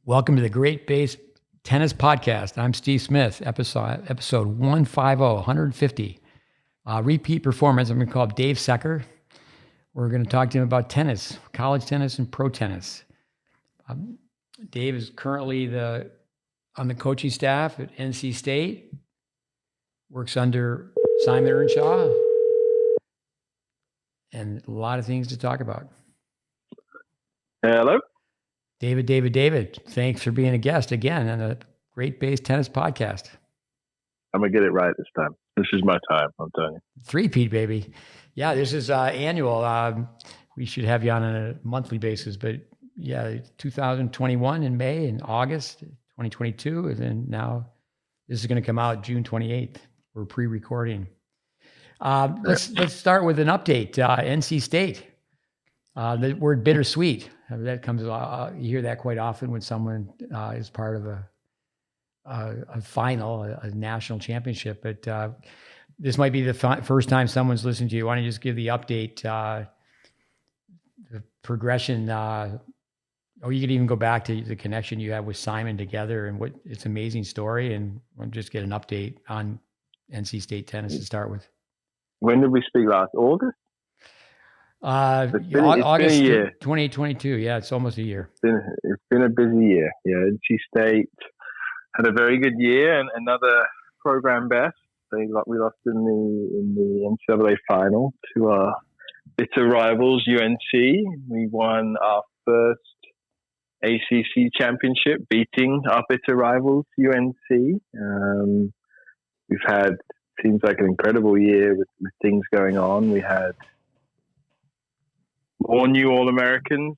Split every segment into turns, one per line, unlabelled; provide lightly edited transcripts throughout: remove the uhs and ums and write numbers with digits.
Welcome to the GreatBase Tennis Podcast. I'm Steve Smith, episode 150, 150. Repeat performance. I'm going to call up Dave Secker. We're going to talk to him about tennis, college tennis and pro tennis. Dave is currently on the coaching staff at NC State, works under Simon Earnshaw, and a lot of things to talk about.
Hello.
David, thanks for being a guest again on the GreatBase Tennis Podcast.
I'm going to get it right this time. This is my time, I'm telling you.
Three-peat, baby. Yeah, this is annual. We should have you on a monthly basis, but yeah, 2021 in May and August, 2022, and then now this is going to come out June 28th. We're pre-recording. Let's start with an update. NC State. The word bittersweet. That comes. You hear that quite often when someone is part of a final, a national championship. But this might be the first time someone's listened to you. Why don't you just give the update, the progression? Or you could even go back to the connection you have with Simon together and what it's an amazing story. And we'll just get an update on NC State tennis to start with.
When did we speak last? August?
August 2022. Yeah, it's almost a year.
It's been a busy year. Yeah, NC State had a very good year and another program best. We lost in the NCAA final to our bitter rivals UNC. We won our first ACC Championship, beating our bitter rivals UNC. We've had seems like an incredible year with things going on. We had more new All-Americans.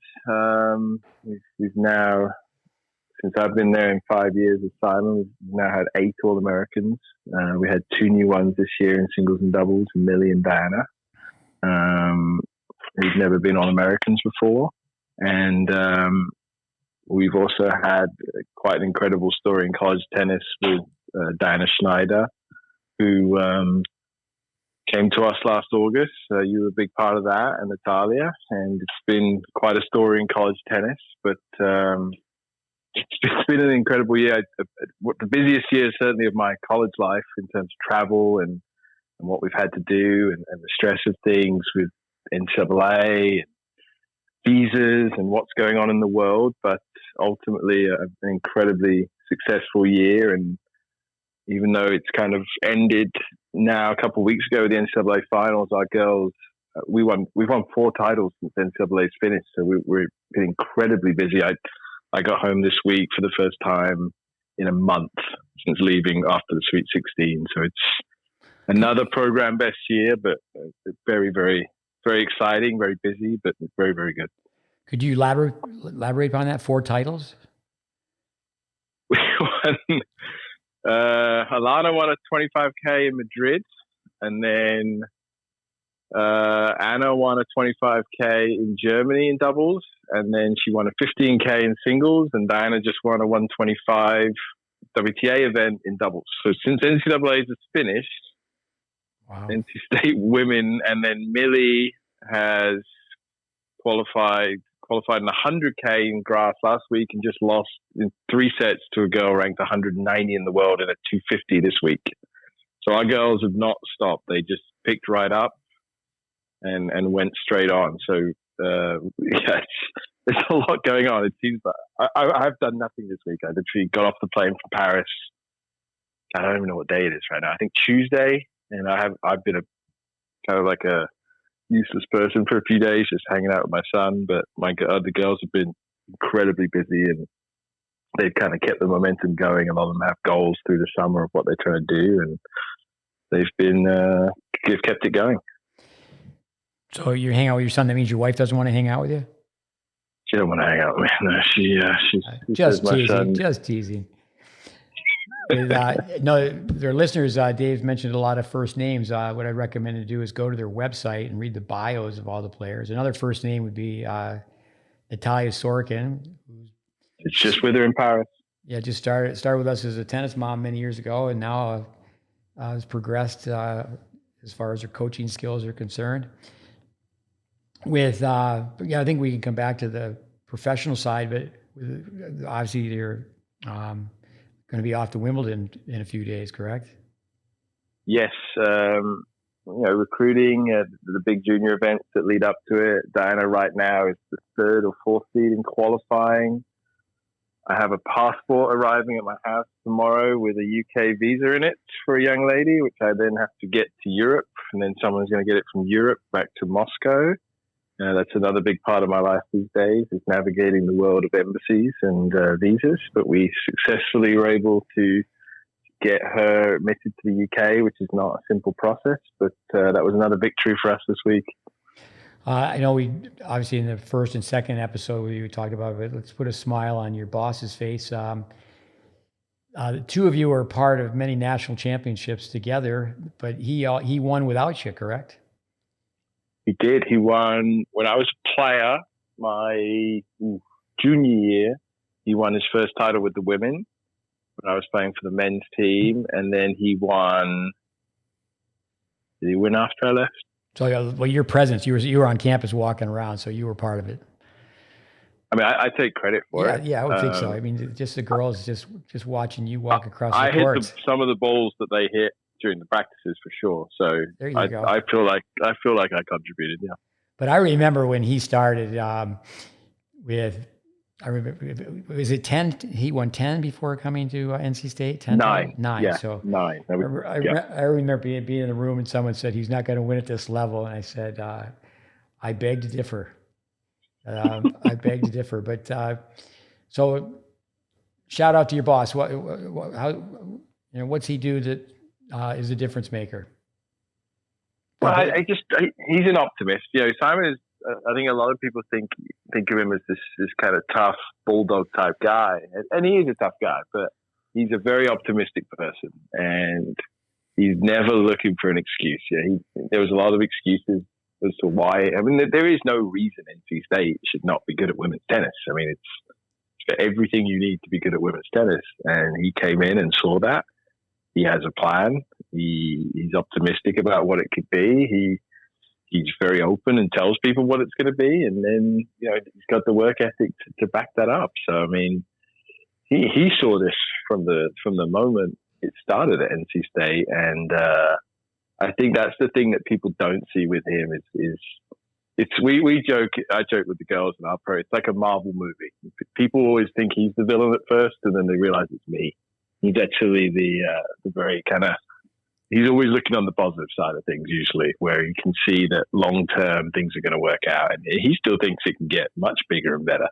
We've now, since I've been there in 5 years with Simon, we've now had 8 All-Americans. We had 2 new ones this year in singles and doubles, Millie and Diana. We've never been All-Americans before. And we've also had quite an incredible story in college tennis with Diana Shnaider, who came to us last August. You were a big part of that, and Natalia. And it's been quite a story in college tennis. But it's been an incredible year. The busiest year, certainly, of my college life in terms of travel and what we've had to do and the stress of things with NCAA and visas and what's going on in the world. But ultimately, an incredibly successful year. And even though it's kind of ended now a couple of weeks ago with the NCAA finals, our girls, we've won 4 titles since NCAA's finished. So we're been incredibly busy. I got home this week for the first time in a month since leaving after the Sweet 16. So it's another program best year, but very, very, very exciting, very busy, but very, very good.
Could you elaborate on that? 4 titles?
We won. Alana won a 25K in Madrid, and then Anna won a 25K in Germany in doubles, and then she won a 15K in singles, and Diana just won a 125 WTA event in doubles. So since NCAA is finished, wow. NC State women, and then Millie has qualified in 100K in grass last week and just lost in 3 sets to a girl ranked 190 in the world in a 250 this week. So our girls have not stopped. They just picked right up and went straight on. So yeah, there's a lot going on. It seems like I've done nothing this week. I literally got off the plane from Paris. I don't even know what day it is right now. I think Tuesday, and I've been kind of like a useless person for a few days, just hanging out with my son. But the girls have been incredibly busy, and they've kind of kept the momentum going. A lot of them have goals through the summer of what they're trying to do, and they've kept it going.
So you're hanging out with your son. That means your wife doesn't want to hang out with you?
She don't want to hang out with me. No, she's
just teasing. Just teasing. No, their listeners, Dave mentioned a lot of first names. What I'd recommend to do is go to their website and read the bios of all the players. Another first name would be Natalia Sorokin.
It's just with her in Paris.
Yeah, just started with us as a tennis mom many years ago, and now has progressed as far as her coaching skills are concerned. I think we can come back to the professional side, but obviously you're going to be off to Wimbledon in a few days, correct?
Yes, recruiting the big junior events that lead up to it. Diana right now is the 3rd or 4th seed in qualifying. I have a passport arriving at my house tomorrow with a UK visa in it for a young lady, which I then have to get to Europe, and then someone's going to get it from Europe back to Moscow. That's another big part of my life these days, is navigating the world of embassies and visas. But we successfully were able to get her admitted to the UK, which is not a simple process, but that was another victory for us this week.
I know we obviously in the first and second episode we talked about it. Let's put a smile on your boss's face. The two of you are part of many national championships together, but he won without you, correct?
He did. He won when I was a player, my junior year. He won his first title with the women when I was playing for the men's team, and then he won. Did he win after I left?
So, well, your presence, you were on campus walking around, so you were part of it.
I mean, I take credit for it.
Yeah, I would think so. I mean, just the girls just watching you walk across the courts.
I hit some of the balls that they hit during the practices for sure. So
there you go.
I feel like I contributed. Yeah.
But I remember when he started was it 10? He won 10 before coming to NC State? 10?
9.
9.
Yeah,
so
9.
I remember being in the room and someone said he's not going to win at this level. And I said, I beg to differ. I beg to differ. But so shout out to your boss. What's he do that is a difference maker?
Well, he's an optimist. Simon is. I think a lot of people think of him as this kind of tough bulldog type guy, and he is a tough guy. But he's a very optimistic person, and he's never looking for an excuse. There was a lot of excuses as to why. I mean, there is no reason NC State should not be good at women's tennis. I mean, it's got everything you need to be good at women's tennis, and he came in and saw that. He has a plan. He's optimistic about what it could be. He's very open and tells people what it's going to be, and then he's got the work ethic to back that up. So I mean, he saw this from the moment it started at NC State, and I think that's the thing that people don't see with him we joke. I joke with the girls in our pro. It's like a Marvel movie. People always think he's the villain at first, and then they realize it's me. He's actually the very kind of. He's always looking on the positive side of things, usually, where you can see that long-term things are going to work out. And he still thinks it can get much bigger and better.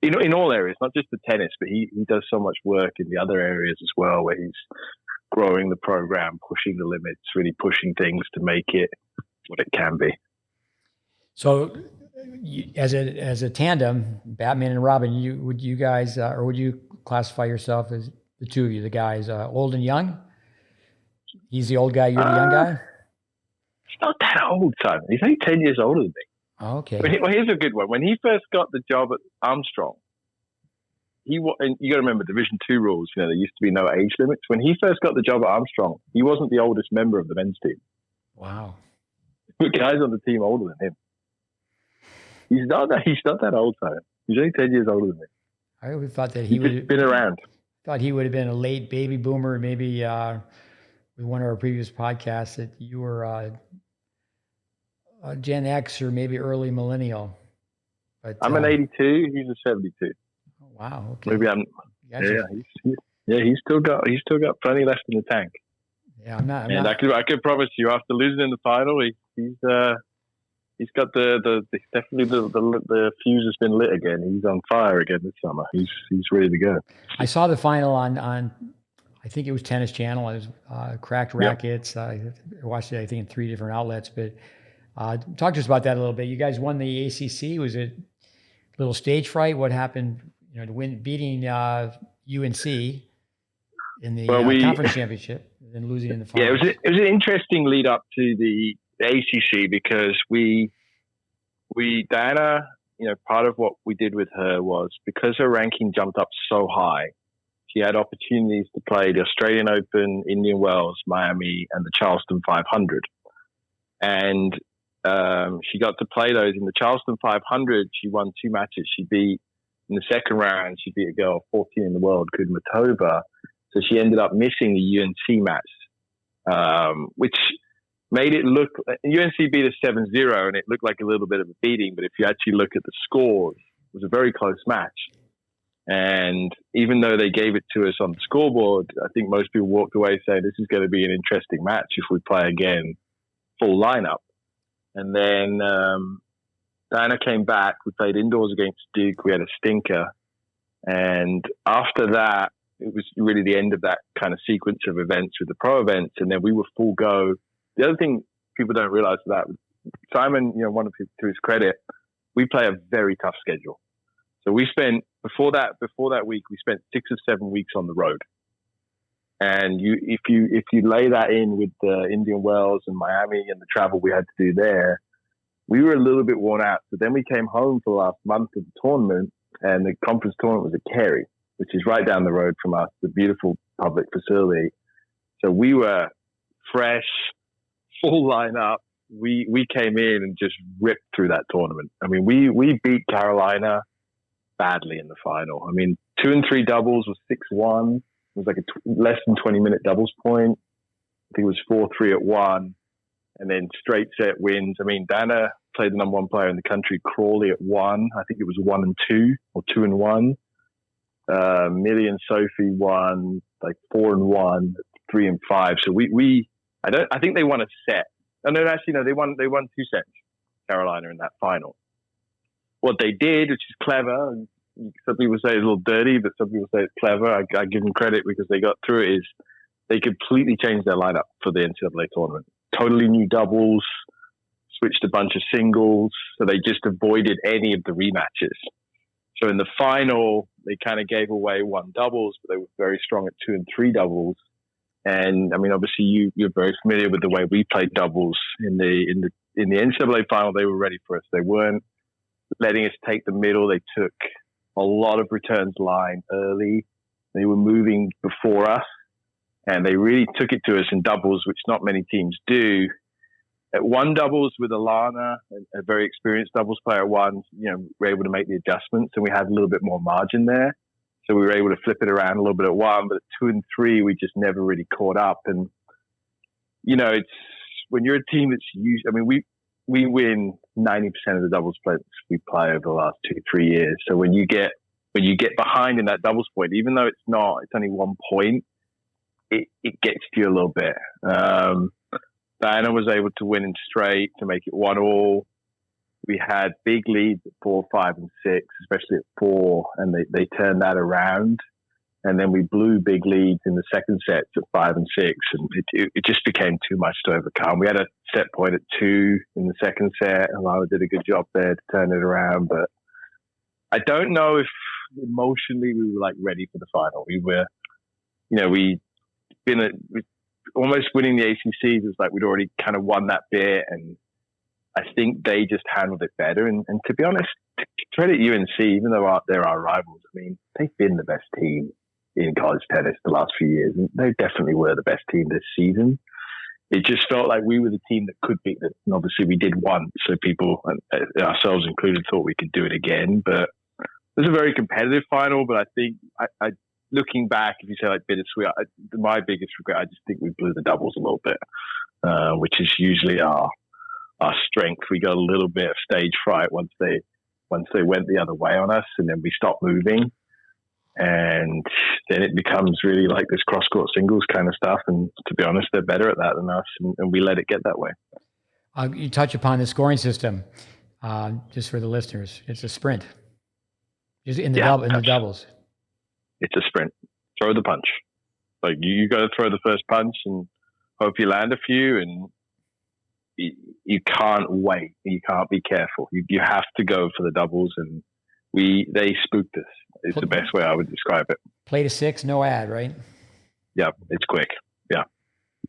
In all areas, not just the tennis, but he does so much work in the other areas as well, where he's growing the program, pushing the limits, really pushing things to make it what it can be.
So as a tandem, Batman and Robin, would you guys, or would you classify yourself as the two of you, the guys, old and young? He's the old guy, you're the young guy?
He's not that old, Simon. He's only 10 years older than me.
Oh, okay.
Well, here's a good one. When he first got the job at Armstrong, and you got to remember Division II rules, there used to be no age limits. When he first got the job at Armstrong, he wasn't the oldest member of the men's team.
Wow.
The guys on the team older than him. He's not that old, Simon. He's only 10 years older than me.
I always thought that he would have
been around.
Thought he would have been a late baby boomer, maybe with one of our previous podcasts that you were a Gen X or maybe early millennial. But
I'm an 82. He's a 72.
Oh, wow. Okay.
Maybe I'm. He's still got plenty left in the tank.
Yeah, I'm not.
I could promise you, after losing in the final, he's got definitely the fuse has been lit again. He's on fire again this summer. He's ready to go.
I saw the final on I think it was Tennis Channel. It was Cracked Rackets. I watched it, I think, in 3 different outlets. But talk to us about that a little bit. You guys won the ACC. Was it a little stage fright? What happened? Beating UNC in the conference championship, and then losing in the final.
Yeah, it was an interesting lead up to the ACC because Diana, part of what we did with her was because her ranking jumped up so high. She had opportunities to play the Australian Open, Indian Wells, Miami, and the Charleston 500. And she got to play those. In the Charleston 500, she won 2 matches. She beat In the second round, she beat a girl 14 in the world, Kudermetova. So she ended up missing the UNC match, which made it look, UNC beat us 7-0 and it looked like a little bit of a beating. But if you actually look at the scores, it was a very close match. And even though they gave it to us on the scoreboard, I think most people walked away saying this is going to be an interesting match if we play again full lineup. And then Diana came back. We played indoors against Duke. We had a stinker. And after that, it was really the end of that kind of sequence of events with the pro events. And then we were full go. The other thing people don't realize that Simon, one of his, to his credit, we play a very tough schedule. So we spent before that week, we spent 6 or 7 weeks on the road. And if you lay that in with the Indian Wells and Miami and the travel we had to do there, we were a little bit worn out. So then we came home for the last month of the tournament, and the conference tournament was at Carey, which is right down the road from us, the beautiful public facility. So we were fresh, full lineup. We came in and just ripped through that tournament. I mean, we beat Carolina badly in the final. I mean, 2 and 3 doubles was 6-1. It was like a less than 20-minute doubles point. I think it was 4-3 at 1. And then straight set wins. I mean, Dana played the number 1 player in the country, Crawley, at 1. I think it was 1 and 2 or 2 and 1. Millie and Sophie won like 4 and 1, 3 and 5. So I think they won a set. No, actually, no, they won 2 sets, Carolina, in that final. What they did, which is clever, and some people say it's a little dirty, but some people say it's clever. I give them credit because they got through it. Is they completely changed their lineup for the NCAA tournament. Totally new doubles, switched a bunch of singles, so they just avoided any of the rematches. So in the final, they kind of gave away 1 doubles, but they were very strong at 2 and 3 doubles. And I mean, obviously, you're very familiar with the way we played doubles in the NCAA final. They were ready for us. They weren't letting us take the middle. They took a lot of returns line early. They were moving before us, and they really took it to us in doubles, which not many teams do. At 1 doubles with Alana, a very experienced doubles player at 1, we were able to make the adjustments, and we had a little bit more margin there. So we were able to flip it around a little bit at 1, but at 2 and 3, we just never really caught up. And, it's when you're a team that's used, I mean, we win 90% of the doubles plays we play over the last 2-3 years. So when you get behind in that doubles point, even though it's only 1 point, it gets to you a little bit. Diana was able to win in straight to make it 1-1. We had big leads at 4, 5, and 6, especially at 4, and they turned that around. And then we blew big leads in the second set at 5 and 6, and it just became too much to overcome. We had a set point at 2 in the second set. Alana did a good job there to turn it around, but I don't know if emotionally we were ready for the final. We were, we'd been almost winning the ACC. It was like we'd already kind of won that bit, and I think they just handled it better. And to be honest, to credit UNC, even though they're our rivals, I mean, they've been the best team in college tennis the last few years. And they definitely were the best team this season. It just felt like we were the team that could beat them. And obviously we did once, so people, ourselves included, thought we could do it again. But it was a very competitive final. But I think, I looking back, if you say bittersweet, my biggest regret, I just think we blew the doubles a little bit, which is usually our strength. We got a little bit of stage fright once they went the other way on us, and then we stopped moving. And then it becomes really like this cross-court singles kind of stuff. And to be honest, they're better at that than us, and we let it get that way.
You touch upon the scoring system, just for the listeners. It's a sprint. Just in the doubles.
It's a sprint. Throw the punch. Like you got to throw the first punch and hope you land a few, and you can't wait. You can't be careful. You have to go for the doubles, and they spooked us. It's the best way I would describe it.
Play to 6, no ad, right?
Yeah, it's quick. Yeah.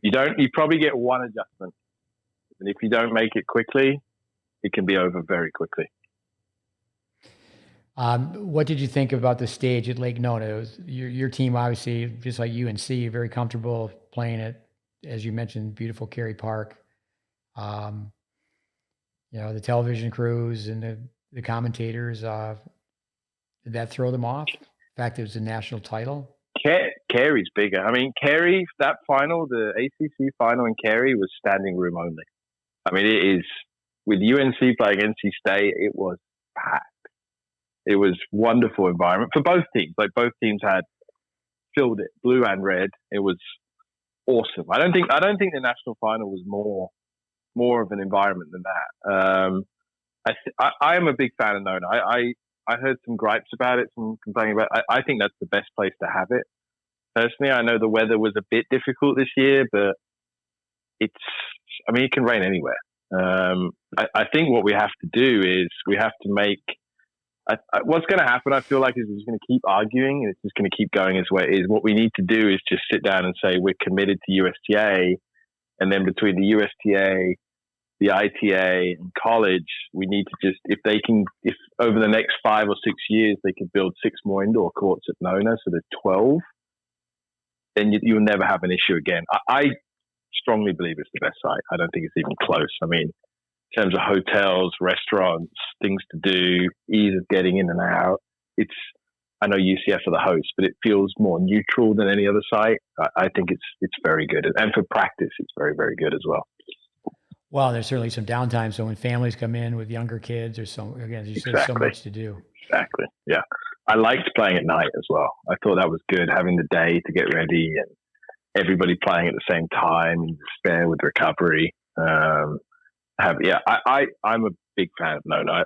You probably get 1 adjustment. And if you don't make it quickly, it can be over very quickly.
What did you think about the stage at Lake Nona? It was your team, obviously, just like UNC, very comfortable playing at, as you mentioned, beautiful Cary Park. The television crews and the commentators, Did that throw them off? The fact it was a national title?
Carey's bigger. I mean, Carey, that final, the ACC final in Carey was standing room only. I mean, it is, with UNC playing NC State, it was packed. It was wonderful environment for both teams. Like, both teams had filled it, blue and red. It was awesome. I don't think the national final was more of an environment than that. I am a big fan of Nona. I heard some gripes about it, some complaining about it. I think that's the best place to have it. Personally, I know the weather was a bit difficult this year, but it can rain anywhere. I think what we have to do is we have to make what's going to happen, I feel like, is we're just going to keep arguing and it's just going to keep going as way it is. What we need to do is just sit down and say we're committed to USTA, and then between the USTA, the ITA, and college, we need to just, if over the next 5 or 6 years they could build 6 more indoor courts at Nona, so there's 12, then you'll never have an issue again. I strongly believe it's the best site. I don't think it's even close. I mean, in terms of hotels, restaurants, things to do, ease of getting in and out, I know UCF are the host, but it feels more neutral than any other site. I think it's very good. And for practice, it's very, very good as well.
Well, there's certainly some downtime. So when families come in with younger kids, there's so much to do.
Exactly. Yeah. I liked playing at night as well. I thought that was good, having the day to get ready and everybody playing at the same time and spare with recovery. I'm a big fan of Nona.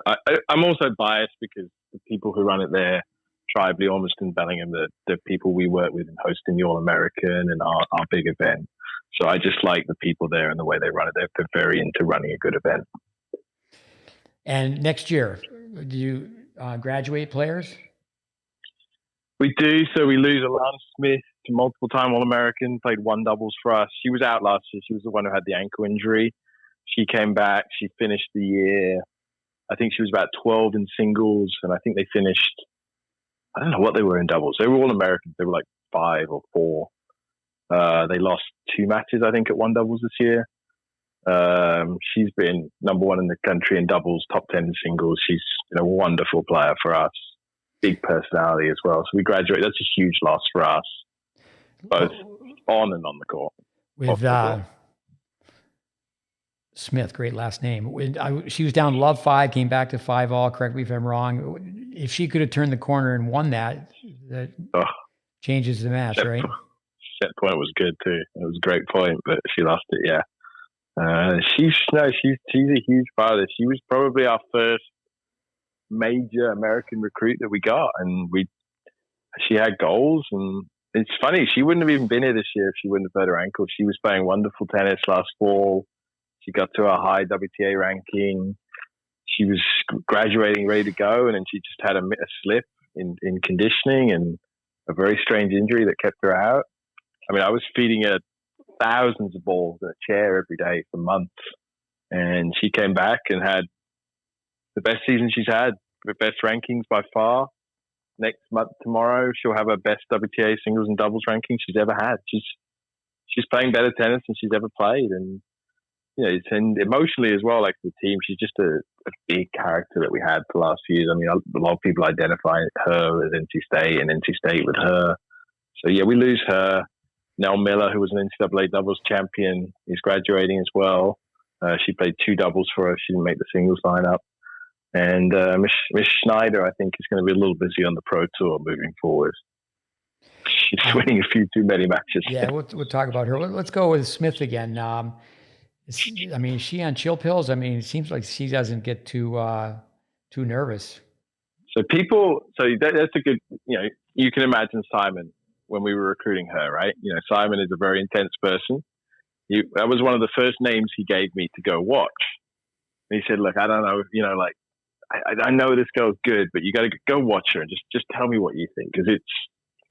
I'm also biased because the people who run it there, Tribally, Ormiston, Bellingham, the people we work with in hosting the All-American and our big event. So I just like the people there and the way they run it. They're very into running a good event.
And next year, do you graduate players?
We do. So we lose Alana Smith, multiple-time All-American, played 1 doubles for us. She was out last year. She was the one who had the ankle injury. She came back. She finished the year. I think she was about 12 in singles, and I think they finished, I don't know what they were in doubles. They were All-Americans. They were like 5 or 4. They lost 2 matches, I think, at 1 doubles this year. She's been number 1 in the country in doubles, top 10 in singles. She's been a wonderful player for us. Big personality as well. So we graduate. That's a huge loss for us, both on and on the court.
With Smith, great last name. She was down love 5, came back to 5-all. Correct me if I'm wrong. If she could have turned the corner and won that changes the match, right?
Set point was good too. It was a great point, but she lost it. Yeah, she's a huge part of this. She was probably our first major American recruit that we got, and she had goals. And it's funny, she wouldn't have even been here this year if she wouldn't have hurt her ankle. She was playing wonderful tennis last fall. She got to a high WTA ranking. She was graduating, ready to go, and then she just had a slip in conditioning and a very strange injury that kept her out. I mean, I was feeding her thousands of balls in a chair every day for months, and she came back and had the best season she's had, the best rankings by far. Next month, tomorrow, she'll have her best WTA singles and doubles ranking she's ever had. She's playing better tennis than she's ever played, and and emotionally as well, like the team, she's just a big character that we had for the last few years. I mean, a lot of people identify her as NC State and NC State with her. So yeah, we lose her. Nell Miller, who was an NCAA doubles champion, is graduating as well. She played 2 doubles for us. She didn't make the singles lineup. And Miss Schneider, I think, is going to be a little busy on the Pro Tour moving forward. She's winning a few too many matches.
Yeah, we'll talk about her. Let's go with Smith again. Is she on chill pills? I mean, it seems like she doesn't get too nervous.
So that's a good, you can imagine Simon when we were recruiting her, right? Simon is a very intense person. That was one of the first names he gave me to go watch. And he said, look, I don't know, I know this girl's good, but you got to go watch her and just tell me what you think, because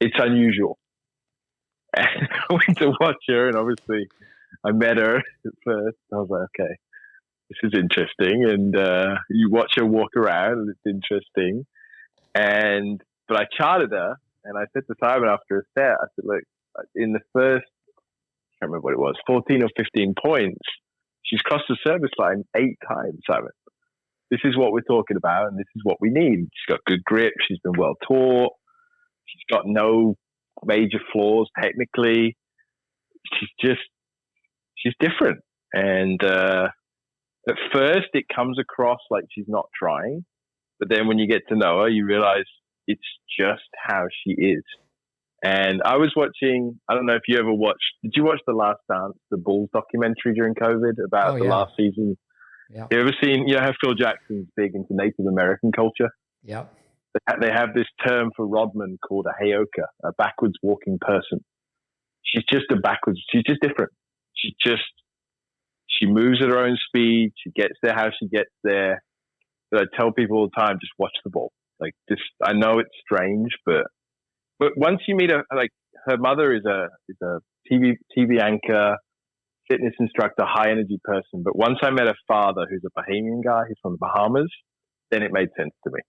it's unusual. And I went to watch her, and obviously I met her at first. I was like, okay, this is interesting. And you watch her walk around, and it's interesting. But I charted her, and I said to Simon after a set, I said, look, in the first, I can't remember what it was, 14 or 15 points, she's crossed the service line 8 times, Simon. this is what we're talking about, and this is what we need. She's got good grip. She's been well taught. She's got no major flaws technically. She's different. And at first, it comes across like she's not trying. But then when you get to know her, you realize it's just how she is. And I was watching, I don't know if you ever watched, did you watch The Last Dance, the Bulls documentary during COVID about the last season?
Yeah.
You ever seen, how Phil Jackson's big into Native American culture?
Yeah.
They have this term for Rodman called a heyoka, a backwards walking person. She's just different. She moves at her own speed. She gets there how she gets there. But I tell people all the time, just watch the ball. Like this, I know it's strange, but once you meet her mother is a TV anchor, fitness instructor, high energy person. But once I met her father, who's a Bahamian guy, he's from the Bahamas, then it made sense to me.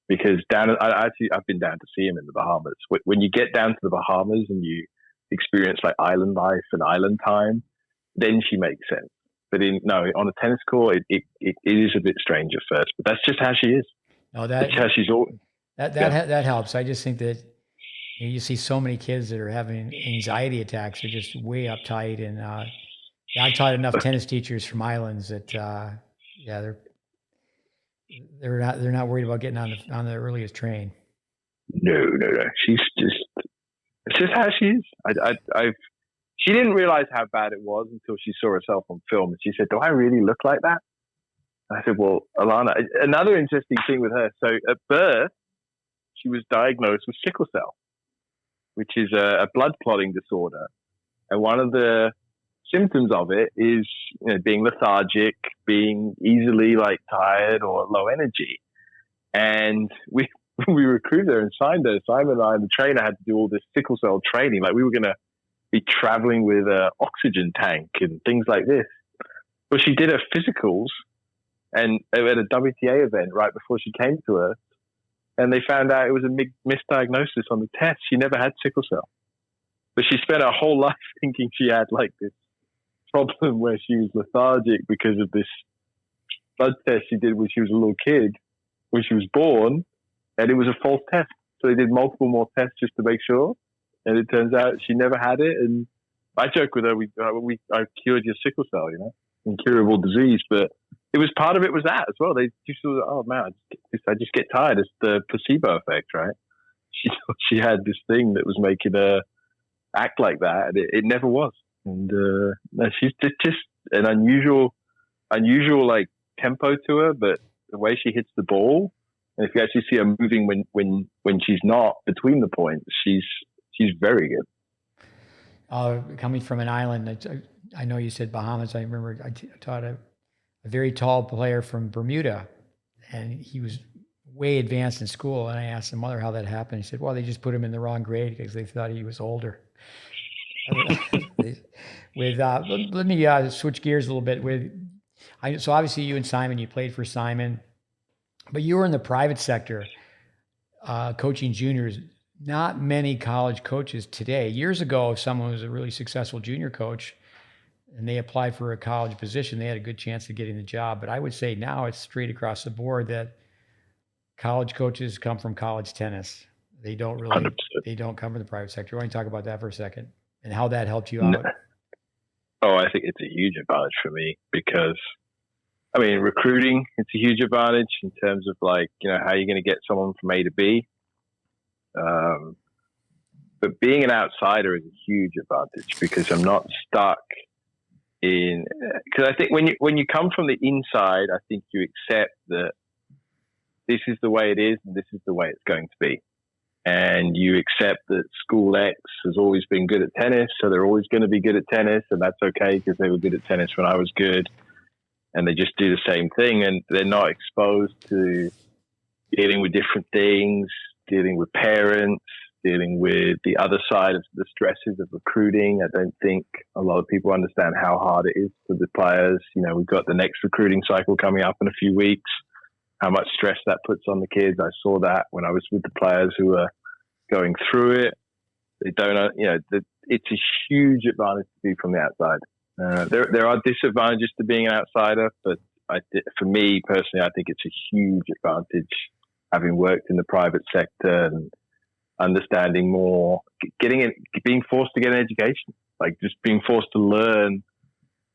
Because I've been down to see him in the Bahamas. When you get down to the Bahamas and you experience like island life and island time, then she makes sense. But on a tennis court, it is a bit strange at first. But that's just how she is.
No,
that's how she's all.
That helps. I just think that you see so many kids that are having anxiety attacks. They're just way uptight, and I've taught enough tennis teachers from islands that they're not worried about getting on the earliest train.
No. It's just how she is. She didn't realize how bad it was until she saw herself on film, and she said, "Do I really look like that?" I said, "Well, Alana." Another interesting thing with her. So at birth, she was diagnosed with sickle cell, which is a blood clotting disorder, and one of the symptoms of it is being lethargic, being easily tired or low energy. And we recruited her and signed her. Simon and I, the trainer, had to do all this sickle cell training. Like we were going to be traveling with an oxygen tank and things like this. But she did her physicals and at a WTA event right before she came to us, and they found out it was a misdiagnosis on the test. She never had sickle cell. But she spent her whole life thinking she had this problem where she was lethargic because of this blood test she did when she was a little kid, when she was born, and it was a false test. So they did multiple more tests just to make sure, and it turns out she never had it. And I joke with her, I cured your sickle cell, incurable disease. But it was part of it was that as well. They just thought, oh man, I just get tired. It's the placebo effect, right? She had this thing that was making her act like that, and it never was. And she's just an unusual tempo to her, but the way she hits the ball, and if you actually see her moving when she's not between the points, she's very good.
Coming from an island, I know you said Bahamas. I remember I taught a very tall player from Bermuda, and he was way advanced in school. And I asked the mother how that happened. He said, "Well, they just put him in the wrong grade because they thought he was older." Let me switch gears a little bit. So obviously you and Simon, you played for Simon, but you were in the private sector, coaching juniors. Not many college coaches today. Years ago, if someone was a really successful junior coach and they applied for a college position, they had a good chance of getting the job. But I would say now it's straight across the board that college coaches come from college tennis. They don't really,
100%.
They don't come from the private sector. Why don't you talk about that for a second and how that helped you out?
Oh, I think it's a huge advantage for me because, recruiting, it's a huge advantage in terms of how you're going to get someone from A to B. But being an outsider is a huge advantage because I'm not stuck because I think when you come from the inside, I think you accept that this is the way it is and this is the way it's going to be. And you accept that school X has always been good at tennis, so they're always going to be good at tennis, and that's okay because they were good at tennis when I was good. And they just do the same thing, and they're not exposed to dealing with different things, dealing with parents, dealing with the other side of the stresses of recruiting. I don't think a lot of people understand how hard it is for the players. We've got the next recruiting cycle coming up in a few weeks, how much stress that puts on the kids. I saw that when I was with the players who are going through it. They don't, it's a huge advantage to be from the outside. There are disadvantages to being an outsider, but for me personally, I think it's a huge advantage having worked in the private sector and understanding more, being forced to get an education, like just being forced to learn,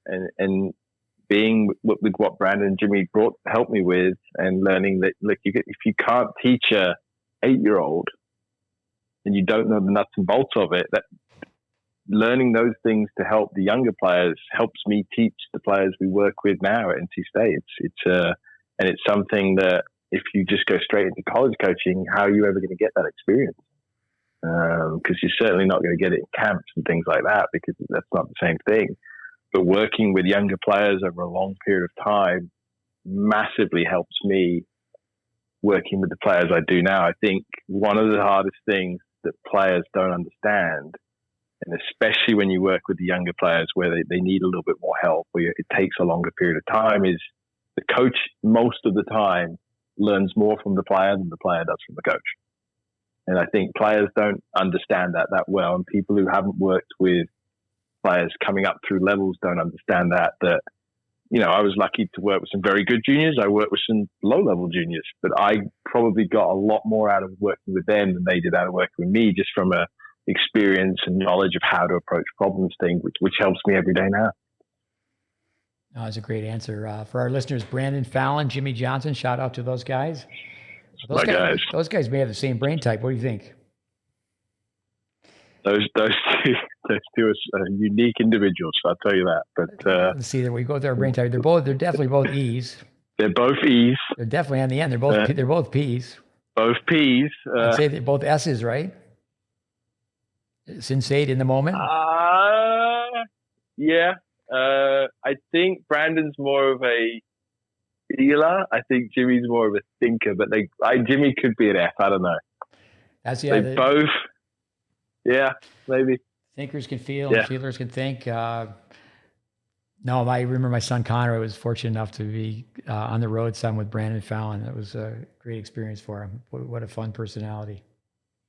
and being with what Brandon and Jimmy helped me with, and learning that, look, if you can't teach a 8-year-old and you don't know the nuts and bolts of it, that learning those things to help the younger players helps me teach the players we work with now at NC State. And it's something that if you just go straight into college coaching, how are you ever going to get that experience? Because you're certainly not going to get it in camps and things like that, because that's not the same thing. But working with younger players over a long period of time massively helps me working with the players I do now. I think one of the hardest things that players don't understand, and especially when you work with the younger players where they need a little bit more help, where it takes a longer period of time, is the coach most of the time learns more from the player than the player does from the coach. And I think players don't understand that well. And people who haven't worked with players coming up through levels don't understand that, I was lucky to work with some very good juniors. I worked with some low-level juniors, but I probably got a lot more out of working with them than they did out of working with me, just from a experience and knowledge of how to approach problems which helps me every day now.
No, that's a great answer. For our listeners, Brandon Fallon, Jimmy Johnson, shout out to those guys. Those guys may have the same brain type. What do you think?
Those two are unique individuals, I'll tell you that. But
let's see, we go with our brain type. They're definitely both E's.
They're both E's.
They're definitely on the end. They're both P's.
Both P's.
I'd say they're both S's, right? Sensate in the moment.
Yeah. I think Brandon's more of a feeler. I think Jimmy's more of a thinker. But Jimmy could be an F. I don't know. They both. Yeah, maybe.
Thinkers can feel, and feelers can think. I remember my son Connor was fortunate enough to be on the road some with Brandon Fallon. That was a great experience for him. What a fun personality.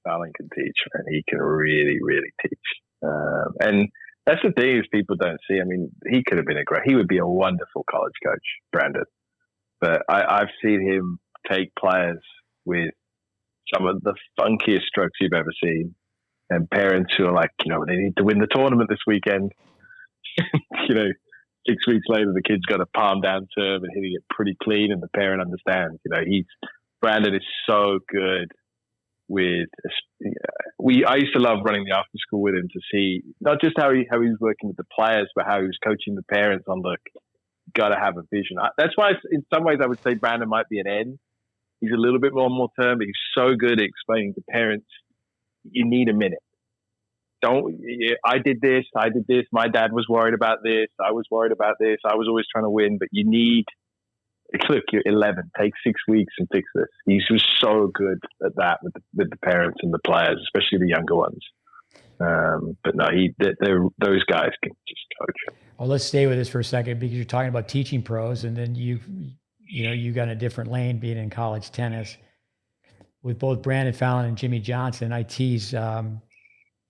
Fallon can teach, and he can really, really teach. And that's the thing is people don't see. I mean, he could have been he would be a wonderful college coach, Brandon. But I've seen him take players with some of the funkiest strokes you've ever seen. And parents who are like, they need to win the tournament this weekend. 6 weeks later, the kid's got a palm down serve and hitting it pretty clean, and the parent understands. Brandon is so good with. I used to love running the after school with him to see not just how he was working with the players, but how he was coaching the parents on got to have a vision. That's why, in some ways, I would say Brandon might be an N. He's a little bit more term, but he's so good at explaining to parents. You need a minute. I did this. My dad was worried about this. I was worried about this. I was always trying to win, but you need, look, you're 11. Take 6 weeks and fix this. He was so good at that with the parents and the players, especially the younger ones. But no, those guys can just coach.
Well, let's stay with this for a second, because you're talking about teaching pros, and then you got a different lane being in college tennis. With both Brandon Fallon and Jimmy Johnson, I tease, the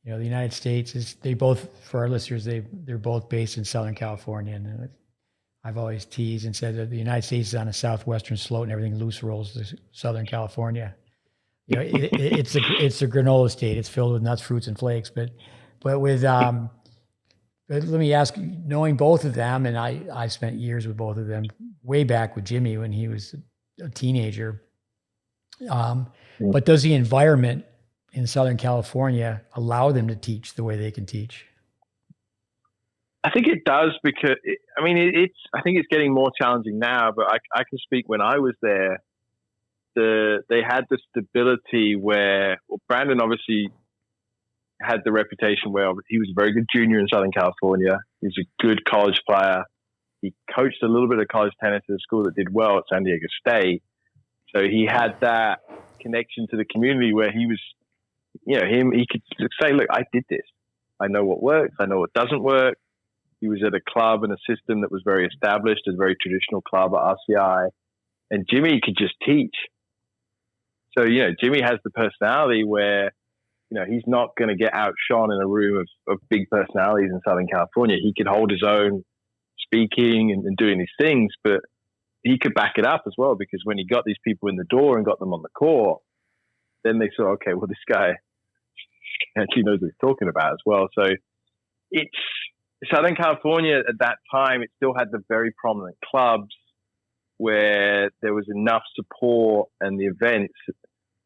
United States they both, for our listeners, they're both based in Southern California. And I've always teased and said that the United States is on a southwestern slope and everything loose rolls to Southern California. It's a granola state. It's filled with nuts, fruits, and flakes. But with, but let me ask, knowing both of them, and I spent years with both of them, way back with Jimmy when he was a teenager. But does the environment in Southern California allow them to teach the way they can teach?
I think it does, because I think it's getting more challenging now. But I can speak when I was there. They had the stability where Brandon obviously had the reputation where he was a very good junior in Southern California. He was a good college player. He coached a little bit of college tennis at a school that did well at San Diego State. So he had that connection to the community where he was, he could say, look, I did this. I know what works. I know what doesn't work. He was at a club and a system that was very established, a very traditional club at RCI. And Jimmy could just teach. So, Jimmy has the personality where, he's not going to get outshone in a room of big personalities in Southern California. He could hold his own speaking and doing these things, but he could back it up as well, because when he got these people in the door and got them on the court, then they saw, okay, well, this guy actually knows what he's talking about as well. So it's Southern California at that time. It still had the very prominent clubs where there was enough support, and the events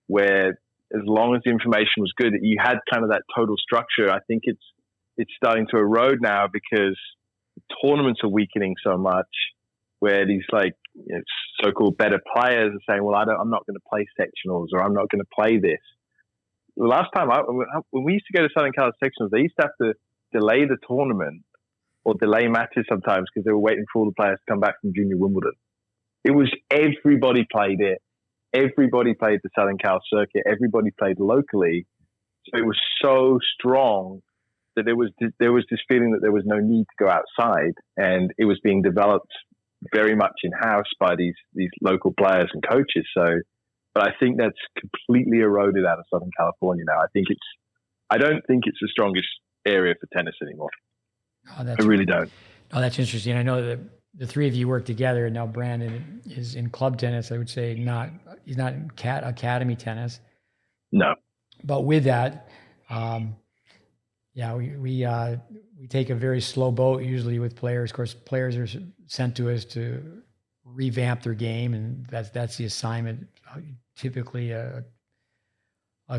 where, as long as the information was good, you had kind of that total structure. I think it's starting to erode now because the tournaments are weakening so much, where these so-called better players are saying, well, I'm not going to play sectionals, or I'm not going to play this. The last time when we used to go to Southern Cal sectionals, they used to have to delay the tournament or delay matches sometimes because they were waiting for all the players to come back from Junior Wimbledon. It was everybody played it. Everybody played the Southern Cal circuit. Everybody played locally. So it was so strong that there was this feeling that there was no need to go outside, and it was being developed very much in-house by these local players and coaches. So, but I think that's completely eroded out of Southern California now. I don't think it's the strongest area for tennis anymore.
Oh, I really don't. Oh, that's interesting. I know that the three of you work together, and now Brandon is in club tennis. I would say he's not in academy tennis.
No.
But with that, we take a very slow boat usually with players. Of course, players are sent to us to revamp their game, and that's the assignment. Typically, a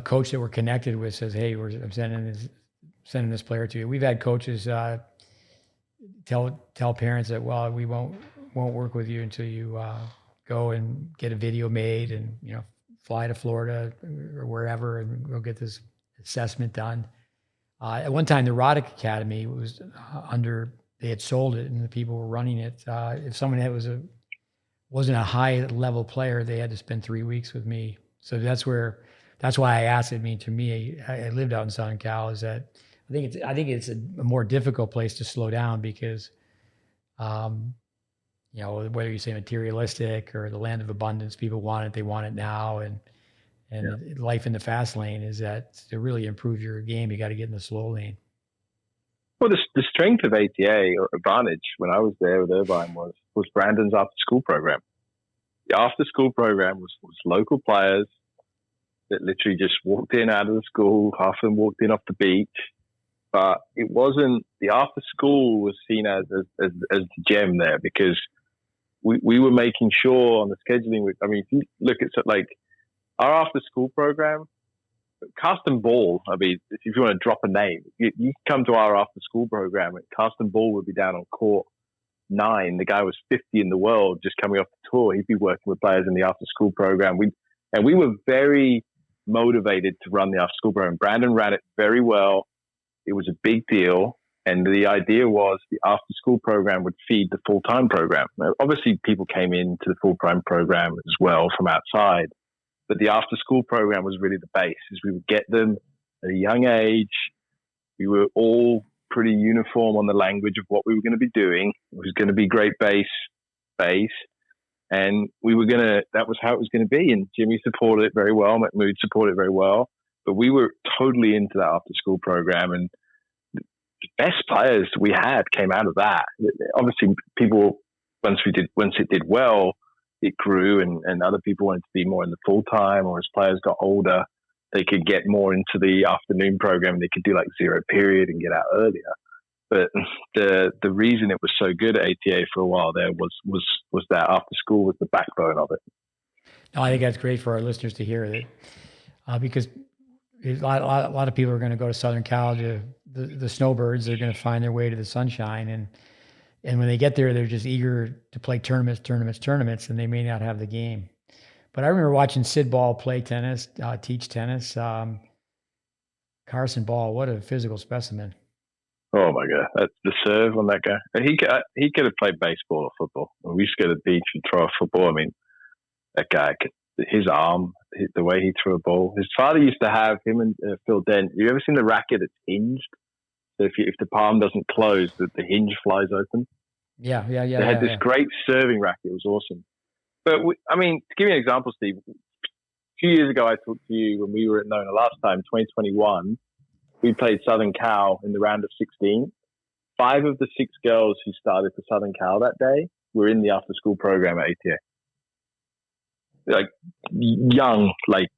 coach that we're connected with says, "Hey, I'm sending this player to you." We've had coaches tell parents that, well, we won't work with you until you go and get a video made and fly to Florida or wherever, and we'll get this assessment done. At one time, the Roddick Academy was they had sold it, and the people were running it. If someone wasn't a high level player, they had to spend 3 weeks with me. So that's why I asked it. To me, I lived out in Southern Cal. Is that I think it's a more difficult place to slow down because, whether you say materialistic or the land of abundance, people want it, they want it now, and life in the fast lane is that to really improve your game, you got to get in the slow lane.
Well, the strength of ATA or advantage when I was there with Irvine was Brandon's after school program. The after school program was local players that literally just walked in out of the school. Half of them walked in off the beach, but it wasn't. The after school was seen as the gem there because we were making sure on the scheduling. If you look at our after school program, Carsten Ball, if you want to drop a name, you come to our after school program, and Carsten Ball would be down on court 9. The guy was 50 in the world, just coming off the tour. He'd be working with players in the after school program. We were very motivated to run the after school program. Brandon ran it very well. It was a big deal. And the idea was the after school program would feed the full-time program. Now, obviously, people came into the full-time program as well from outside. But the after-school program was really the base. Is we would get them at a young age. We were all pretty uniform on the language of what we were going to be doing. It was going to be GreatBase, and that was how it was going to be. And Jimmy supported it very well. Mahmoud supported it very well. But we were totally into that after-school program, and the best players we had came out of that. Obviously, people once it did well, it grew, and other people wanted to be more in the full time, or as players got older, they could get more into the afternoon program. They could do zero period and get out earlier. But the reason it was so good at ATA for a while there was that after school was the backbone of it.
No, I think that's great for our listeners to hear that, because a lot of people are going to go to Southern Cal to the snowbirds. They're going to find their way to the sunshine, and when they get there, they're just eager to play tournaments, and they may not have the game. But I remember watching Sid Ball play tennis, teach tennis. Carson Ball, what a physical specimen.
Oh my God, that's the serve on that guy. He could have played baseball or football. When we used to go to the beach and throw a football, that guy, his arm, the way he threw a ball. His father used to have him and Phil Dent. You ever seen the racket that's hinged? So if the palm doesn't close, the hinge flies open.
Yeah. They
had this great serving racket. It was awesome. But to give you an example, Steve, a few years ago I talked to you when we were at Nona last time, 2021. We played Southern Cal in the round of 16. 5 of the 6 girls who started for Southern Cal that day were in the after school program at ATA. Like young, like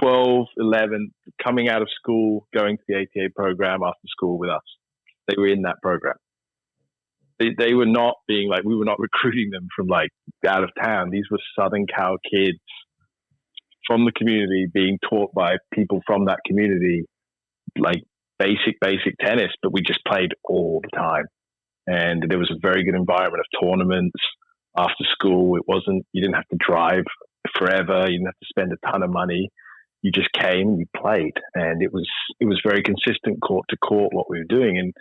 12, 11, coming out of school, going to the ATA program after school with us. They were in that program. They were not being like, we were not recruiting them from like out of town. These were Southern Cal kids from the community being taught by people from that community, like basic tennis, but we just played all the time. And there was a very good environment of tournaments after school. You didn't have to drive forever. You didn't have to spend a ton of money. You just came, you played, and it was very consistent court to court what we were doing. And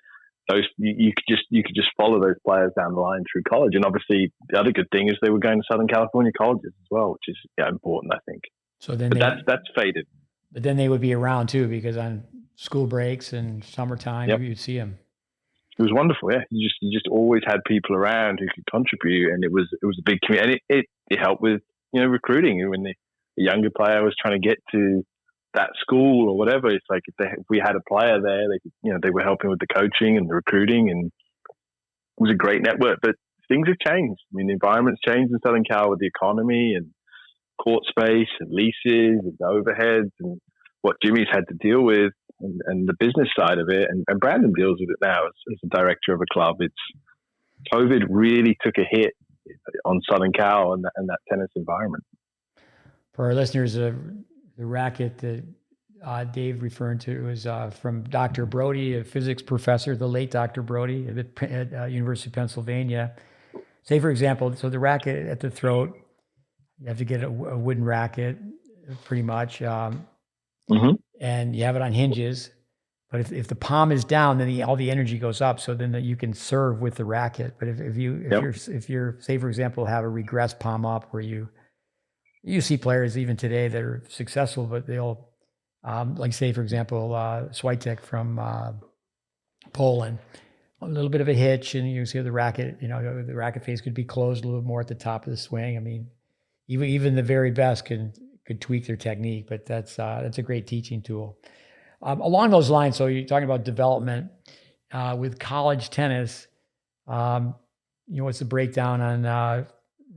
those you could just follow those players down the line through college. And obviously, the other good thing is they were going to Southern California colleges as well, which is important, I think.
So then,
that's faded.
But then they would be around too, because on school breaks and summertime, you'd see them.
It was wonderful, yeah. You just always had people around who could contribute, and it was a big community, and it helped with recruiting. When the younger player was trying to get to that school or whatever, it's like if we had a player there, they could, they were helping with the coaching and the recruiting, and it was a great network. But things have changed. I mean, the environment's changed in Southern Cal with the economy and court space and leases and overheads and what Jimmy's had to deal with. And the business side of it, and Brandon deals with it now as a director of a club. COVID really took a hit on Southern Cal and that tennis environment.
For our listeners, the racket that Dave referred to was from Dr. Brody, a physics professor, the late Dr. Brody at University of Pennsylvania. Say, for example, so the racket at the throat, you have to get a wooden racket, pretty much. And you have it on hinges, but if the palm is down, then all the energy goes up. So then you can serve with the racket. But if you're say, for example, have a regress palm up, where you see players even today that are successful, but they'll like, say, for example, Swiatek from Poland, a little bit of a hitch, and you see the racket. The racket face could be closed a little more at the top of the swing. I mean, even the very best could tweak their technique, but that's a great teaching tool. Along those lines, so you're talking about development with college tennis. What's the breakdown on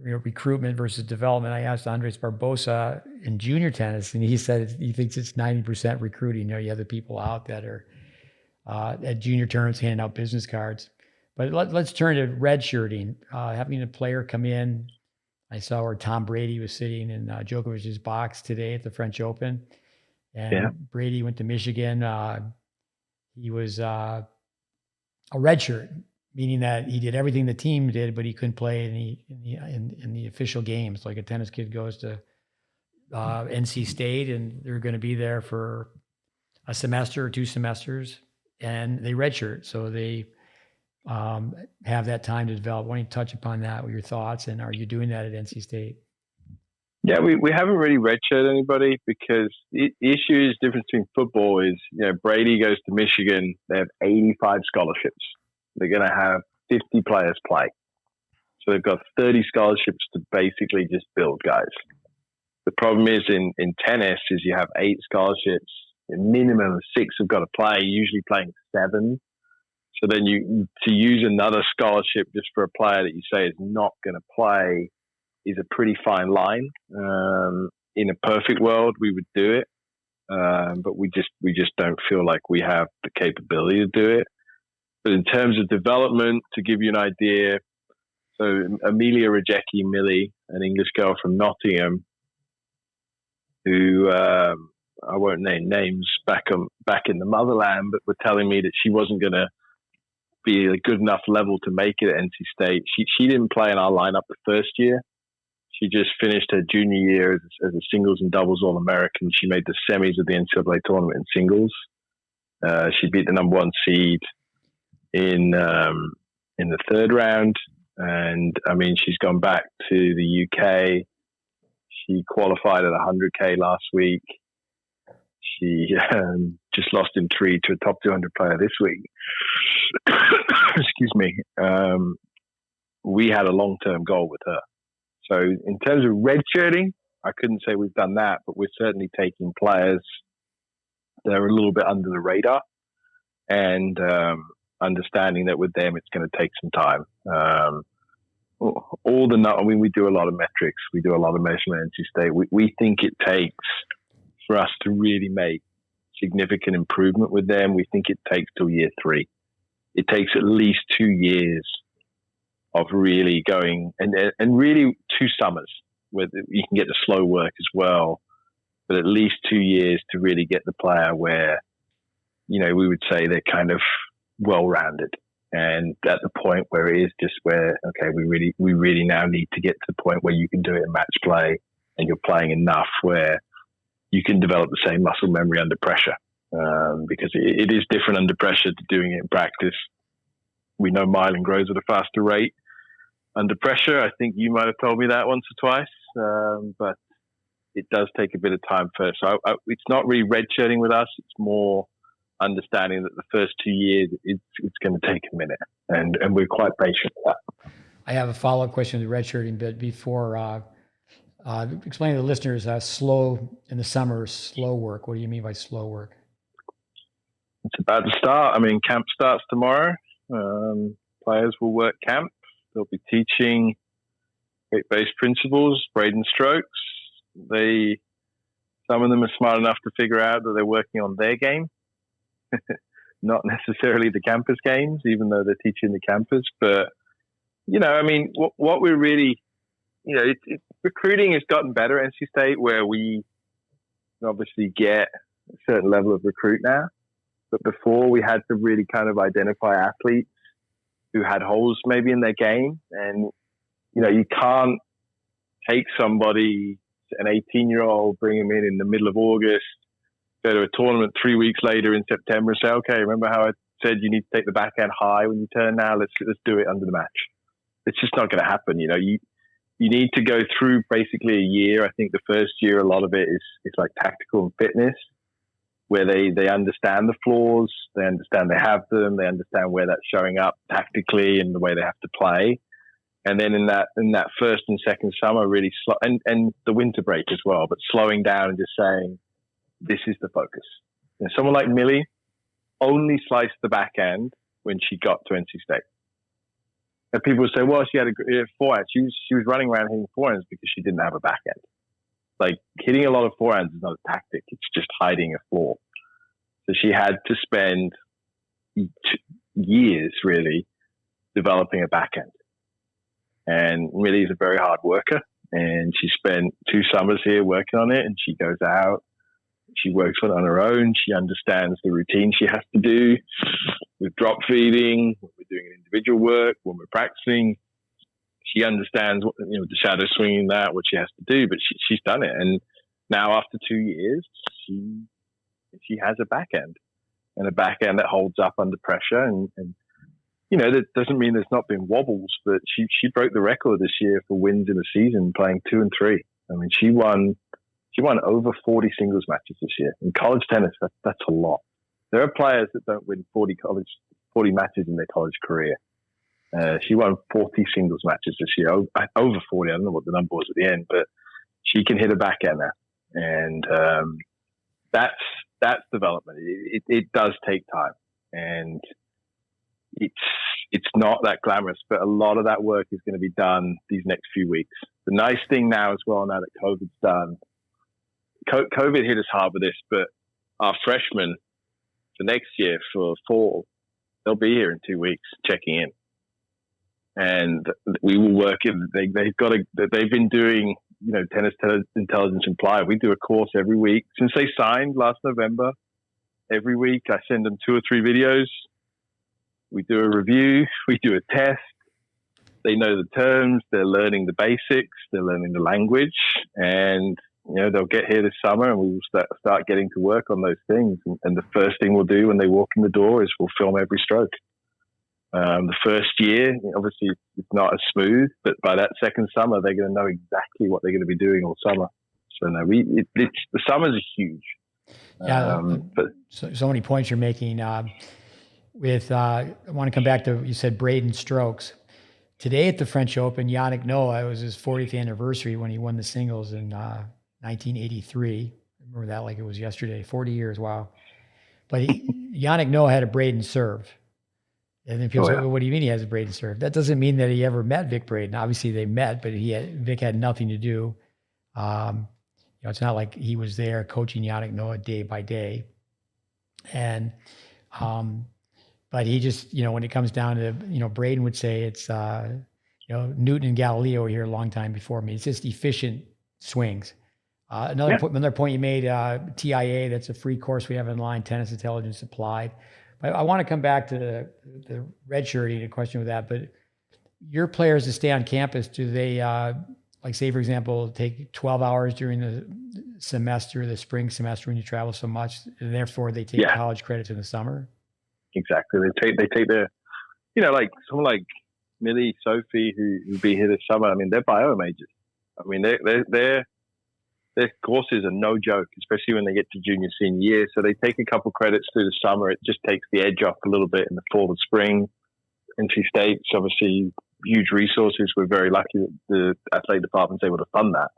recruitment versus development? I asked Andres Barbosa in junior tennis, and he said he thinks it's 90% recruiting. You have the people out that are at junior tournaments handing out business cards. But let's turn to redshirting, having a player come in. I saw where Tom Brady was sitting in Djokovic's box today at the French Open. And Brady went to Michigan. He was a redshirt, meaning that he did everything the team did, but he couldn't play in the official games. Like a tennis kid goes to NC State, and they're going to be there for a semester or 2 semesters, and they redshirt. So they have that time to develop. Why don't you touch upon that with your thoughts, and are you doing that at NC State?
Yeah, we haven't really redshirted anybody, because the issue is difference between football is, Brady goes to Michigan, they have 85 scholarships. They're going to have 50 players play. So they've got 30 scholarships to basically just build guys. The problem is in tennis is you have 8 scholarships, a minimum of 6 have got to play, usually playing 7. So then to use another scholarship just for a player that you say is not going to play is a pretty fine line. In a perfect world, we would do it, but we just don't feel like we have the capability to do it. But in terms of development, to give you an idea, so Amelia Rajecki-Millie, an English girl from Nottingham, who I won't name names, back in the motherland, but were telling me that she wasn't going to be a good enough level to make it at NC State. She didn't play in our lineup the first year. She just finished her junior year as a singles and doubles All-American. She made the semis of the NCAA tournament in singles. She beat the number 1 seed in the 3rd round. And I mean, she's gone back to the UK. She qualified at 100K last week. She just lost in 3 to a top 200 player this week. Excuse me. We had a long-term goal with her. So in terms of redshirting, I couldn't say we've done that, but we're certainly taking players that are a little bit under the radar and understanding that with them it's going to take some time. all the, I mean, we do a lot of metrics. We do a lot of measurement at NC State. We think it takes, for us to really make significant improvement with them, we think it takes till year 3. It takes at least 2 years of really going, and really 2 summers where you can get the slow work as well, but at least 2 years to really get the player where, you know, we would say they're kind of well-rounded. And at the point where it is just where, okay, we really now need to get to the point where you can do it in match play and you're playing enough where you can develop the same muscle memory under pressure. Because it is different under pressure to doing it in practice. We know myelin grows at a faster rate under pressure. I think you might have told me that once or twice, but it does take a bit of time first. So it's not really redshirting with us. It's more understanding that the first 2 years, it's going to take a minute, and we're quite patient with that.
I have a follow-up question to the redshirting bit before. Explain to the listeners, slow in the summer, slow work. What do you mean by slow work?
It's about to start. I mean, camp starts tomorrow. Players will work camp. They'll be teaching GreatBase principles, Braden strokes. Some of them are smart enough to figure out that they're working on their game, not necessarily the campus games, even though they're teaching the campus. But, you know, I mean, what we're really, you know, recruiting has gotten better at NC State, where we obviously get a certain level of recruit now. But before, we had to really kind of identify athletes who had holes maybe in their game. And, you know, you can't take somebody, an 18-year-old, bring him in the middle of August, go to a tournament 3 weeks later in September and say, okay, remember how I said you need to take the backhand high when you turn now? Let's do it under the match. It's just not going to happen. You know, you need to go through basically a year. I think the first year, a lot of it is like tactical and fitness, where they understand the flaws, they understand they have them, they understand where that's showing up tactically and the way they have to play. And then in that first and second summer, really slow, and the winter break as well, but slowing down and just saying, this is the focus. And someone like Millie only sliced the backhand when she got to NC State. And people would say, well, she had a forehand. She was running around hitting forehands because she didn't have a backhand. Like, hitting a lot of forehands is not a tactic. It's just hiding a flaw. So she had to spend years really developing a backhand. And Millie's a very hard worker. And she spent 2 summers here working on it. And she goes out, she works on it on her own. She understands the routine she has to do with drop feeding, when we're doing individual work, when we're practicing. She understands what, you know, the shadow swinging, that, what she has to do, but she's done it. And now after 2 years, she has a backhand, and a backhand that holds up under pressure. And you know, that doesn't mean there's not been wobbles, but she broke the record this year for wins in a season playing 2 and 3. I mean, she won over 40 singles matches this year. In college tennis, that's a lot. There are players that don't win 40 matches in their college career. She won 40 singles matches this year, over 40. I don't know what the number was at the end, but she can hit a backhand now. And that's development. It does take time. And it's not that glamorous, but a lot of that work is going to be done these next few weeks. The nice thing now as well, now that COVID's done, COVID hit us hard with this, but our freshmen for next year, for fall, they'll be here in 2 weeks checking in. And we will work in, they've been doing, you know, tennis intelligence implied. We do a course every week since they signed last November. Every week I send them 2 or 3 videos. We do a review, we do a test. They know the terms, they're learning the basics, they're learning the language, and you know, they'll get here this summer and we will start getting to work on those things. And the first thing we'll do when they walk in the door is we'll film every stroke. The first year, obviously, it's not as smooth, but by that second summer, they're going to know exactly what they're going to be doing all summer. So no, the summers are huge.
Yeah, but so many points you're making. I want to come back to, you said Braden strokes. Today at the French Open, Yannick Noah, it was his 40th anniversary when he won the singles in 1983. I remember that like it was yesterday, 40 years, wow. But Yannick Noah had a Braden serve. And then people say, well, what do you mean he has a Braden serve? That doesn't mean that he ever met Vic Braden. Obviously they met, but Vic had nothing to do. It's not like he was there coaching Yannick Noah day by day. And, but he just, when it comes down to, Braden would say it's, Newton and Galileo were here a long time before me. It's just efficient swings. Another point you made, TIA, that's a free course we have online, Tennis Intelligence Applied. But I want to come back to the redshirting, a question with that. But your players that stay on campus, do they, like say, for example, take 12 hours during the semester, the spring semester when you travel so much, and therefore they take college credits in the summer?
Exactly. They take their, like someone like Millie, Sophie, who'll be here this summer. I mean, they're bio majors. I mean, their courses are no joke, especially when they get to junior, senior year. So they take a couple credits through the summer. It just takes the edge off a little bit in the fall and spring. NC State's obviously huge resources. We're very lucky that the athletic department's able to fund that.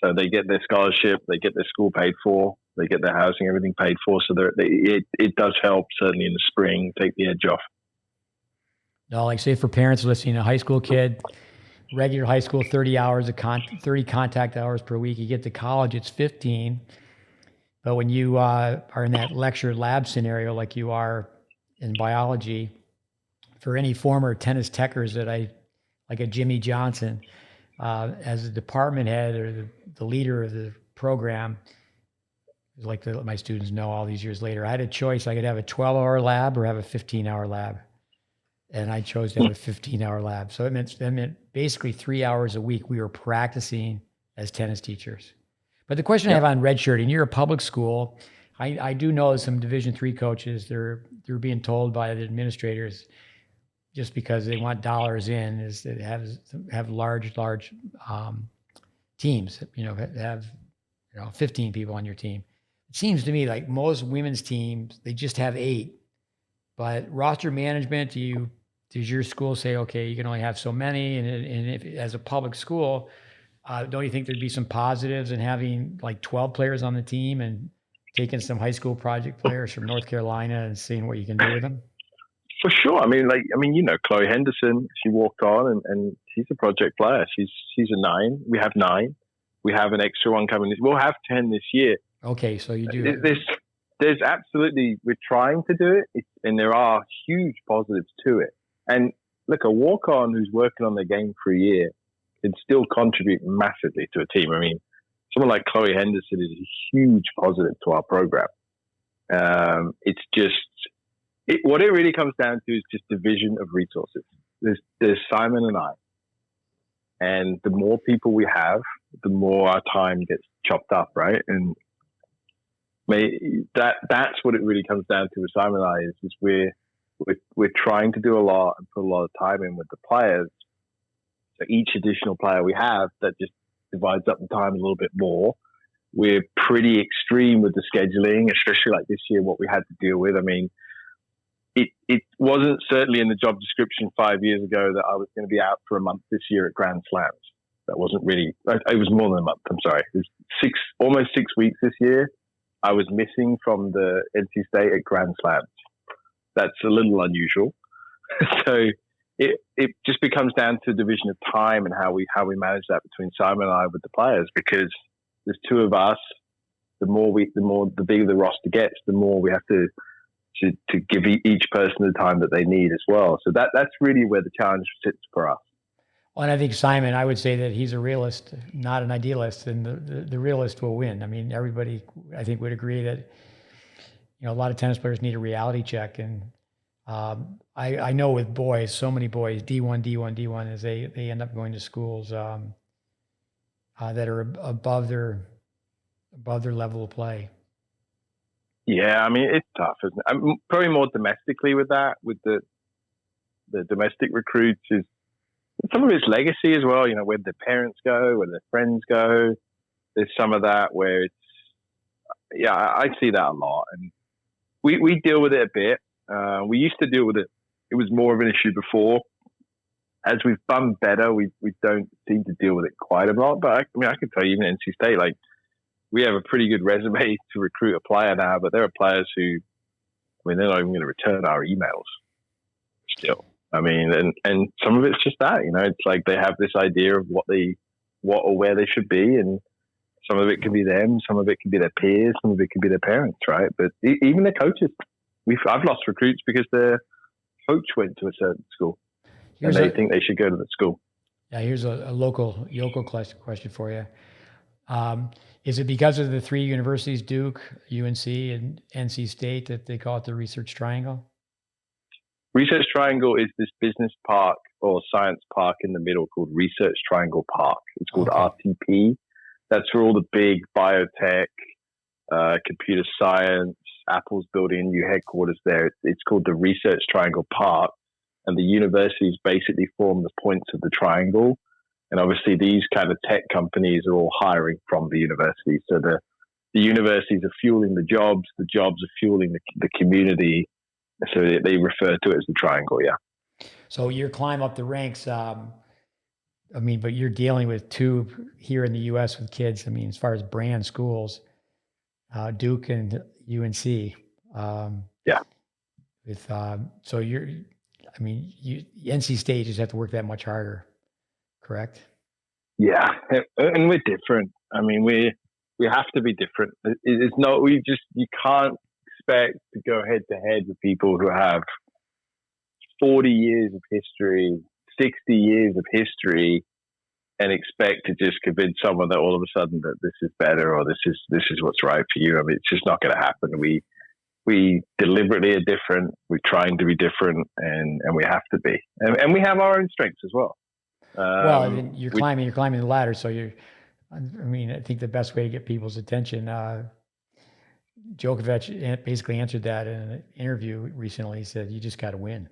So they get their scholarship, they get their school paid for, they get their housing, everything paid for. So it does help, certainly in the spring, take the edge off.
No, like say for parents listening, a high school kid, regular high school, 30 contact hours per week. You get to college, it's 15. But when you are in that lecture lab scenario, like you are in biology, for any former tennis techers like a Jimmy Johnson, as a department head or the leader of the program, like my students know all these years later, I had a choice. I could have a 12-hour lab or have a 15-hour lab. And I chose to have a 15-hour lab. So it meant basically 3 hours a week we were practicing as tennis teachers. But the question I have on redshirting, you're a public school. I do know some Division III coaches, they're being told by the administrators, just because they want dollars in, is that have large teams, have 15 people on your team. It seems to me like most women's teams, they just have 8. But roster management, does your school say, okay, you can only have so many? And if as a public school, don't you think there'd be some positives in having like 12 players on the team and taking some high school project players from North Carolina and seeing what you can do with them?
For sure. I mean, Chloe Henderson, she walked on and she's a project player. She's a 9. We have 9. We have an extra one coming. We'll have 10 this year.
Okay, so you do.
There's absolutely, we're trying to do it, and there are huge positives to it. And look, a walk-on who's working on their game for a year can still contribute massively to a team. I mean, someone like Chloe Henderson is a huge positive to our program. It's just, what it really comes down to is just division of resources. There's Simon and I. And the more people we the more our time gets chopped up, right? And that's what it really comes down to with Simon and I is we're trying to do a lot and put a lot of time in with the players. So each additional player we have, that just divides up the time a little bit more. We're pretty extreme with the scheduling, especially like this year, what we had to deal with. I mean, it wasn't certainly in the job description 5 years ago that I was going to be out for a month this year at Grand Slams. That wasn't really, it was more than a month. I'm sorry. It was almost 6 weeks this year. I was missing from the NC State at Grand Slams. That's a little unusual. So it just becomes down to division of time and how we manage that between Simon and I with the players, because there's 2 of us. The bigger the roster gets, the more we have to give each person the time that they need as well. So that's really where the challenge sits for us.
Well, and I think Simon, I would say that he's a realist, not an idealist, and the realist will win. I mean, everybody, I think, would agree that a lot of tennis players need a reality check. And I know with boys, so many boys, D1, as they end up going to schools that are above their level of play.
Yeah, I mean, it's tough, isn't it? I'm probably more domestically with that, with the domestic recruits, is some of it's legacy as well, where their parents go, where their friends go. There's some of that where I see that a lot. And we deal with it a bit. We used to deal with it. It was more of an issue before. As we've done better, we don't seem to deal with it quite a lot. But I can tell you, even NC State, like, we have a pretty good resume to recruit a player now, but there are players who, they're not even going to return our emails. still. I mean, and some of it's just that, it's like they have this idea of what or where they should be, and some of it can be them, some of it can be their peers, some of it can be their parents, right? But even their coaches. I've lost recruits because their coach went to a certain school and they think they should go to the school.
Yeah, here's a local question for you. Is it because of the three universities, Duke, UNC, and NC State, that they call it the Research Triangle?
Research Triangle is this business park or science park in the middle called Research Triangle Park. It's called RTP. That's where all the big biotech, computer science, Apple's building a new headquarters there. It's called the Research Triangle Park. And the universities basically form the points of the triangle. And obviously these kind of tech companies are all hiring from the universities. So the universities are fueling the jobs are fueling the community. So they refer to it as the triangle, yeah.
So your climb up the ranks, but you're dealing with two here in the U.S. with kids. I mean, as far as brand schools, Duke and UNC.
Yeah.
NC State just have to work that much harder, correct?
Yeah, and we're different. I mean, we have to be different. It's not. You can't expect to go head to head with people who have 40 years of history, 60 years of history, and expect to just convince someone that all of a sudden that this is better or this is what's right for you. I mean, it's just not going to happen. We deliberately are different. We're trying to be different, and we have to be, and we have our own strengths as well.
You're climbing the ladder, so I think the best way to get people's attention. Djokovic basically answered that in an interview recently. He said, "You just got to win."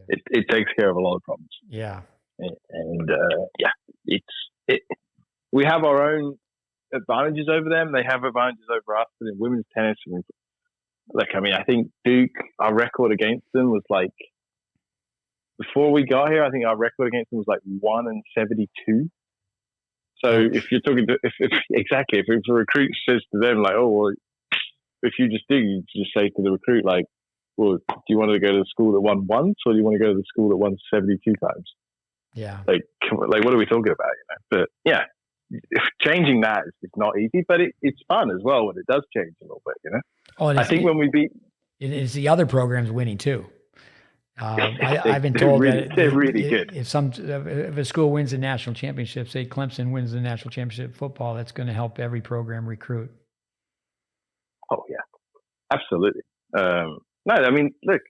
It takes care of a lot of problems.
Yeah,
and we have our own advantages over them. They have advantages over us. But in women's tennis, I think Duke, our record against them was like, before we got here, I think our record against them was like 1-72. So if you're talking to, if a recruit says to them like, oh, well, if you just say to the recruit like, well, do you want to go to the school that won once, or do you want to go to the school that won 72 times?
Yeah.
Like what are we talking about? But yeah, changing that is not easy, but it's fun as well when it does change a little bit.
Oh, and
I think when we beat,
it's the other programs winning too. I've been told that
they're really good.
If a school wins the national championship, say Clemson wins the national championship football, that's going to help every program recruit.
Oh yeah, absolutely. No, I mean, look,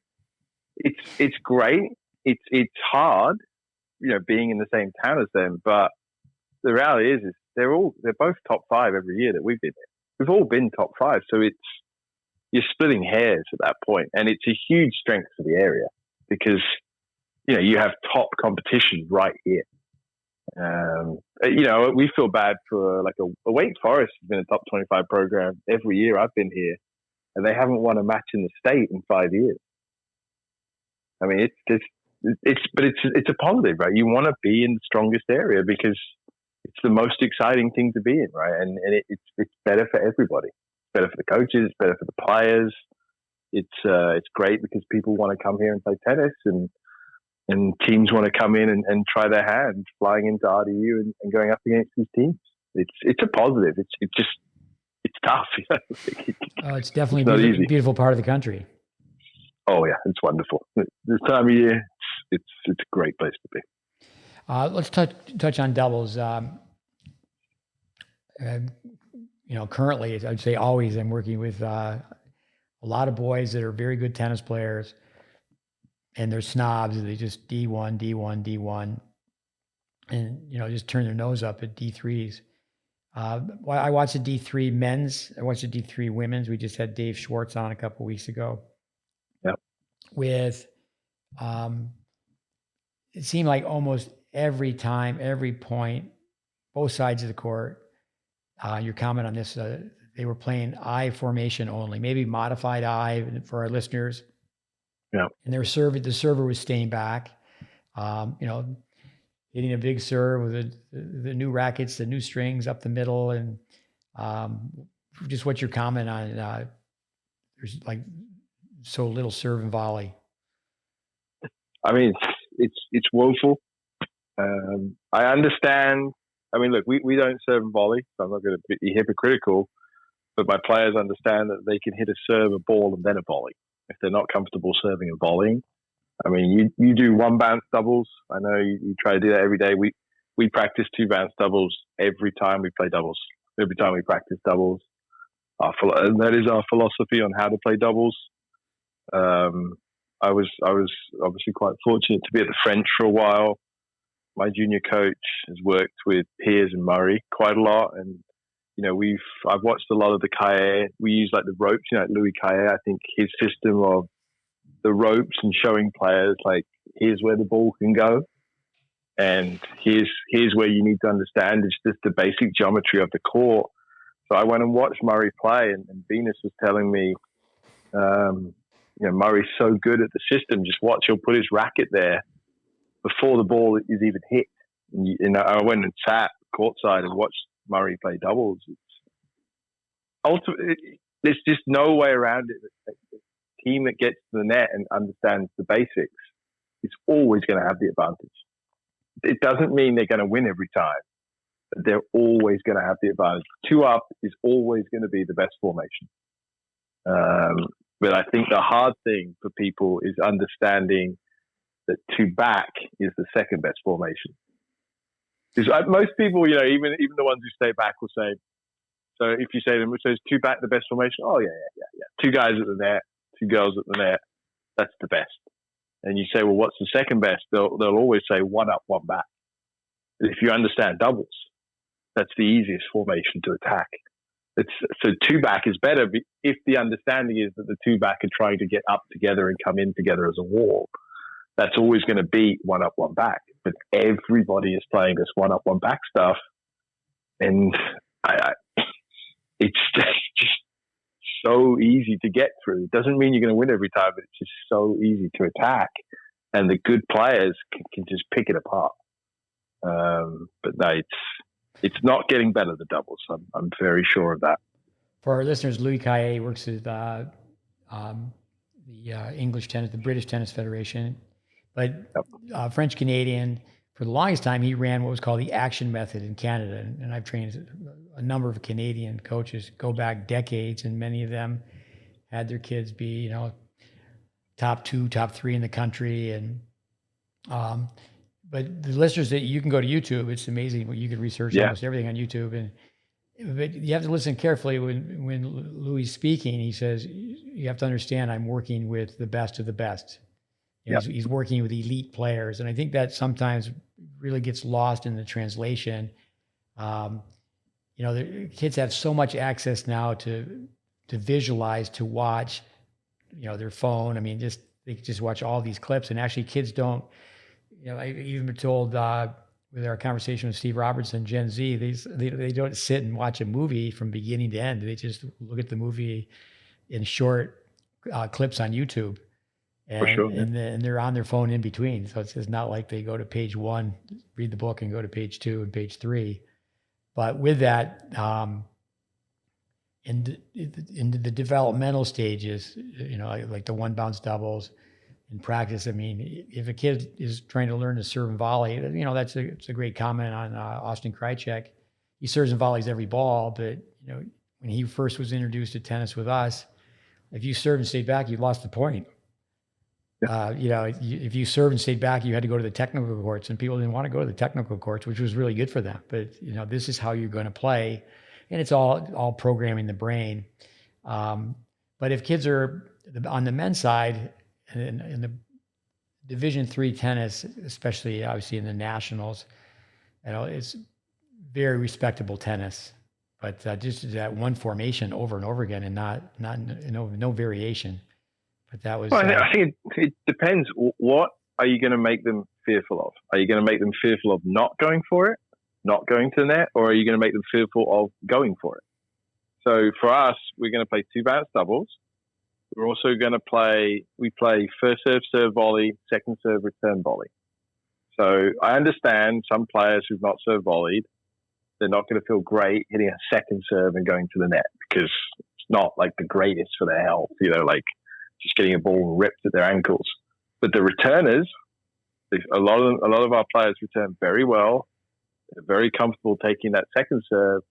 it's great. It's hard, being in the same town as them. But the reality is they're both top 5 every year that we've been in. We've all been top 5, so you're splitting hairs at that point, and it's a huge strength for the area because you have top competition right here. We feel bad for like a Wake Forest has been a top 25 program every year I've been here, and they haven't won a match in the state in 5 years. I mean, it's a positive, right? You want to be in the strongest area because it's the most exciting thing to be in, right? And it's better for everybody. It's better for the coaches. It's better for the players. It's great because people want to come here and play tennis, and teams want to come in and try their hand flying into RDU and going up against these teams. It's a positive. It's tough.
It's definitely a beautiful part of the country.
Oh yeah, it's wonderful. This time of year, it's a great place to be.
Let's touch on doubles. Currently, I'd say always, I'm working with a lot of boys that are very good tennis players, and they're snobs. They just D1, D1, D1, and just turn their nose up at D3s. I watched the D3 men's. I watched the D3 women's. We just had Dave Schwartz on a couple of weeks ago.
Yep.
With, it seemed like almost every time, every point, both sides of the court. Your comment on this, they were playing I formation only, maybe modified I for our listeners.
Yeah.
And the server was staying back, hitting a big serve with the new rackets, the new strings up the middle. And just what's your comment on there's like so little serve and volley?
I mean, it's woeful. I understand. I mean, look, we don't serve and volley, so I'm not going to be hypocritical. But my players understand that they can hit a serve, a ball, and then a volley if they're not comfortable serving and volleying. I mean, you do one bounce doubles. I know you try to do that every day. We practice two bounce doubles every time we play doubles. Every time we practice doubles, and that is our philosophy on how to play doubles. I was obviously quite fortunate to be at the French for a while. My junior coach has worked with Piers and Murray quite a lot, and I've watched a lot of the Cahiers. We use like the ropes, like Louis Cahiers. I think his system of the ropes and showing players like here's where the ball can go, and here's where you need to understand. It's just the basic geometry of the court. So I went and watched Murray play, and Venus was telling me, Murray's so good at the system. Just watch, he'll put his racket there before the ball is even hit. And I went and sat courtside and watched Murray play doubles. Ultimately, there's just no way around it. The team that gets to the net and understands the basics is always going to have the advantage. It doesn't mean they're going to win every time, but they're always going to have the advantage. 2 up is always going to be the best formation. But I think the hard thing for people is understanding that 2 back is the second best formation. Because most people, even the ones who stay back will say, so if you say to them, so is 2 back the best formation? Oh, yeah. 2 guys at the net, 2 girls at the net, that's the best. And you say, well, what's the second best? They'll always say 1 up, 1 back. But if you understand doubles, that's the easiest formation to attack. So 2 back is better if the understanding is that the 2 back are trying to get up together and come in together as a wall. That's always going to be 1 up, 1 back. But everybody is playing this 1 up, 1 back stuff, and it's just so easy to get through. It doesn't mean you're going to win every time, but it's just so easy to attack, and the good players can just pick it apart. But no, it's not getting better, the doubles. I'm very sure of that.
For our listeners, Louis Cahiers works with the English tennis, the British Tennis Federation, but French Canadian. For the longest time, he ran what was called the action method in Canada, and I've trained a number of Canadian coaches go back decades, and many of them had their kids be, top 2, top 3 in the country, and but the listeners, that you can go to YouTube. It's amazing what you can research almost everything on YouTube, but you have to listen carefully when Louis is speaking. He says you have to understand I'm working with the best of the best. He's working with elite players, and I think that sometimes really gets lost in the translation. The kids have so much access now to visualize, to watch, their phone. I mean, they just watch all these clips, and actually kids don't. I've even been told with our conversation with Steve Robertson, Gen Z, they don't sit and watch a movie from beginning to end. They just look at the movie in short clips on YouTube. And,
for sure,
and they're on their phone in between. So it's not like they go to page 1, read the book, and go to page 2 and page 3. But with that, in the developmental stages, like the 1 bounce doubles in practice. I mean, if a kid is trying to learn to serve and volley, it's a great comment on Austin Krajicek. He serves and volleys every ball, but when he first was introduced to tennis with us, if you serve and stayed back, you lost the point. If you served and stayed back, you had to go to the technical courts, and people didn't want to go to the technical courts, which was really good for them. But this is how you're going to play, and it's all programming the brain. But if kids are on the men's side in the Division III tennis, especially obviously in the nationals, it's very respectable tennis. But just that one formation over and over again, and no variation. But that was.
Well, I think it depends. What are you going to make them fearful of? Are you going to make them fearful of not going for it, not going to the net, or are you going to make them fearful of going for it? So for us, we're going to play 2 bounce doubles. We're also going to play first serve, volley, second serve, return volley. So I understand some players who've not serve volleyed, they're not going to feel great hitting a second serve and going to the net because it's not like the greatest for their health, like just getting a ball ripped at their ankles. But the returners, A lot of our players return very well. They're very comfortable taking that second serve,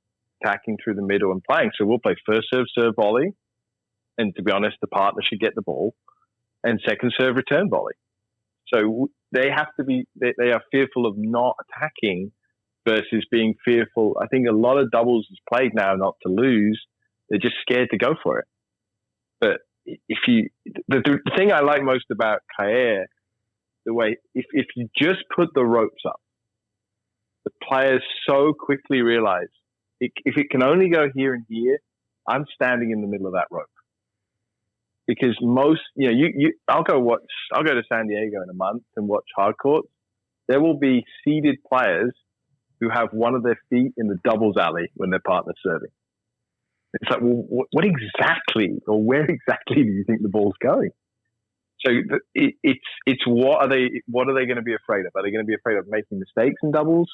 tacking through the middle and playing. So we'll play first serve volley. And to be honest, the partner should get the ball, and second serve return volley. So they have to be, they are fearful of not attacking versus being fearful. I think a lot of doubles is played now not to lose. They're just scared to go for it. But the thing I like most about Kaer, the way, if you just put the ropes up, the players so quickly realize if it can only go here and here, I'm standing in the middle of that rope. Because most, I'll go to San Diego in a month and watch hard courts. There will be seeded players who have one of their feet in the doubles alley when their partner's serving. It's like, well, what exactly, or where exactly do you think the ball's going? So it's what are they going to be afraid of? Are they going to be afraid of making mistakes in doubles?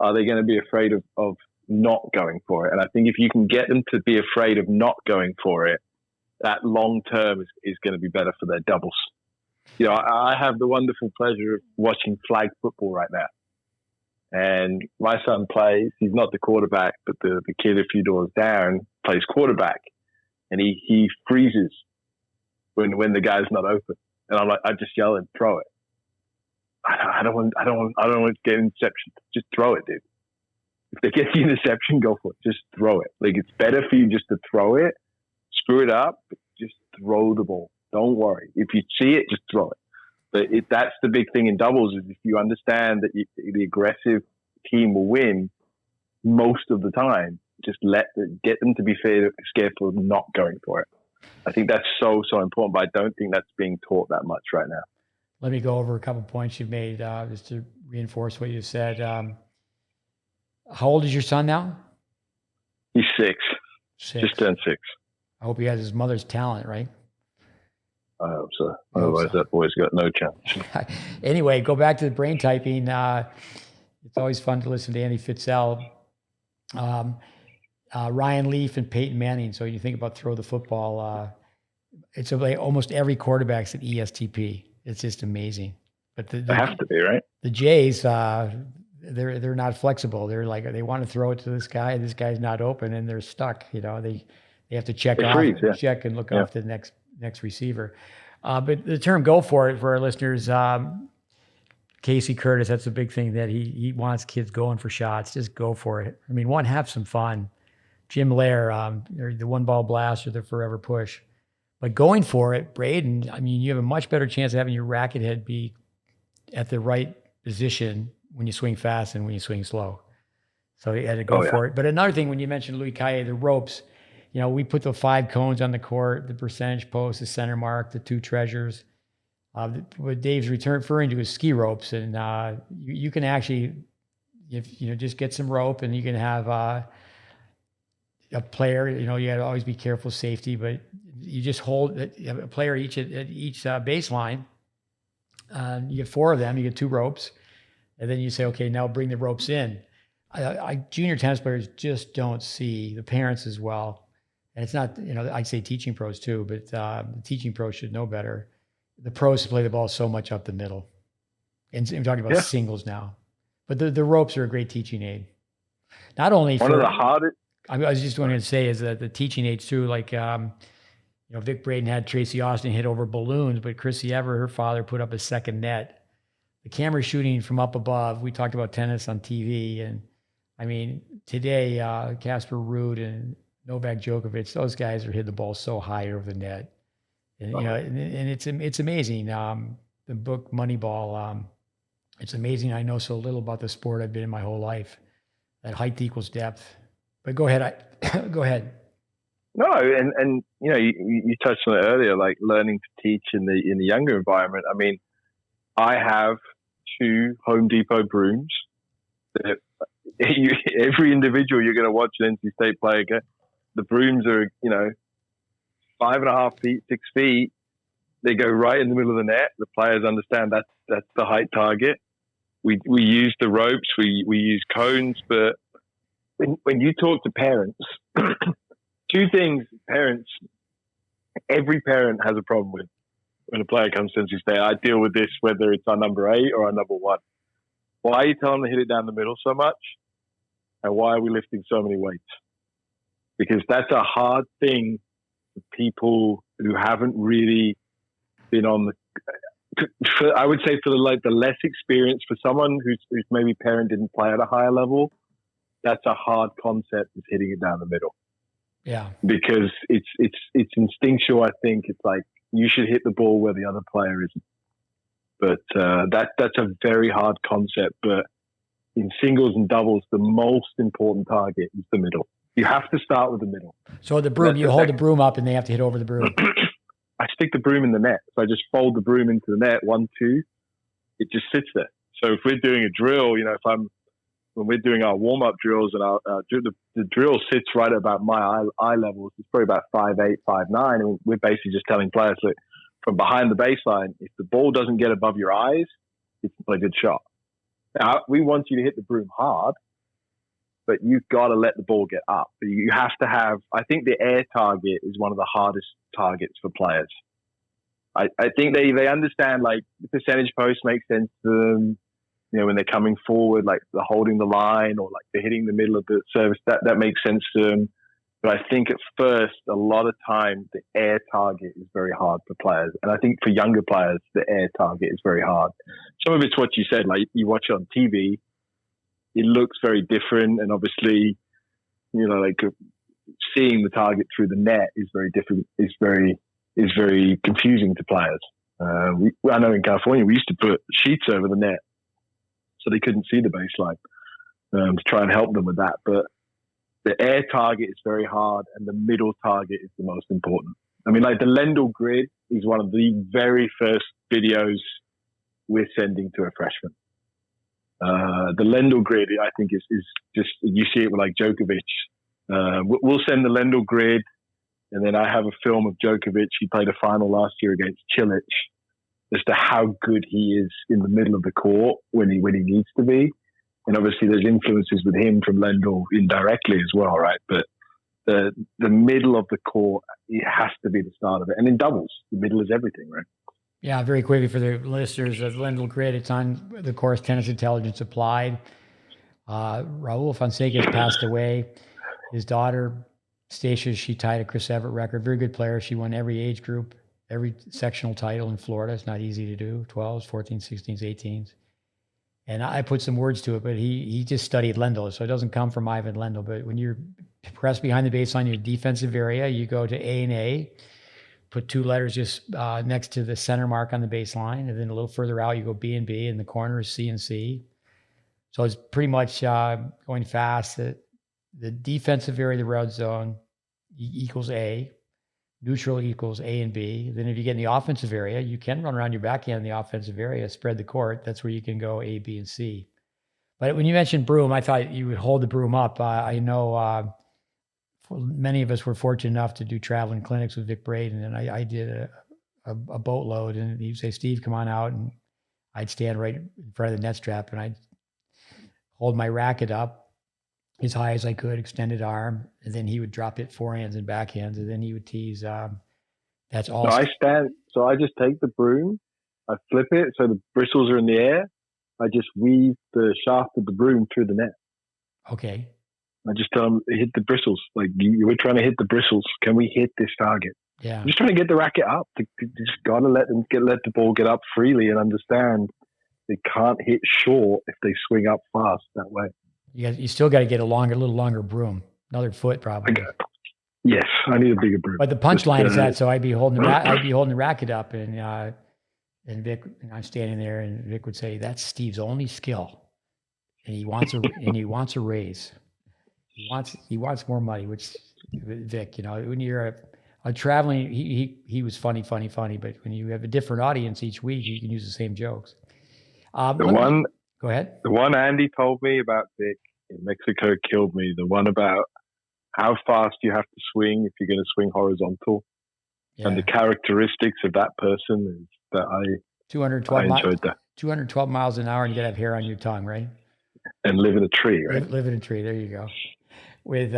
Are they going to be afraid of not going for it? And I think if you can get them to be afraid of not going for it, that long term is going to be better for their doubles. I have the wonderful pleasure of watching flag football right now. And my son plays, he's not the quarterback, but the kid a few doors down plays quarterback. And he freezes when the guy's not open. And I'm like, I just yell and throw it. I don't want to get an interception. Just throw it, dude. If they get the interception, go for it. Just throw it. Like, it's better for you just to throw it, screw it up, but just throw the ball. Don't worry. If you see it, just throw it. But that's the big thing in doubles, is if you understand that the aggressive team will win most of the time, just get them to be scared for not going for it. I think that's so important, but I don't think that's being taught that much right now.
Let me go over a couple of points you've made just to reinforce what you said. How old is your son now?
He's 6. Just turned 6.
I hope he has his mother's talent, right?
I hope so. Otherwise, that boy's got no chance.
Anyway, go back to the brain typing. It's always fun to listen to Andy Fitzell, Ryan Leaf, and Peyton Manning. So you think about throw the football. It's like almost every quarterback's at ESTP. It's just amazing. But they have
to be, right?
The Jays, they're not flexible. They're like, they want to throw it to this guy. This guy's not open, and they're stuck. They have to check check and look off the next receiver. But the term "go for it" for our listeners, Casey Curtis, that's a big thing that he wants kids going for shots. Just go for it. I mean, have some fun. Jim Lair, the one ball blast or the forever push. But going for it, Braden, I mean, you have a much better chance of having your racket head be at the right position when you swing fast and when you swing slow. So you had to go for it. But another thing, when you mentioned Louis Kaye, the ropes, we put the 5 cones on the court, the percentage post, the center mark, the 2 treasures. What Dave's referring to is ski ropes. And you can actually, just get some rope, and you can have a player, you got to always be careful safety, but you just hold a player at each baseline. You get 4 of them, you get 2 ropes, and then you say, okay, now bring the ropes in. Junior tennis players just don't see, the parents as well. And it's not, I'd say teaching pros too, but the teaching pros should know better. The pros play the ball so much up the middle. And I'm talking about singles now. But the ropes are a great teaching aid. Not only
one of the hardest.
I was just going to say is that the teaching aids too, like, Vic Braden had Tracy Austin hit over balloons, but Chrissy Ever, her father, put up a second net. The camera shooting from up above. We talked about tennis on TV. And I mean, today, Casper Ruud and Novak Djokovic, those guys are hitting the ball so high over the net. And, and it's amazing. The book Moneyball, it's amazing. I know so little about the sport. I've been in my whole life. That height equals depth. But go ahead. Go ahead.
No, and you touched on it earlier, like learning to teach in the younger environment. I mean, I have 2 Home Depot brooms. That every individual you're going to watch an NC State player get, the brooms are 5.5 feet, 6 feet. They go right in the middle of the net. The players understand that's the height target. We use the ropes. We use cones, but when you talk to parents. 2 things every parent has a problem with. when a player comes to NC State, I deal with this whether it's our number 8 or our number 1. Why are you telling them to hit it down the middle so much? And why are we lifting so many weights? Because that's a hard thing for people who haven't really been on the. I would say for the less experience, for someone whose maybe parent didn't play at a higher level, that's a hard concept, is hitting it down the middle.
Yeah.
Because it's instinctual. I think it's like you should hit the ball where the other player isn't. But that's a very hard concept. But in singles and doubles, the most important target is the middle. You have to start with the middle.
So the broom, you hold the broom up and they have to hit over the broom.
I stick the broom in the net. So I just fold the broom into the net, 1, 2. It just sits there. So if we're doing a drill, when we're doing our warm-up drills and the drill sits right at about my eye levels, it's probably about 5'8", 5'9", and we're basically just telling players, look, from behind the baseline, if the ball doesn't get above your eyes, it's not a good shot. Now, we want you to hit the broom hard, but you've got to let the ball get up. You have to have, I think the air target is one of the hardest targets for players. I think they understand, like, the percentage post makes sense to them. When they're coming forward, like the holding the line or like they're hitting the middle of the service, that makes sense to them. But I think at first, a lot of time, the air target is very hard for players. And I think for younger players, the air target is very hard. Some of it's what you said, like you watch it on TV, it looks very different. And obviously, like seeing the target through the net is very different, is very confusing to players. I know in California, we used to put sheets over the net so they couldn't see the baseline to try and help them with that. But the air target is very hard and the middle target is the most important. I mean, like the Lendl grid is one of the very first videos we're sending to a freshman. The Lendl grid, I think, is just, you see it with like Djokovic. We'll send the Lendl grid, and then I have a film of Djokovic. He played a final last year against Cilic, as to how good he is in the middle of the court when he needs to be. And obviously there's influences with him from Lendl indirectly as well, right? But the middle of the court, it has to be the start of it. And in doubles, the middle is everything, right?
Yeah, very quickly for the listeners, the Lendl grid, it's on the course Tennis Intelligence Applied. Raul Fonseca has passed away. His daughter, Stacia, she tied a Chris Evert record. Very good player. She won every age group, every sectional title in Florida. It's not easy to do. 12s, 14s, 16s, 18s. And I put some words to it, but he just studied Lendl. So it doesn't come from Ivan Lendl. But when you're pressed behind the baseline, your defensive area, you go to A and A, put 2 letters just next to the center mark on the baseline. And then a little further out, you go B and B, and the corner is C and C. So it's pretty much going fast. The defensive area of the red zone equals A. Neutral equals A and B. Then if you get in the offensive area, you can run around your backhand in the offensive area, spread the court. That's where you can go A, B, and C. But when you mentioned broom, I thought you would hold the broom up. I know many of us were fortunate enough to do traveling clinics with Vic Braden, and I did a boatload. And he'd say, Steve, come on out. And I'd stand right in front of the net strap, and I'd hold my racket up as high as I could, extended arm, and then he would drop it forehands and backhands, and then he would tease. That's all.
So I stand. So I just take the broom, I flip it so the bristles are in the air. I just weave the shaft of the broom through the net.
Okay.
I just tell them, hit the bristles. Like, you were trying to hit the bristles. Can we hit this target?
Yeah.
I'm just trying to get the racket up. You just got to let the ball get up freely and understand they can't hit short if they swing up fast that way.
You still got to get a little longer broom, another foot probably.
Yes, I need a bigger broom.
But the punchline is that, so I'd be holding the racket up, and Vic, and I'm standing there, and Vic would say, "That's Steve's only skill, and he wants a raise. He wants more money." Which Vic, when you're a traveling, he was funny. But when you have a different audience each week, you can use the same jokes. Go ahead.
The one Andy told me about Vic in Mexico killed me. The one about how fast you have to swing if you're going to swing horizontal. Yeah. And the characteristics of that person is that I enjoyed that.
212 miles an hour, and you got to have hair on your tongue, right?
And live in a tree, right?
Live in a tree. There you go. With,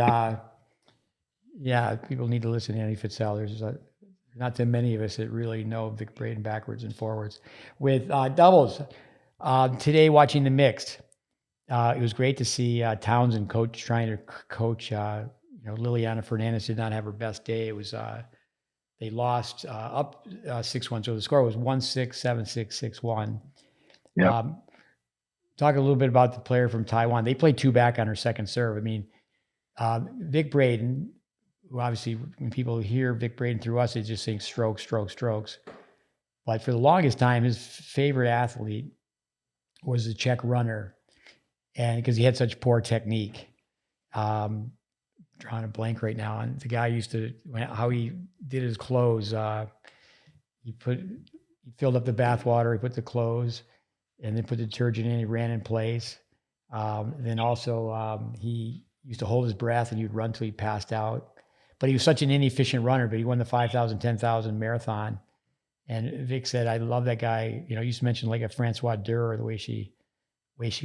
people need to listen to Andy Fitzell. There's not too many of us that really know Vic Braden backwards and forwards. With doubles, today watching the mixed, it was great to see Townsend trying to coach. Liliana Fernandez did not have her best day. It was they lost up 6-1, so the score was 1-6, 7-6, 6-1.
Yeah.
Talk a little bit about the player from Taiwan. They played 2 back on her second serve. I mean, Vic Braden, who obviously when people hear Vic Braden through us, they just think strokes, strokes, strokes. But for the longest time, his favorite athlete was the Czech runner, and because he had such poor technique. Drawing a blank right now. And the guy how he did his clothes. He filled up the bath water, he put the clothes, and then put the detergent in, he ran in place. Then also he used to hold his breath and he'd run till he passed out. But he was such an inefficient runner, but he won the 5,000, 10,000 marathon. And Vic said, I love that guy. You used to mention like a Francois Durr, the way she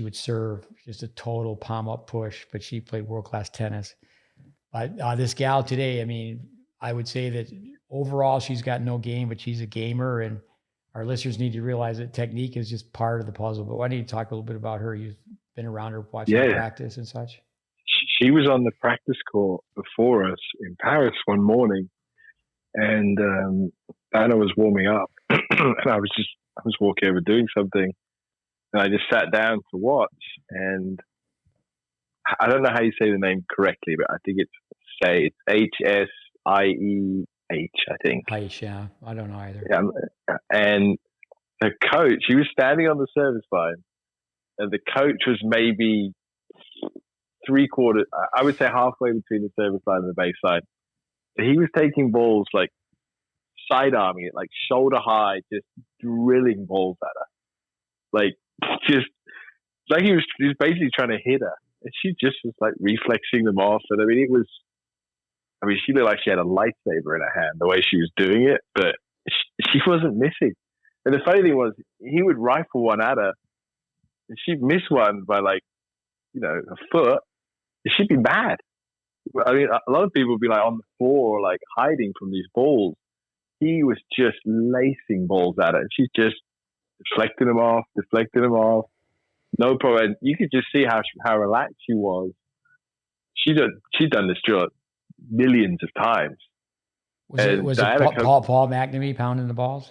would serve, just a total palm up push, but she played world-class tennis. But this gal today, I mean, I would say that overall she's got no game, but she's a gamer, and our listeners need to realize that technique is just part of the puzzle. But why don't you talk a little bit about her? You've been around her watching her practice and such.
She was on the practice court before us in Paris one morning, and Anna was warming up, and I was walking over doing something, and I just sat down to watch, and I don't know how you say the name correctly, but I think it's Hsieh, I think.
Hsieh, yeah. I don't know either.
Yeah, and the coach, he was standing on the service line, and the coach was maybe 3/4, I would say halfway between the service line and the baseline. But he was taking balls, like side-arming it, like shoulder high, just drilling balls at her. Like, just, like he was basically trying to hit her. And she just was like reflexing them off. And she looked like she had a lightsaber in her hand, the way she was doing it, but she wasn't missing. And the funny thing was, he would rifle one at her, and she'd miss one by a foot, and she'd be mad. I mean, a lot of people would be like on the floor, like hiding from these balls. He was just lacing balls at her, and she's just deflecting them off. No problem. And you could just see how relaxed she was. She'd done this drill millions of times.
Was it Paul McNamee pounding the balls?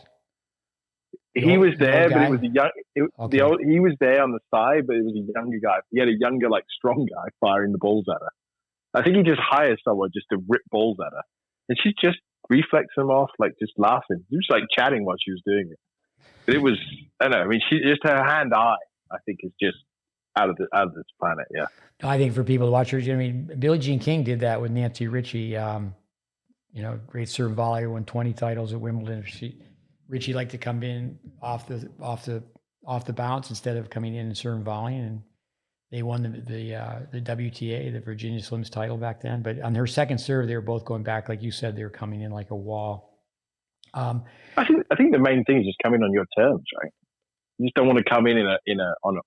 He was there, but it was he was there on the side, but it was a younger guy. He had a younger, like, strong guy firing the balls at her. I think he just hired someone just to rip balls at her. And she just reflexed them off, like, just laughing. She was, like, chatting while she was doing it. But it was, I don't know, I mean, she just, her hand-eye, I think, is just out of this planet, yeah.
I think for people to watch her, I mean, Billie Jean King did that with Nancy Ritchie. Great serve volley, won 20 titles at Wimbledon. Ritchie liked to come in off the bounce instead of coming in and serving volley, and they won the WTA, the Virginia Slims title back then. But on her second serve, they were both going back, like you said, they were coming in like a wall.
I think the main thing is just coming on your terms, right? You just don't want to come in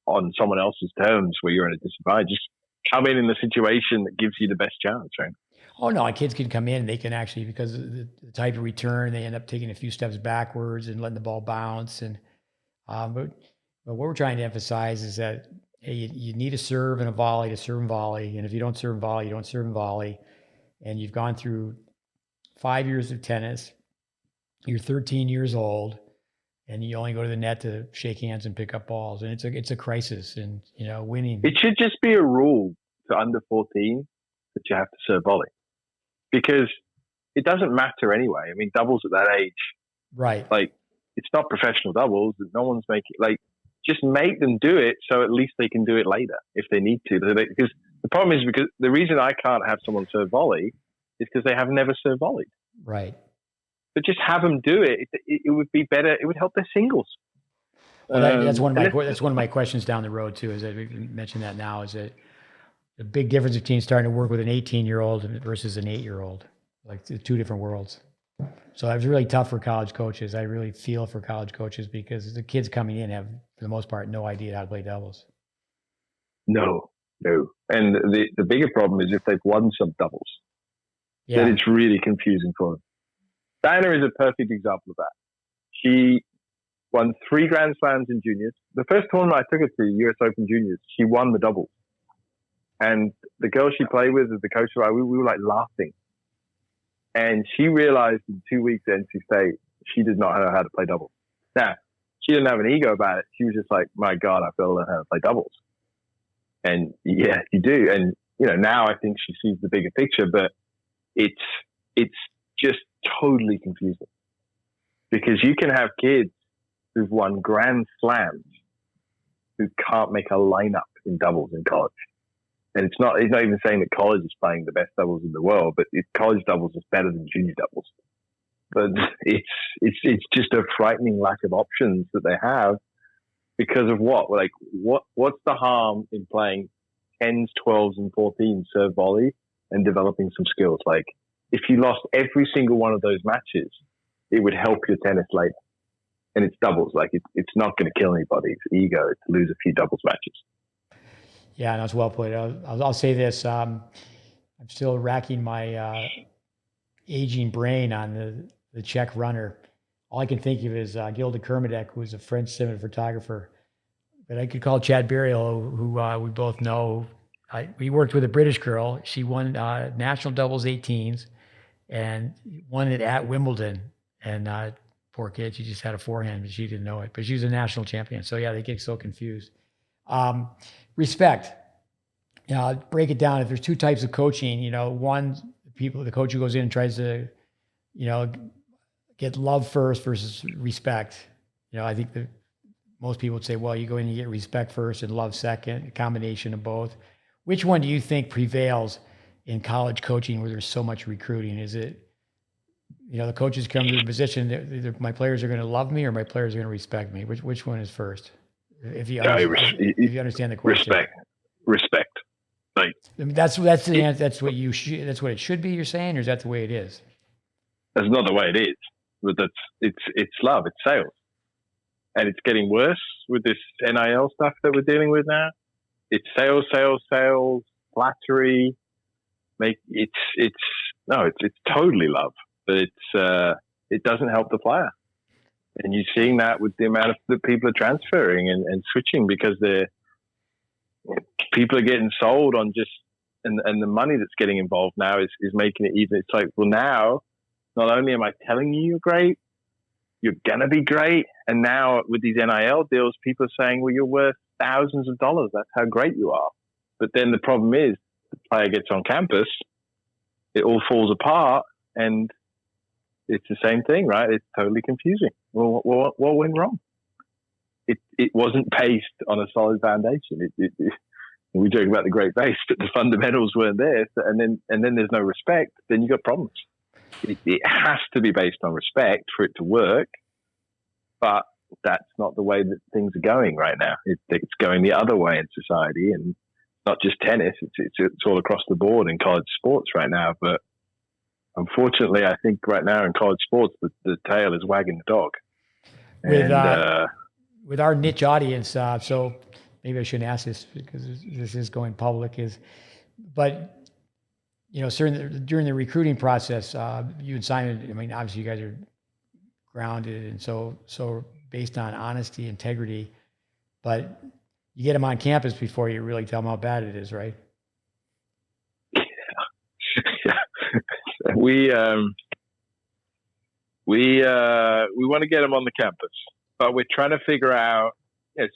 on someone else's terms where you're in a disadvantage. Just come in the situation that gives you the best chance, right?
Oh no, kids can come in and they can actually, because of the type of return, they end up taking a few steps backwards and letting the ball bounce. And but what we're trying to emphasize is that, hey, you need a serve and a volley to serve and volley. And if you don't serve and volley, you don't serve and volley. And you've gone through 5 years of tennis. You're 13 years old, and you only go to the net to shake hands and pick up balls. And it's a crisis. And winning.
It should just be a rule for under 14 that you have to serve volley, because it doesn't matter anyway. I mean, doubles at that age,
right?
Like, it's not professional doubles. No one's making, like, just make them do it so at least they can do it later if they need to. Because the problem is, because the reason I can't have someone serve volley is because they have never served volleyed.
Right.
But just have them do it. It would be better. It would help their singles.
Well, that's one of my questions down the road too. Is that we can mention that now? Is that the big difference between starting to work with an 18-year-old versus an 8-year-old? Like, two different worlds. So that was really tough for college coaches. I really feel for college coaches, because the kids coming in have, for the most part, no idea how to play doubles.
No. And the bigger problem is if they've won some doubles, then it's really confusing for them. Diana is a perfect example of that. She won 3 Grand Slams in juniors. The first tournament I took her to, US Open Juniors, she won the doubles. And the girl she played with, the coach, we were like laughing. And she realized in 2 weeks at NC State, she did not know how to play doubles. Now, she didn't have an ego about it. She was just like, my God, I've got to learn how to play doubles. And yeah, you do. And, now I think she sees the bigger picture, but it's just totally confusing. Because you can have kids who've won Grand Slams who can't make a lineup in doubles in college. And it's not even saying that college is playing the best doubles in the world, but college doubles is better than junior doubles. But it's just a frightening lack of options that they have because of what? Like, what's the harm in playing 10s, 12s, and 14s serve volley and developing some skills? Like, if you lost every single one of those matches, it would help your tennis later. And it's doubles. Like, it's not going to kill anybody. It's ego to lose a few doubles matches.
Yeah, that's well put. I'll say this. I'm still racking my aging brain on the Czech runner. All I can think of is Gilda Kermadec, who was a French cinematographer. But I could call Chad Burial, who we both know. We worked with a British girl. She won national doubles 18s and won it at Wimbledon. And poor kid, she just had a forehand, but she didn't know it. But she was a national champion. So yeah, they get so confused. Respect. Break it down. If there's 2 types of coaching, one, the coach who goes in and tries to, get love first versus respect. I think that most people would say, well, you go in and get respect first and love second, a combination of both. Which one do you think prevails in college coaching where there's so much recruiting? Is it, the coaches come to the position, either my players are going to love me or my players are going to respect me? Which one is first? If you understand the question.
Respect. Like,
I mean, that's what it should be, you're saying, or is that the way it is?
That's not the way it is. But it's love, it's sales. And it's getting worse with this NIL stuff that we're dealing with now. It's sales, flattery. It's totally love, but it doesn't help the player. And you're seeing that with the amount of that people are transferring and switching because people are getting sold on just and the money that's getting involved now is making it even. It's like, well, now not only am I telling you you're great, you're gonna be great, and now with these NIL deals, people are saying, well, you're worth thousands of dollars. That's how great you are. But then the problem is, the player gets on campus, it all falls apart, and it's the same thing, right? It's totally confusing. Well, what went wrong? It wasn't based on a solid foundation. We joke about the GreatBase, but the fundamentals weren't there. And then there's no respect. Then you got problems. It has to be based on respect for it to work, but that's not the way that things are going right now. It's going the other way in society, and not just tennis. It's all across the board in college sports right now. But unfortunately, I think right now in college sports, the tail is wagging the dog.
With our niche audience, so maybe I shouldn't ask this because this is going public. But certainly during the recruiting process, you and Simon, I mean, obviously you guys are grounded and so based on honesty, integrity, but you get them on campus before you really tell them how bad it is, right?
Yeah. We want to get them on the campus, but we're trying to figure out.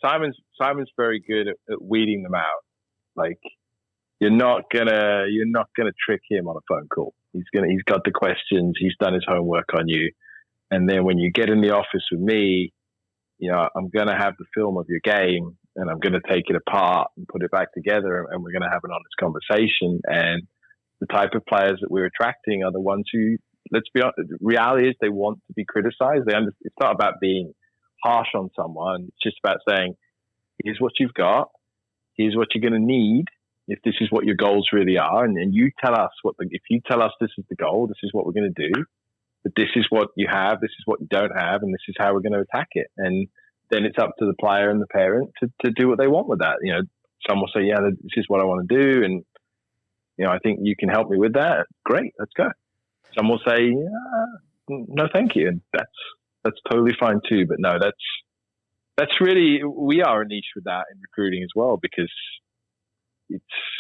Simon's very good at weeding them out. Like, you're not gonna trick him on a phone call. He's got the questions. He's done his homework on you, and then when you get in the office with me, I'm gonna have the film of your game, and I'm gonna take it apart and put it back together, and we're gonna have an honest conversation. And the type of players that we're attracting are the ones who, let's be honest, the reality is they want to be criticized. It's not about being harsh on someone. It's just about saying, here's what you've got. Here's what you're going to need if this is what your goals really are. And you tell us if you tell us this is the goal, this is what we're going to do. But this is what you have, this is what you don't have, and this is how we're going to attack it. And then it's up to the player and the parent to do what they want with that. Some will say, yeah, this is what I want to do. And, I think you can help me with that. Great, let's go. Some will say, yeah, no, thank you. And that's totally fine too. But no, that's really, we are a niche with that in recruiting as well, because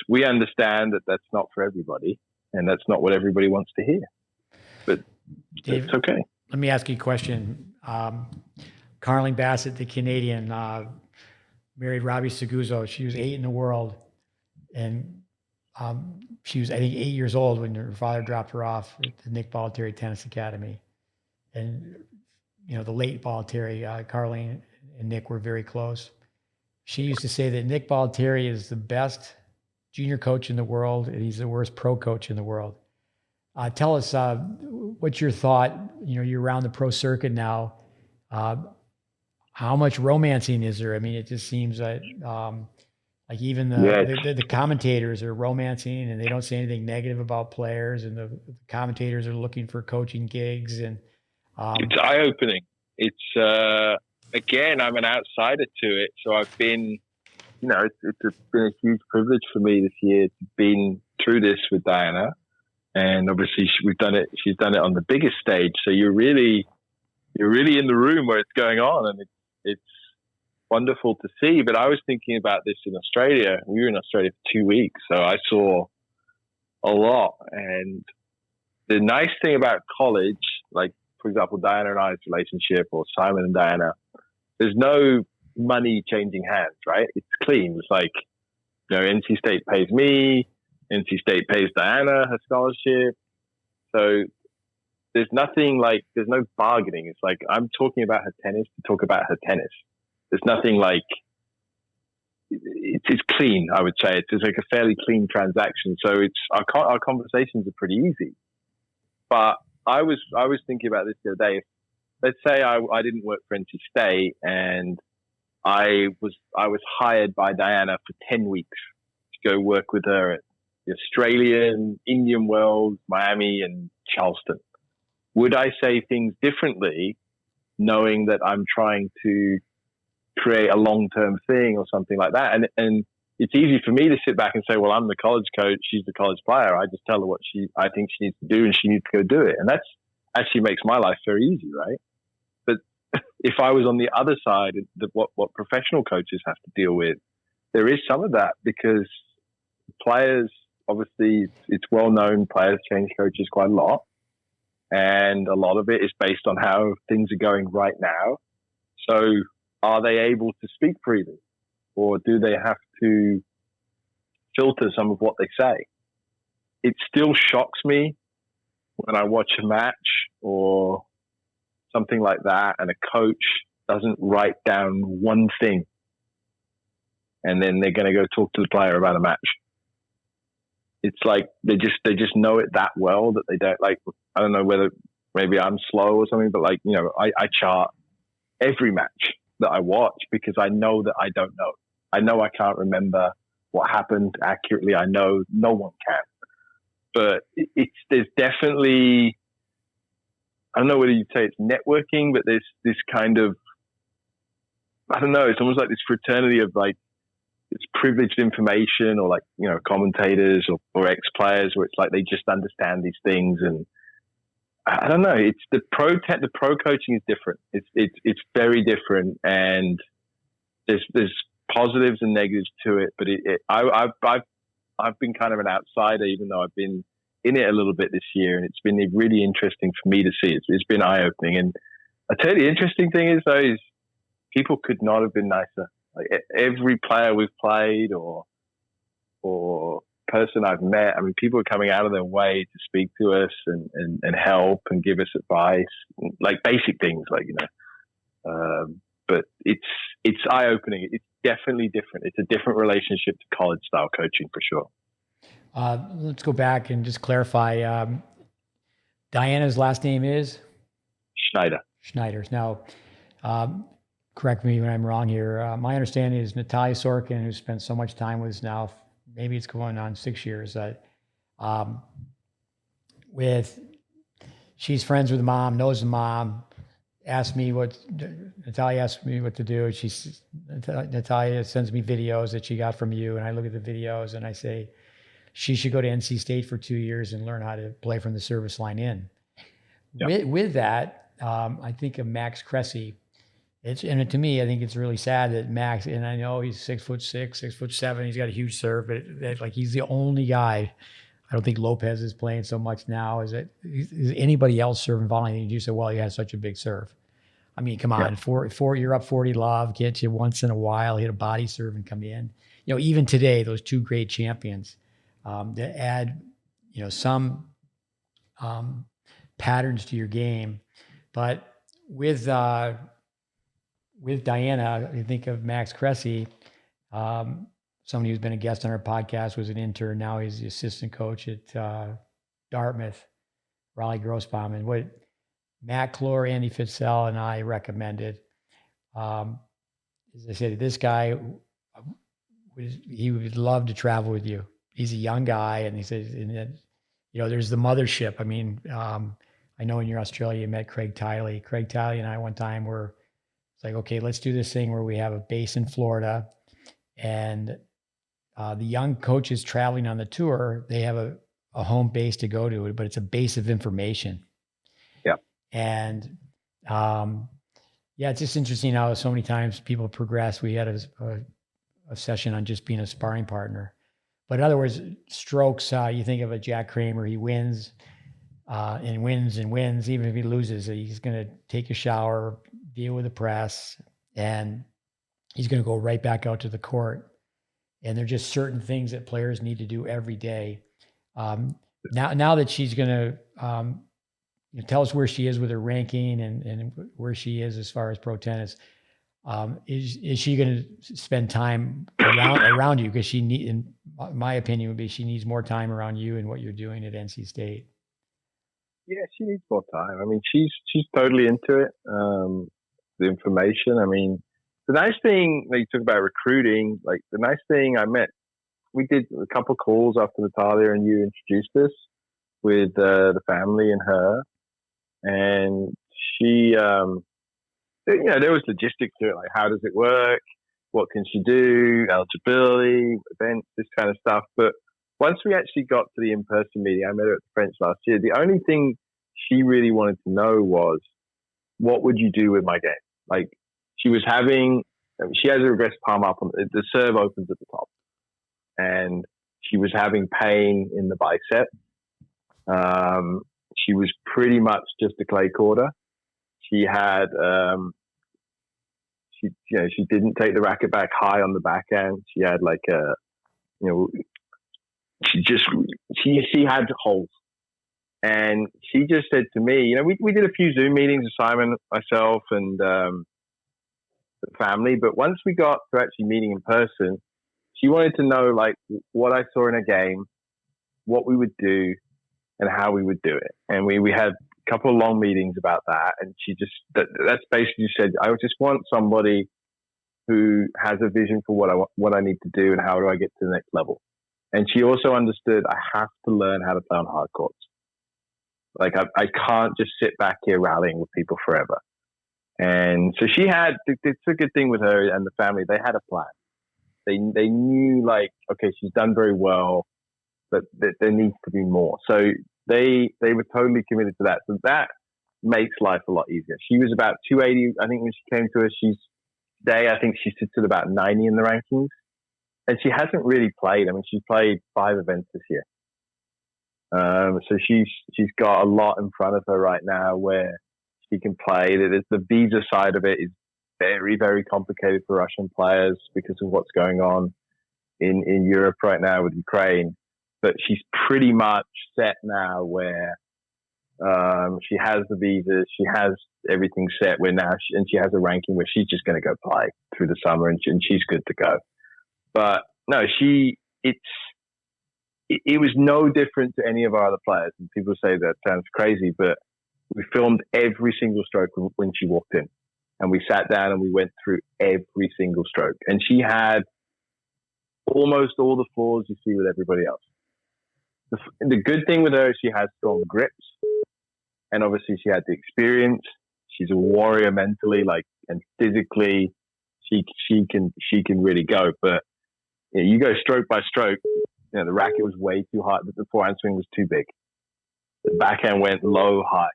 we understand that that's not for everybody, and that's not what everybody wants to hear. But
Dave,
it's okay.
Let me ask you a question. Carling Bassett, the Canadian, married Robbie Seguzo. She was 8 in the world, and she was, I think, 8 years old when her father dropped her off at the Nick Bollettieri Tennis Academy. And, the late Bollettieri, Carling and Nick were very close. She used to say that Nick Bollettieri is the best junior coach in the world, and he's the worst pro coach in the world. Tell us, what's your thought? You're around the pro circuit now. How much romancing is there? I mean, it just seems that like even the commentators are romancing, and they don't say anything negative about players, and the commentators are looking for coaching gigs. And
it's eye-opening. It's again, I'm an outsider to it, so I've been, it's been a huge privilege for me this year to been through this with Diana. And obviously we've done it. She's done it on the biggest stage. So you're really in the room where it's going on, and it's wonderful to see. But I was thinking about this in Australia. We were in Australia for 2 weeks, so I saw a lot. And the nice thing about college, like for example, Diana and I's relationship, or Simon and Diana, there's no money changing hands, right? It's clean. It's like, NC State pays me. NC State pays Diana her scholarship. So there's nothing there's no bargaining. It's like, I'm talking about her tennis to talk about her tennis. There's nothing it's clean, I would say. It's like a fairly clean transaction. So our conversations are pretty easy. But I was thinking about this the other day. Let's say I didn't work for NC State, and I was hired by Diana for 10 weeks to go work with her at the Australian, Indian Wells, Miami, and Charleston. Would I say things differently, knowing that I'm trying to create a long-term thing or something like that? And it's easy for me to sit back and say, well, I'm the college coach, she's the college player. I just tell her what I think she needs to do, and she needs to go do it. And that's actually makes my life very easy, right? But if I was on the other side, what professional coaches have to deal with, there is some of that, because players, obviously, it's well known, players change coaches quite a lot. And a lot of it is based on how things are going right now. So are they able to speak freely, or do they have to filter some of what they say? It still shocks me when I watch a match or something like that, and a coach doesn't write down one thing, and then they're going to go talk to the player about a match. It's like they just know it that well that they don't, I don't know whether maybe I'm slow or something, but I chart every match that I watch, because I know that I don't know. I know I can't remember what happened accurately. I know no one can. But there's definitely, I don't know whether you'd say it's networking, but there's this kind of, I don't know, it's almost like this fraternity of it's privileged information, or commentators or ex-players, where it's like they just understand these things. And I don't know, it's the pro coaching is different. It's very different, and there's positives and negatives to it. But I've been kind of an outsider, even though I've been in it a little bit this year, and it's been really interesting for me to see. It's been eye-opening. And I tell you, the interesting thing is people could not have been nicer. Every player we've played or person I've met, I mean, people are coming out of their way to speak to us and help and give us advice, basic things, but it's eye-opening. It's definitely different. It's a different relationship to college style coaching for sure.
Let's go back and just clarify. Diana's last name is?
Schneider.
Schneider's. Now, correct me when I'm wrong here. My understanding is Natalia Sorkin, who spent so much time with us now, maybe it's going on 6 years, she's friends with the mom, knows the mom, Natalia asked me what to do. Natalia sends me videos that she got from you, and I look at the videos and I say, she should go to NC State for 2 years and learn how to play from the service line in. with that, I think of Max Cressy. And to me, I think it's really sad that Max, and I know he's 6'6", 6'7". He's got a huge serve, but like he's the only guy. I don't think Lopez is playing so much now. Is anybody else serving volley? And you say, well, he has such a big serve. I mean, come on, you're up 40 love, get you once in a while, hit a body serve and come in. Even today, those two great champions that add, some patterns to your game. But with Diana, I think of Max Cressy, somebody who's been a guest on our podcast, was an intern. Now he's the assistant coach at Dartmouth, Raleigh Grossbaum. And what Matt Clore, Andy Fitzell, and I recommended, as I said, this guy, he would love to travel with you. He's a young guy, and he says, there's the mothership. I mean, I know in your Australia, you met Craig Tiley. Craig Tiley and I one time it's like, okay, let's do this thing where we have a base in Florida, and the young coaches traveling on the tour, they have a home base to go to, but it's a base of information.
Yeah.
And it's just interesting how so many times people progress. We had a session on just being a sparring partner. But in other words, strokes, you think of a Jack Kramer, he wins and wins and wins. Even if he loses, he's going to take a shower, deal with the press, and he's going to go right back out to the court. And there are just certain things that players need to do every day. Now that she's going to tell us where she is with her ranking and where she is as far as pro tennis, is she going to spend time around you? Because in my opinion, would be she needs more time around you and what you're doing at NC State.
Yeah, she needs more time. I mean, she's totally into it. The information. I mean, the nice thing, you talk about recruiting, like the nice thing we did a couple of calls after Natalia and you introduced us with the family and her. And she, there was logistics to it, like how does it work? What can she do? Eligibility, events, this kind of stuff. But once we actually got to the in-person meeting, I met her at the French last year. The only thing she really wanted to know was, what would you do with my game? Like, she has a regress palm up, the serve opens at the top. And she was having pain in the bicep. She was pretty much just a clay courter. She had, she didn't take the racket back high on the backhand. She had she had holes. And she just said to me, we did a few Zoom meetings with Simon, myself, and the family. But once we got to actually meeting in person, she wanted to know, like, what I saw in a game, what we would do, and how we would do it. And we had a couple of long meetings about that. And she that's basically said, I just want somebody who has a vision for what I need to do and how do I get to the next level. And she also understood I have to learn how to play on hard courts. Like, I can't just sit back here rallying with people forever. And so it's a good thing with her and the family. They had a plan. They knew, like, okay, she's done very well, but there needs to be more. So they were totally committed to that. So that makes life a lot easier. She was about 280, I think, when she came to us. Today, I think she sits at about 90 in the rankings. And she hasn't really played. I mean, she's played 5 events this year. So she's got a lot in front of her right now where she can play. The visa side of it is very, very complicated for Russian players because of what's going on in Europe right now with Ukraine. But she's pretty much set now where she has the visas, she has everything set where now, and she has a ranking where she's just going to go play through the summer and she's good to go. But no, it was no different to any of our other players. And people say that sounds crazy, but we filmed every single stroke when she walked in. And we sat down and we went through every single stroke. And she had almost all the flaws you see with everybody else. The good thing with her is she has strong grips. And obviously she had the experience. She's a warrior mentally, and physically she can really go. But you go stroke by stroke, the racket was way too high. The forehand swing was too big. The backhand went low, high.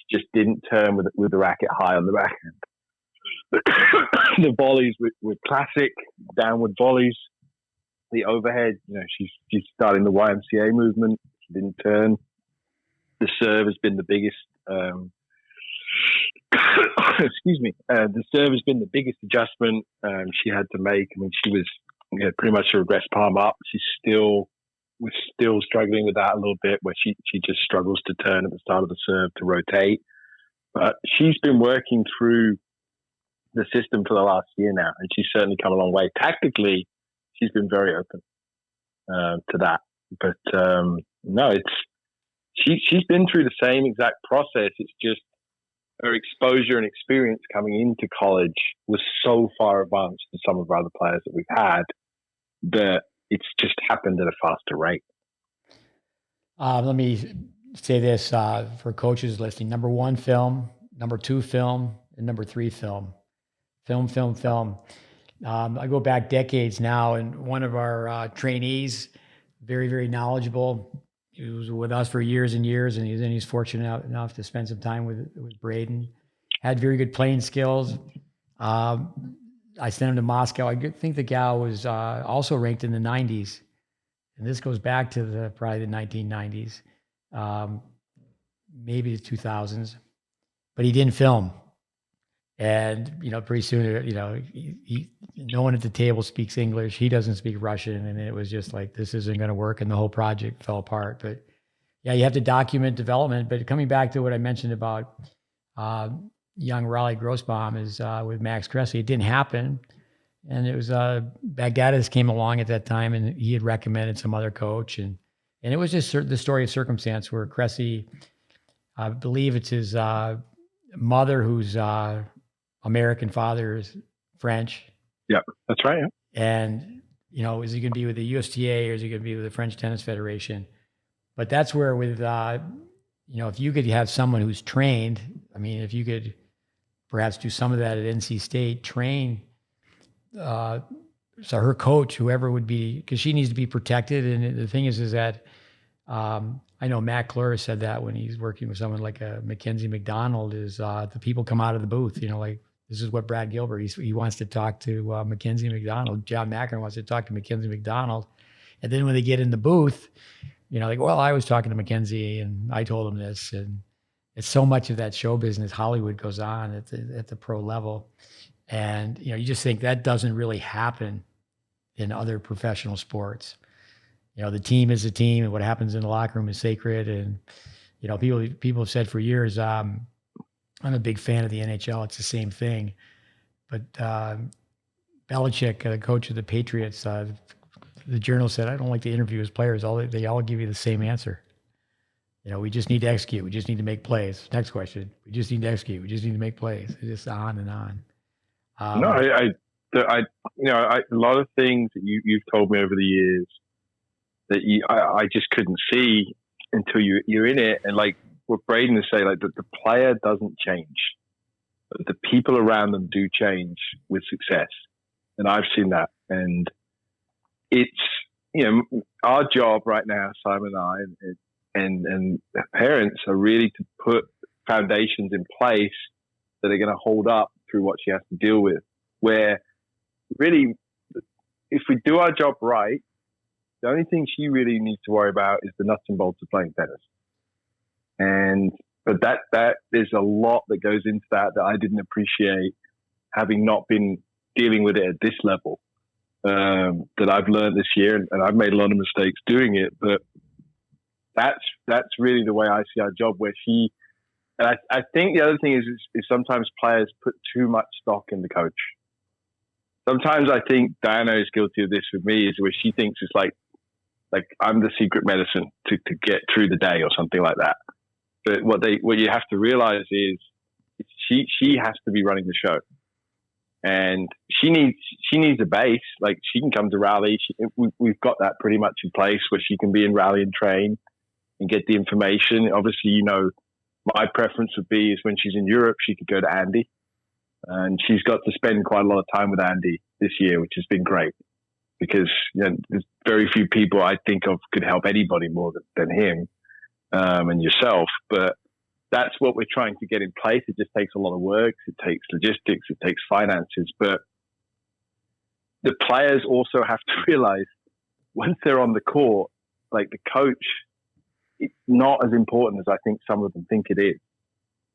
she just didn't turn with the racket high on the backhand. The volleys were classic downward volleys. The overhead, she's starting the YMCA movement. She didn't turn. The serve has been the biggest. Excuse me. The serve has been the biggest adjustment she had to make. I mean, she was pretty much a regress palm up. We're still struggling with that a little bit, where she just struggles to turn at the start of the serve to rotate. But she's been working through the system for the last year now, and she's certainly come a long way. Tactically, she's been very open to that. But no, she's been through the same exact process. It's just her exposure and experience coming into college was so far advanced to some of our other players that we've had that it's just happened at a faster rate.
Let me say this for coaches listening. Number 1, film. Number 2, film. And number 3, film. Film. I go back decades now, and one of our trainees, very, very knowledgeable. He was with us for years and years, and he's fortunate enough to spend some time with Braden. Had very good playing skills. I sent him to Moscow. I think the gal was also ranked in the 90s, and this goes back to probably the 1990s, maybe the 2000s. But he didn't film. And, pretty soon, no one at the table speaks English. He doesn't speak Russian. And it was just like, this isn't going to work. And the whole project fell apart. But yeah, you have to document development. But coming back to what I mentioned about young Raleigh Grossbaum is with Max Cressy, it didn't happen. And it was Baghdadis came along at that time, and he had recommended some other coach. And it was just the story of circumstance where Cressy, I believe it's his mother who's American, father is French.
Yeah, that's right. Yeah.
And, is he going to be with the USTA or is he going to be with the French Tennis Federation? But that's where with, if you could have someone who's trained, I mean, if you could perhaps do some of that at NC State, train, so her coach, whoever would be, because she needs to be protected. And the thing is that I know Matt Clure said that when he's working with someone like a Mackenzie McDonald is the people come out of the booth, like this is what Brad Gilbert, he wants to talk to Mackenzie McDonald. John Macker wants to talk to Mackenzie McDonald. And then when they get in the booth, well, I was talking to Mackenzie and I told him this. And it's so much of that show business, Hollywood goes on at the pro level. And, you just think that doesn't really happen in other professional sports. The team is a team, and what happens in the locker room is sacred. And, people have said for years, I'm a big fan of the NHL. It's the same thing. But Belichick, the coach of the Patriots, the journal said, I don't like to interview his players. They all give you the same answer. We just need to execute. We just need to make plays. Next question. We just need to execute. We just need to make plays. It's just on and on.
No, a lot of things that you've told me over the years that I just couldn't see until you're in it. And like what Braden is saying, like the player doesn't change, but the people around them do change with success. And I've seen that. And it's, our job right now, Simon and I, and parents are really to put foundations in place that are going to hold up through what she has to deal with. Where really, if we do our job right, the only thing she really needs to worry about is the nuts and bolts of playing tennis. But that there's a lot that goes into that I didn't appreciate, having not been dealing with it at this level, that I've learned this year, and I've made a lot of mistakes doing it. But that's really the way I see our job. Where she, and I think the other thing is sometimes players put too much stock in the coach. Sometimes I think Diana is guilty of this with me, is where she thinks it's like I'm the secret medicine to get through the day or something like that. But what you have to realize is she has to be running the show, and she needs a base. Like, she can come to Raleigh. We've got that pretty much in place where she can be in Raleigh and train and get the information. Obviously, my preference would be is when she's in Europe, she could go to Andy, and she's got to spend quite a lot of time with Andy this year, which has been great, because there's very few people I think of could help anybody more than him and yourself. But that's what we're trying to get in place. It just takes a lot of work. It takes logistics. It takes finances. But the players also have to realize once they're on the court, like the coach, it's not as important as I think some of them think it is.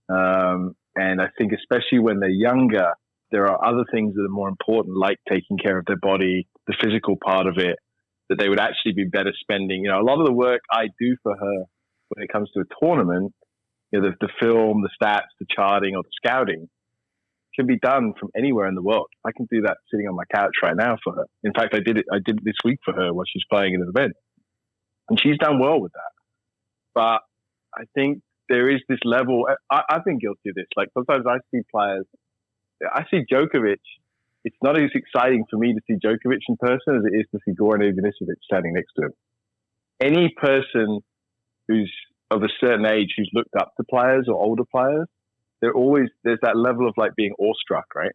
And I think especially when they're younger, there are other things that are more important, like taking care of their body, the physical part of it, that they would actually be better spending. You know, a lot of the work I do for her when it comes to a tournament, you know, the film, the stats, the charting, or the scouting, can be done from anywhere in the world. I can do that sitting on my couch right now for her. In fact, I did it this week for her while she's playing in an event. And she's done well with that. But I think there is this level, I've been guilty of this. Like sometimes I see players, I see Djokovic. It's not as exciting for me to see Djokovic in person as it is to see Goran Ivanisevic standing next to him. Any person who's of a certain age who's looked up to players or older players, there's that level of like being awestruck, right?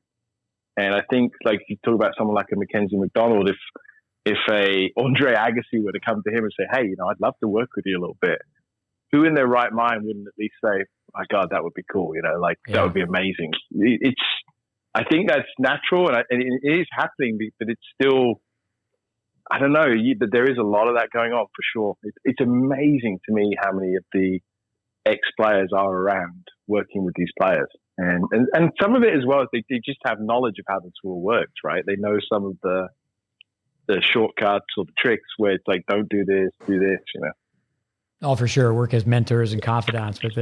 And I think like you talk about someone like a Mackenzie McDonald, if a Andre Agassi were to come to him and say, hey, you know, I'd love to work with you a little bit, who in their right mind wouldn't at least say, my God, that would be cool, you know, like that would be amazing. I think that's natural and it is happening, but it's still, I don't know, there is a lot of that going on for sure. It's amazing to me how many of the ex-players are around working with these players. And some of it as well is they just have knowledge of how the tour works, right? They know some of the shortcuts or the tricks where it's like, don't do this, do this, you know.
Oh, for sure. Work as mentors and confidants. But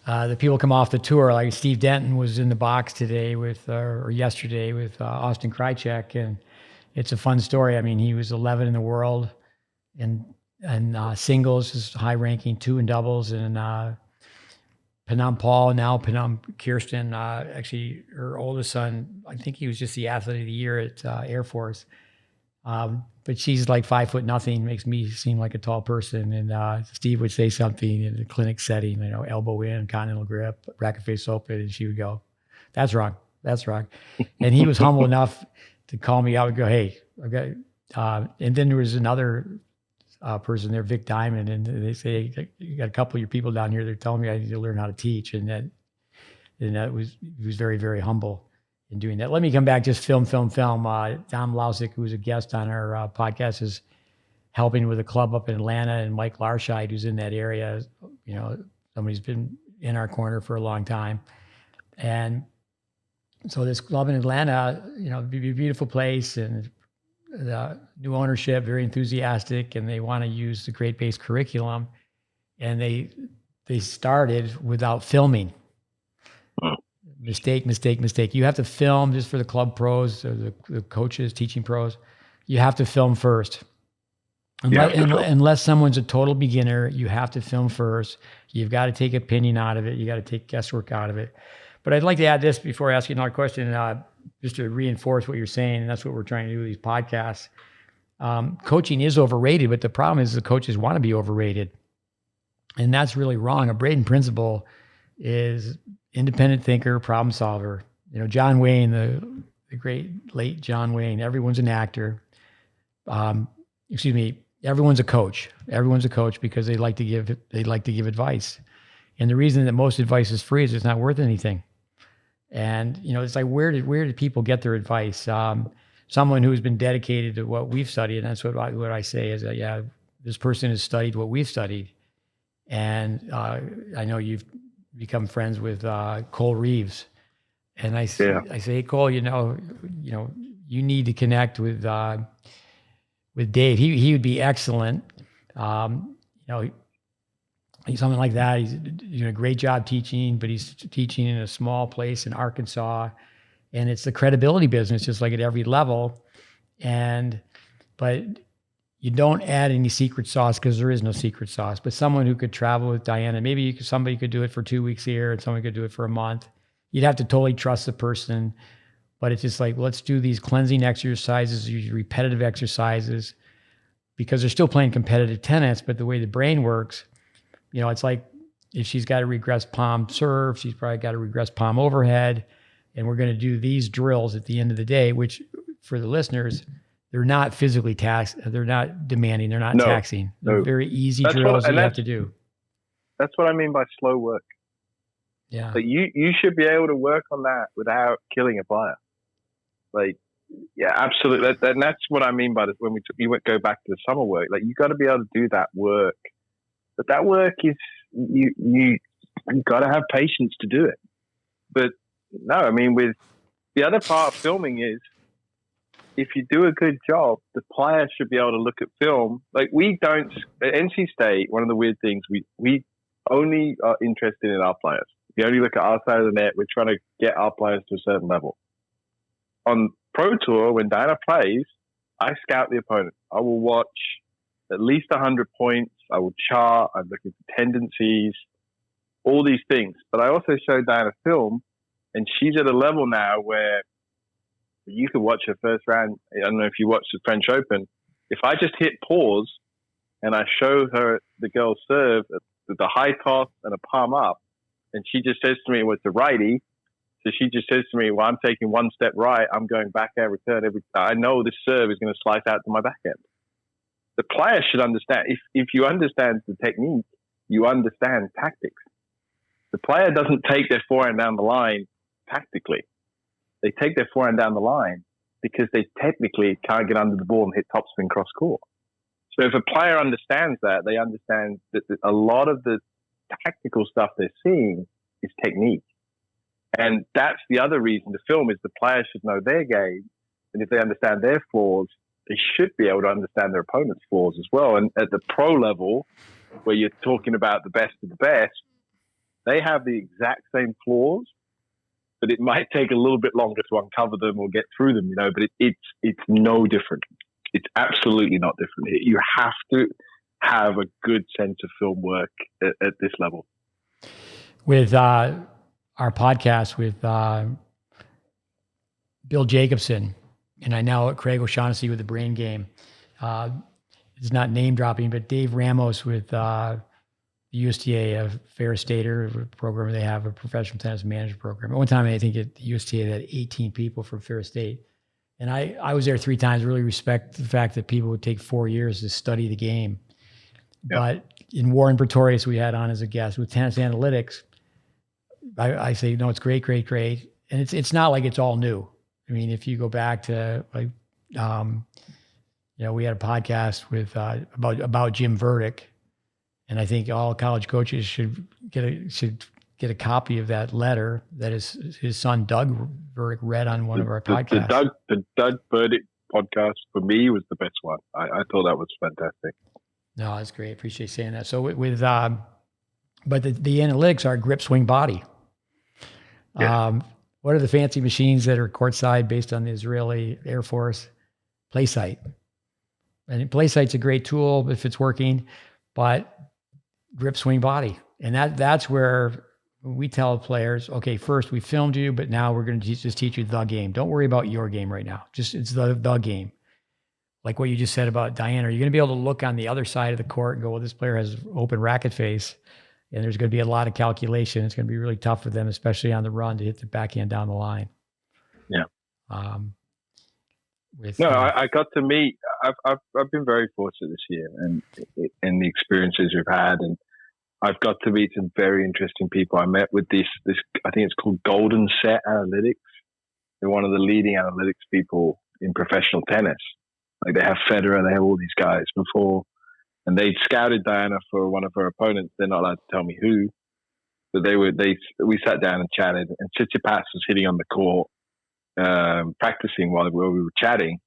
the people come off the tour, like Steve Denton was in the box today or yesterday with Austin Krajicek, and it's a fun story. I mean, he was 11 in the world and singles, is high ranking, 2 in doubles, and Panam Paul, now Panam Kirsten, actually her oldest son, I think he was just the athlete of the year at Air Force. But she's like 5'0", makes me seem like a tall person. And Steve would say something in the clinic setting, you know, elbow in, continental grip, racket face open, and she would go, "That's wrong. That's wrong." And he was humble enough to call me out and go, "Hey, okay." And then there was another person there, Vic Diamond, and they say, "You got a couple of your people down here. They're telling me I need to learn how to teach," and that was, he was very, very humble in doing that. Let me come back, just film. Dom Lausick, who was a guest on our podcast, is helping with a club up in Atlanta, and Mike Larscheid, who's in that area, you know, somebody's been in our corner for a long time. And so this club in Atlanta, you know, be a beautiful place, and the new ownership, very enthusiastic, and they want to use the GreatBase curriculum. And they started without filming. Mistake. You have to film just for the club pros or the coaches, teaching pros. You have to film first. Unless someone's a total beginner, you have to film first. You've got to take opinion out of it. You got to take guesswork out of it. But I'd like to add this before I ask you another question, just to reinforce what you're saying, and that's what we're trying to do with these podcasts. Coaching is overrated, but the problem is the coaches want to be overrated. And that's really wrong. A Braden principle is independent thinker, problem solver. You know, John Wayne, the great late John Wayne, everyone's an actor. Everyone's a coach. Everyone's a coach because they like to give advice. And the reason that most advice is free is it's not worth anything. And, you know, it's like, where did people get their advice? Someone who's been dedicated to what we've studied, and that's what I say is that, this person has studied what we've studied. And I know you've become friends with Cole Reeves. And I say, "Hey, Cole, you know, you need to connect with Dave. He would be excellent. He's something like that. He's doing a great job teaching, but he's teaching in a small place in Arkansas, and it's the credibility business, just like at every level. But you don't add any secret sauce because there is no secret sauce. But someone who could travel with Diana, maybe somebody could do it for 2 weeks here, and someone could do it for a month. You'd have to totally trust the person. But it's just like, let's do these cleansing exercises, these repetitive exercises, because they're still playing competitive tennis. But the way the brain works, you know, it's like if she's got to regress palm serve, she's probably got to regress palm overhead. And we're going to do these drills at the end of the day, which for the listeners, they're not physically they're not demanding, they're not taxing. They're very easy drills that you have to do.
That's what I mean by slow work.
Yeah.
But you should be able to work on that without killing a player. Like, yeah, absolutely. And that's what I mean by this. When you go back to the summer work, like you got to be able to do that work. But that work is you got to have patience to do it. But no, I mean, with the other part of filming is if you do a good job, the player should be able to look at film. Like we don't at NC State. One of the weird things we only are interested in our players. We only look at our side of the net. We're trying to get our players to a certain level. On Pro Tour, when Diana plays, I scout the opponent. I will watch at least 100 points. I will chart. I'm looking for tendencies, all these things. But I also show Diana film, and she's at a level now where you can watch her first round. I don't know if you watched the French Open. If I just hit pause and I show her the girl serve with the high toss and a palm up, and she just says to me, well, it's a righty. So she just says to me, well, I'm taking one step right. I'm going backhand return. I know this serve is going to slice out to my backhand. The player should understand. If you understand the technique, you understand tactics. The player doesn't take their forehand down the line tactically. They take their forehand down the line because they technically can't get under the ball and hit topspin cross court. So if a player understands that, they understand that a lot of the tactical stuff they're seeing is technique. And that's the other reason to film is the players should know their game. And if they understand their flaws, they should be able to understand their opponent's flaws as well. And at the pro level, where you're talking about the best of the best, they have the exact same flaws, but it might take a little bit longer to uncover them or get through them, but it's no different. It's absolutely not different. You have to have a good sense of film work at this level.
With our podcast with Bill Jacobson, and I know Craig O'Shaughnessy with the Brain Game. It's not name dropping, but Dave Ramos with the USTA, a Ferris Stater program. They have a professional tennis management program. At one time, I think at the USTA, they had 18 people from Ferris State. And I was there 3 times, really respect the fact that people would take 4 years to study the game. Yep. But in Warren Pretorius, we had on as a guest with tennis analytics. I say, no, it's great. And it's not like it's all new. I mean, if you go back to we had a podcast with about Jim Verdick, and I think all college coaches should get a copy of that letter that his son Doug Verdick read on one of our podcasts.
The Doug Verdick podcast for me was the best one. I thought that was fantastic.
No, that's great. Appreciate saying that. So with but the analytics are grip, swing, body. Yeah. What are the fancy machines that are courtside based on the Israeli Air Force? PlaySight. And PlaySight's a great tool if it's working, but grip, swing, body. And that's where we tell players, okay, first we filmed you, but now we're going to just teach you the game. Don't worry about your game right now. It's the game. Like what you just said about Diana, you're going to be able to look on the other side of the court and go, well, this player has open racket face. And there's going to be a lot of calculation. It's going to be really tough for them, especially on the run, to hit the backhand down the line.
Yeah. I got to meet. I've been very fortunate this year, and in the experiences we've had, and I've got to meet some very interesting people. I met with this. I think it's called Golden Set Analytics. They're one of the leading analytics people in professional tennis. Like they have Federer, they have all these guys before. And they scouted Diana for one of her opponents. They're not allowed to tell me who, but we sat down and chatted. And Tsitsipas was hitting on the court, practicing while we were chatting.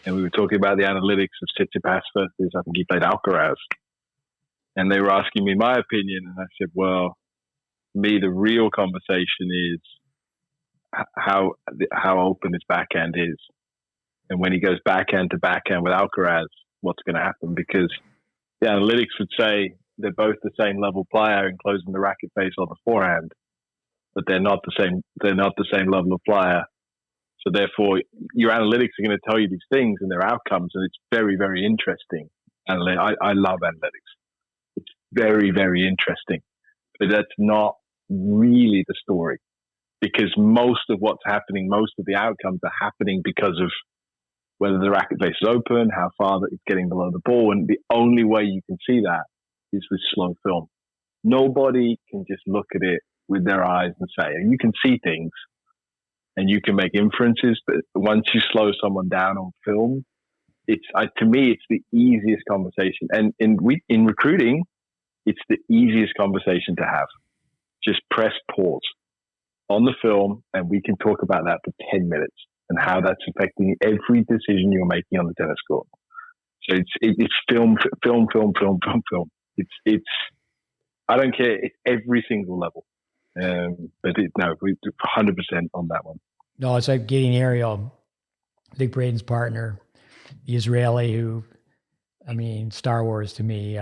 And we were talking about the analytics of Tsitsipas versus, I think he played Alcaraz. And they were asking me my opinion. And I said, well, for me, the real conversation is how open his backhand is. And when he goes backhand to backhand with Alcaraz, what's going to happen, because the analytics would say they're both the same level player in closing the racket face on the forehand, but they're not the same level of player. So therefore, your analytics are going to tell you these things and their outcomes, and it's very, very interesting. I love analytics. It's very, very interesting, but that's not really the story, because most of what's happening, most of the outcomes are happening because of whether the racket face is open, how far that it's getting below the ball. And the only way you can see that is with slow film. Nobody can just look at it with their eyes and say, and you can see things and you can make inferences, but once you slow someone down on film, to me, it's the easiest conversation. And in recruiting, it's the easiest conversation to have. Just press pause on the film, and we can talk about that for 10 minutes and how that's affecting every decision you're making on the tennis court. So it's film. It's I don't care. It's every single level. But we're 100% on that one.
No, it's like getting Ariel, Dick Braden's partner, the Israeli who, I mean, Star Wars to me.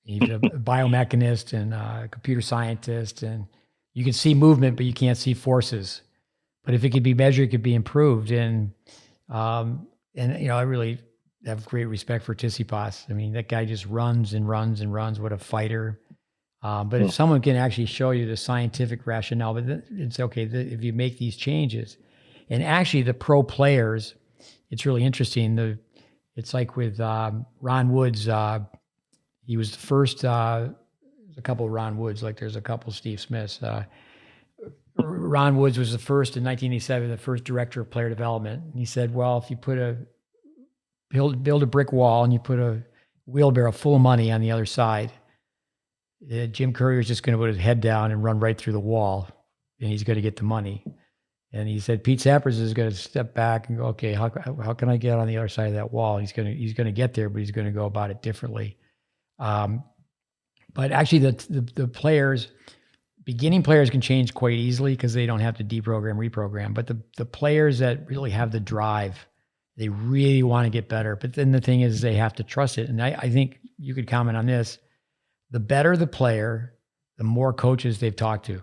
He's a biomechanist and a computer scientist, and you can see movement, but you can't see forces. But if it could be measured, it could be improved. And I really have great respect for Tsitsipas. I mean, that guy just runs and runs and runs. What a fighter. But if someone can actually show you the scientific rationale, but it's okay if you make these changes. And actually the pro players, it's really interesting. It's like with Ron Woods, he was the first, there's a couple of Ron Woods, like there's a couple of Steve Smiths. Ron Woods was the first in 1987, the first director of player development. And he said, well, if you build a brick wall and you put a wheelbarrow full of money on the other side, Jim Courier is just going to put his head down and run right through the wall, and he's going to get the money. And he said Pete Sampras is going to step back and go, okay, how can I get on the other side of that wall? He's going to get there, but he's going to go about it differently. But actually, the players, beginning players can change quite easily because they don't have to deprogram, reprogram. But the players that really have the drive, they really want to get better. But then the thing is, they have to trust it. And I think you could comment on this. The better the player, the more coaches they've talked to.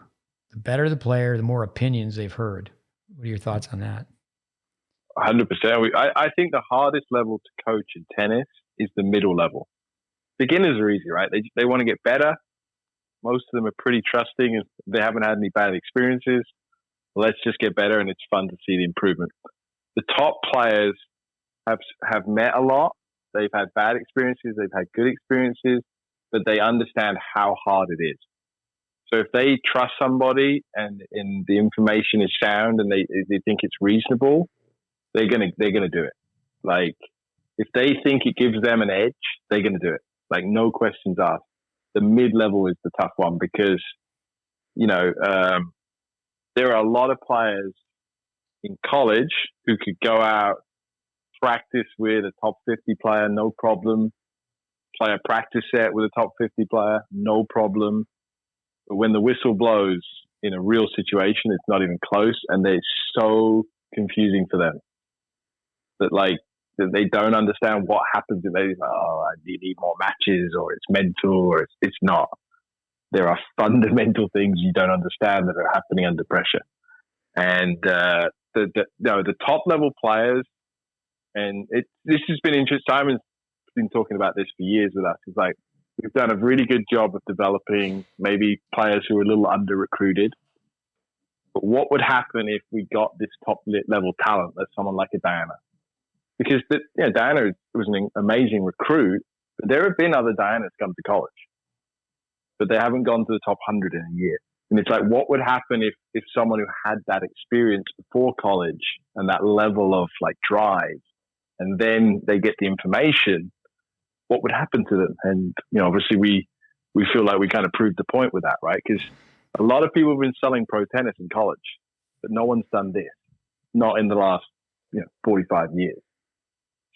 The better the player, the more opinions they've heard. What are your thoughts on that?
100%. I think the hardest level to coach in tennis is the middle level. Beginners are easy, right? They want to get better. Most of them are pretty trusting and they haven't had any bad experiences. Let's just get better, and it's fun to see the improvement. The top players have met a lot. They've had bad experiences. They've had good experiences. But they understand how hard it is. So if they trust somebody and the information is sound and they think it's reasonable, they're gonna do it. Like if they think it gives them an edge, they're gonna do it. Like no questions asked. The mid-level is the tough one because there are a lot of players in college who could go out, practice with a top 50 player, no problem. Play a practice set with a top 50 player, no problem. But when the whistle blows in a real situation, it's not even close, and they're so confusing for them that they don't understand what happens. And they need more matches, or it's mental, or it's not. There are fundamental things you don't understand that are happening under pressure, and the top level players. And this has been interesting. Simon's been talking about this for years with us. It's like we've done a really good job of developing maybe players who are a little under recruited. But what would happen if we got this top level talent, as someone like a Diana? Because Diana was an amazing recruit, but there have been other Dianas come to college, but they haven't gone to the top 100 in a year. And it's like, what would happen if someone who had that experience before college and that level of drive, and then they get the information? What would happen to them? And, obviously we feel like we kind of proved the point with that, right? Because a lot of people have been selling pro tennis in college, but no one's done this, not in the last, 45 years.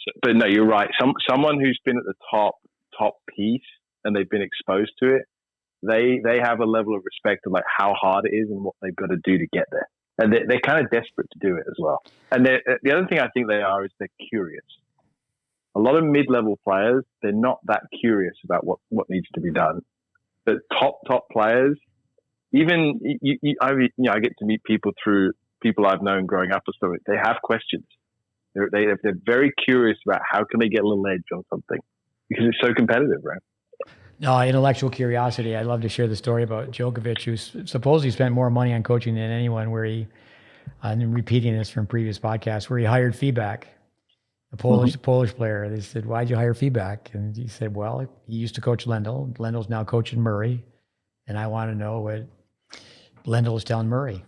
So, but no, you're right. Someone who's been at the top piece and they've been exposed to it, they have a level of respect of how hard it is and what they've got to do to get there. And they're kind of desperate to do it as well. And the other thing I think they are is they're curious. A lot of mid-level players, they're not that curious about what needs to be done. But top players, even I get to meet people through people I've known growing up or something. They have questions. They're very curious about how can they get a little edge on something because it's so competitive, right?
No, intellectual curiosity. I'd love to share the story about Djokovic, who supposedly spent more money on coaching than anyone. Where I'm repeating this from previous podcasts, where he hired feedback. A Polish player. They said, "Why'd you hire feedback?" And he said, "Well, he used to coach Lendl. Lendl's now coaching Murray. and I want to know what Lendl is telling Murray.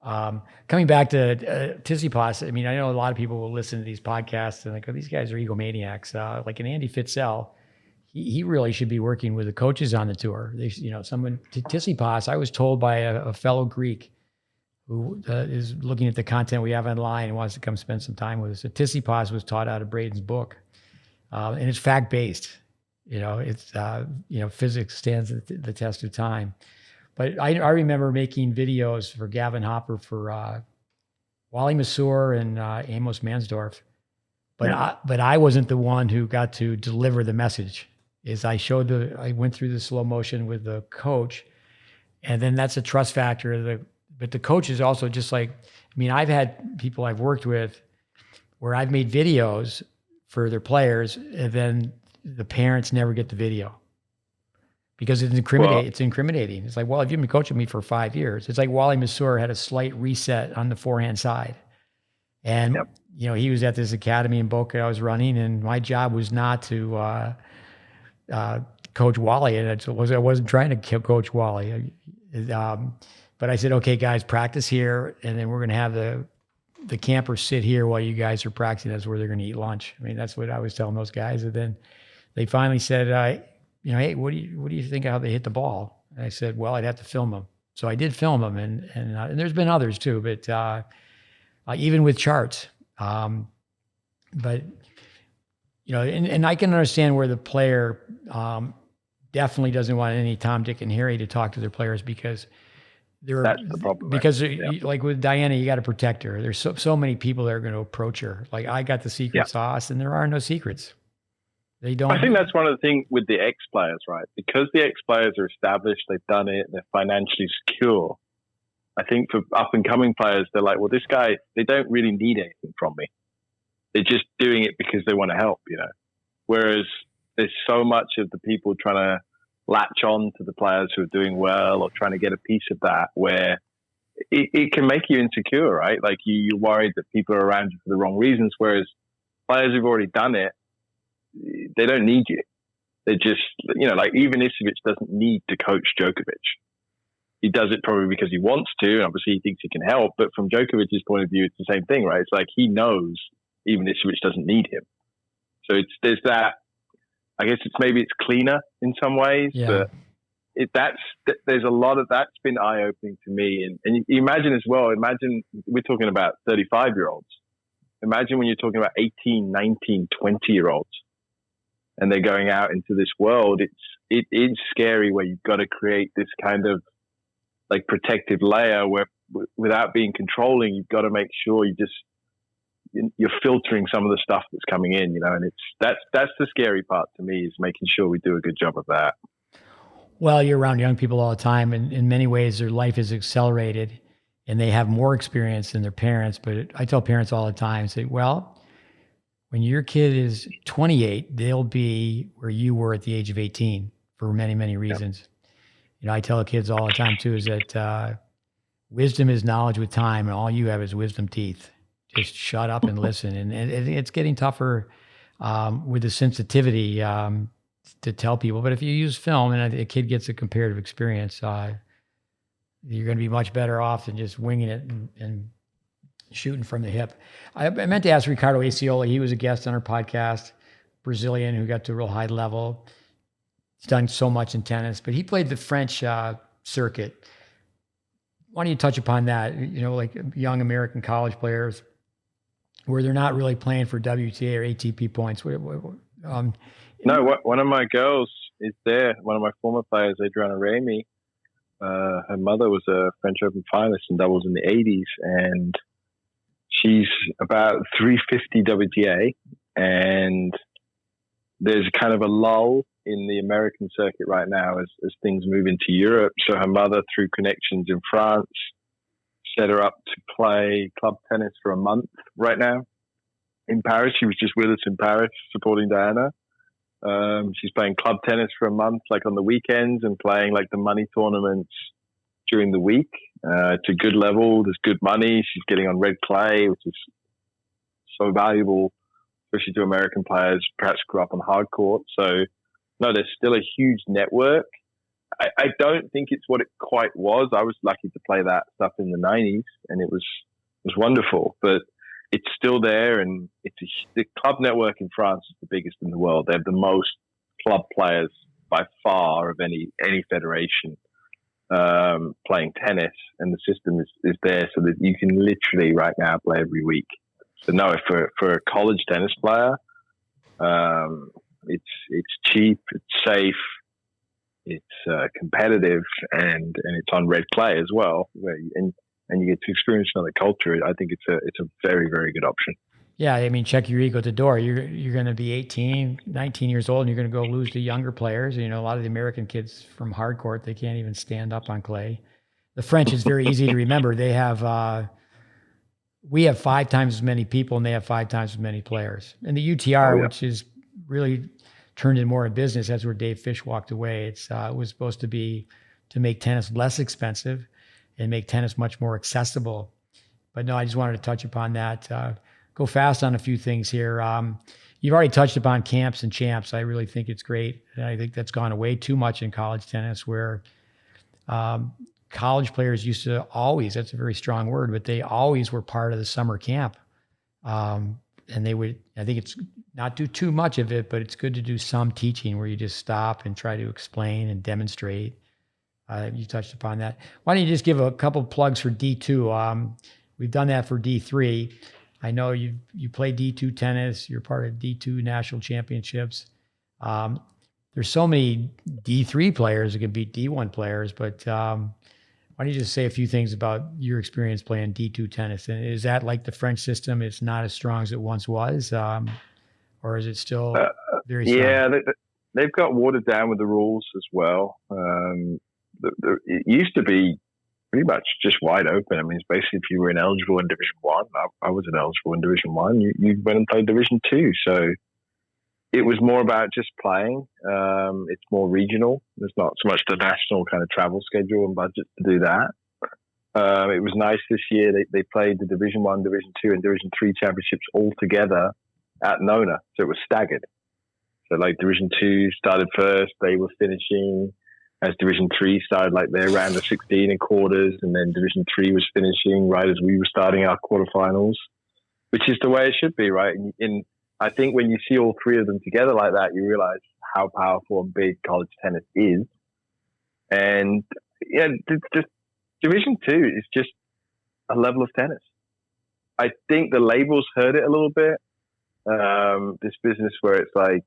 Coming back to Tsitsipas, I mean, I know a lot of people will listen to these podcasts and like, oh, these guys are egomaniacs. Like an Andy Fitzell, he really should be working with the coaches on the tour. Tsitsipas, I was told by a fellow Greek who is looking at the content we have online and wants to come spend some time with us. So Tsitsipas was taught out of Braden's book, and it's fact-based. It's physics stands the test of time. But I remember making videos for Gavin Hopper for Wally Masur and Amos Mansdorf, but I wasn't the one who got to deliver the message. I went through the slow motion with the coach, and then that's a trust factor. But the coach is also just like, I mean, I've had people I've worked with where I've made videos for their players, and then the parents never get the video because it's incriminating. It's like, well, if you've been coaching me for 5 years, it's like Wally Masur had a slight reset on the forehand side. And, he was at this academy in Boca I was running, and my job was not to coach Wally. And I wasn't trying to coach Wally. But I said, okay, guys, practice here, and then we're going to have the campers sit here while you guys are practicing. That's where they're going to eat lunch. I mean, that's what I was telling those guys. And then they finally said, hey, what do you think of how they hit the ball? And I said, well, I'd have to film them. So I did film them, and there's been others too, but even with charts. But and I can understand where the player definitely doesn't want any Tom, Dick, and Harry to talk to their players because.
That's the problem.
Because like with Diana, you got to protect her. There's so many people that are going to approach her. Like I got the secret sauce, and there are no secrets. They don't.
I think that's one of the things with the ex-players, right? Because the ex-players are established, they've done it, they're financially secure. I think for up-and-coming players, they're like, well, this guy, they don't really need anything from me. They're just doing it because they want to help, Whereas there's so much of the people trying to latch on to the players who are doing well or trying to get a piece of that where it can make you insecure, right? Like you're worried that people are around you for the wrong reasons, whereas players who've already done it, they don't need you. They just, like even Ivkovic doesn't need to coach Djokovic. He does it probably because he wants to, and obviously he thinks he can help, but from Djokovic's point of view, it's the same thing, right? It's like he knows even Ivkovic doesn't need him. So there's that. I guess maybe it's cleaner in some ways, but there's a lot of that's been eye-opening to me. And you imagine as well, we're talking about 35-year-olds. Imagine when you're talking about 18, 19, 20-year-olds and they're going out into this world. It is scary where you've got to create this kind of like protective layer where without being controlling, you've got to make sure you're filtering some of the stuff that's coming in, and that's the scary part to me is making sure we do a good job of that.
Well, you're around young people all the time, and in many ways their life is accelerated and they have more experience than their parents. But I tell parents all the time, say, well, when your kid is 28, they'll be where you were at the age of 18 for many, many reasons. I tell the kids all the time too, is that wisdom is knowledge with time, and all you have is wisdom teeth. Just shut up and listen. And it's getting tougher with the sensitivity to tell people. But if you use film and a kid gets a comparative experience, you're going to be much better off than just winging it and shooting from the hip. I meant to ask Ricardo Aciola. He was a guest on our podcast, Brazilian who got to a real high level. He's done so much in tennis, but he played the French circuit. Why don't you touch upon that? Like young American college players, where they're not really playing for WTA or ATP points.
No, one of my girls is there. One of my former players, Adriana Raimi. Her mother was a French Open finalist in doubles in the 80s, and she's about 350 WTA. And there's kind of a lull in the American circuit right now as things move into Europe. So her mother, through connections in France, set her up to play club tennis for a month right now in Paris. She was just with us in Paris supporting Diana. She's playing club tennis for a month, like on the weekends, and playing like the money tournaments during the week. It's a good level. There's good money. She's getting on red clay, which is so valuable, especially to American players, perhaps grew up on hard court. So no, there's still a huge network. I don't think it's what it quite was. I was lucky to play that stuff in the 90s, and it was wonderful. But it's still there, and the club network in France is the biggest in the world. They have the most club players by far of any federation playing tennis, and the system is there so that you can literally right now play every week. So no, for a college tennis player, it's cheap, it's safe, it's competitive, and it's on red clay as well, and you get to experience another culture. I think it's a very, very good option.
Yeah, I mean, check your ego at the door. You're going to be 18, 19 years old, and you're going to go lose to younger players. You know, a lot of the American kids from hard court, they can't even stand up on clay. The French is very easy to remember. They have, we have 5 times as many people, and they have 5 times as many players. And the UTR, which is really turned in more a business, that's where Dave Fish walked away. It was supposed to be to make tennis less expensive and make tennis much more accessible. But no, I just wanted to touch upon that. Go fast on a few things here. You've already touched upon camps and champs. I really think it's great. And I think that's gone away too much in college tennis, where college players used to always, that's a very strong word, but they always were part of the summer camp. And they would, I think it's not do too much of it, but it's good to do some teaching where you just stop and try to explain and demonstrate. You touched upon that. Why don't you just give a couple plugs for D2? We've done that for D3. I know you play D2 tennis. You're part of D2 national championships. There's so many D3 players that can beat D1 players, but why don't you just say a few things about your experience playing D2 tennis? And is that like the French system? It's not as strong as it once was, or is it still very strong?
Yeah, they've got watered down with the rules as well. It used to be pretty much just wide open. I mean, it's basically if you were ineligible in Division 1, I was ineligible in Division 1, you went and played Division 2. So it was more about just playing. It's more regional. There's not so much the national kind of travel schedule and budget to do that. It was nice this year. They played the Division 1, Division 2, and Division 3 championships all together at Nona. So it was staggered. So like Division 2 started first. They were finishing as Division 3 started like their round of 16 and quarters, and then Division 3 was finishing right as we were starting our quarterfinals, which is the way it should be, right? And I think when you see all 3 of them together like that, you realize how powerful and big college tennis is. And yeah, just Division 2 is just a level of tennis. I think the labels hurt it a little bit. This business where it's like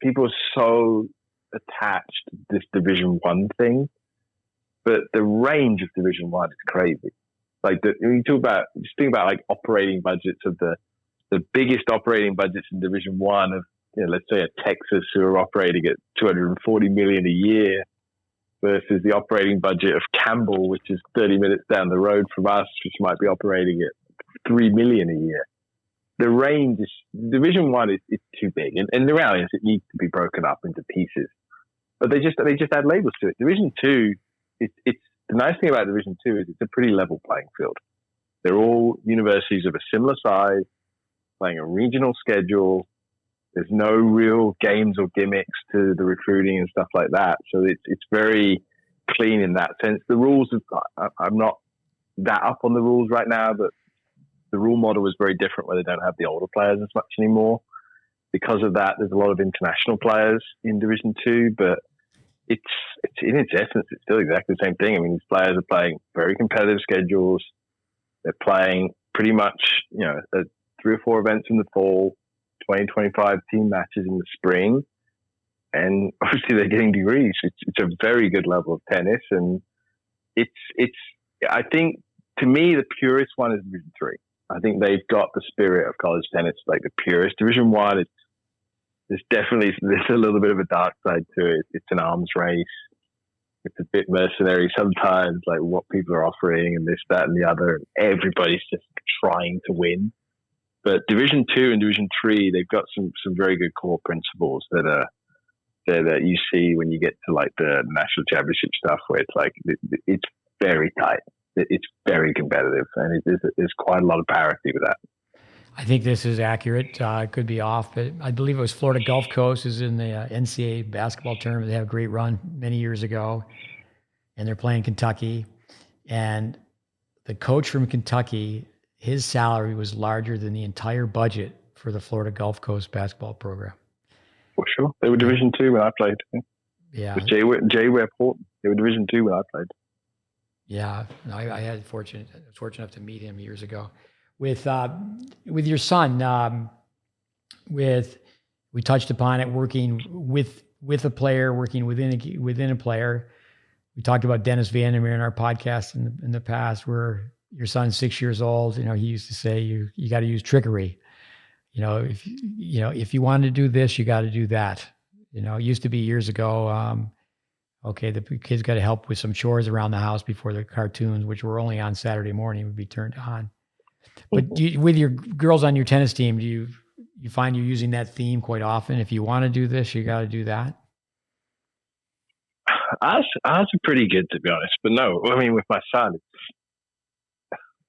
people are so attached to this Division 1 thing, but the range of Division 1 is crazy. Like when you just think about like operating budgets of the biggest operating budgets in Division 1 of, you know, let's say a Texas who are operating at $240 million a year versus the operating budget of Campbell, which is 30 minutes down the road from us, which might be operating at $3 million a year. The range is Division 1 is too big, and the reality is it needs to be broken up into pieces. But they just add labels to it. Division 2, it's the nice thing about Division 2 is it's a pretty level playing field. They're all universities of a similar size, playing a regional schedule. There's no real games or gimmicks to the recruiting and stuff like that. So it's very clean in that sense. The rules, I'm not that up on the rules right now, but the rule model is very different where they don't have the older players as much anymore. Because of that, there's a lot of international players in Division 2, but it's in its essence, it's still exactly the same thing. I mean, these players are playing very competitive schedules. They're playing pretty much, 3 or 4 events in the fall, 20, 25 team matches in the spring. And obviously they're getting degrees. It's a very good level of tennis. And I think, to me, the purest one is Division 3. I think they've got the spirit of college tennis, like the purest. Division 1, there's a little bit of a dark side to it. It's an arms race. It's a bit mercenary sometimes, like what people are offering and this, that, and the other. And everybody's just trying to win. But Division 2 and Division 3, they've got some very good core principles that you see when you get to like the national championship stuff, where it's like it's very tight. It's very competitive, and there's quite a lot of parity with that.
I think this is accurate. It could be off, but I believe it was Florida Gulf Coast is in the NCAA basketball tournament. They had a great run many years ago, and they're playing Kentucky. And the coach from Kentucky, his salary was larger than the entire budget for the Florida Gulf Coast basketball program.
For sure. They were Division II when I played.
Yeah.
With Jay Ware Porton. They were Division II when I played.
Yeah. I was fortunate enough to meet him years ago. With your son, we touched upon it, working with a player, working within a player. We talked about Dennis Vandermeer in our podcast in the past, where your son's 6 years old. You know, he used to say you got to use trickery. If you want to do this, you got to do that. It used to be years ago. Okay, the kids got to help with some chores around the house before the cartoons, which were only on Saturday morning, would be turned on. But with your girls on your tennis team, do you find you're using that theme quite often? If you want to do this, you got to do that.
Ours are pretty good, to be honest. But no, I mean, with my son,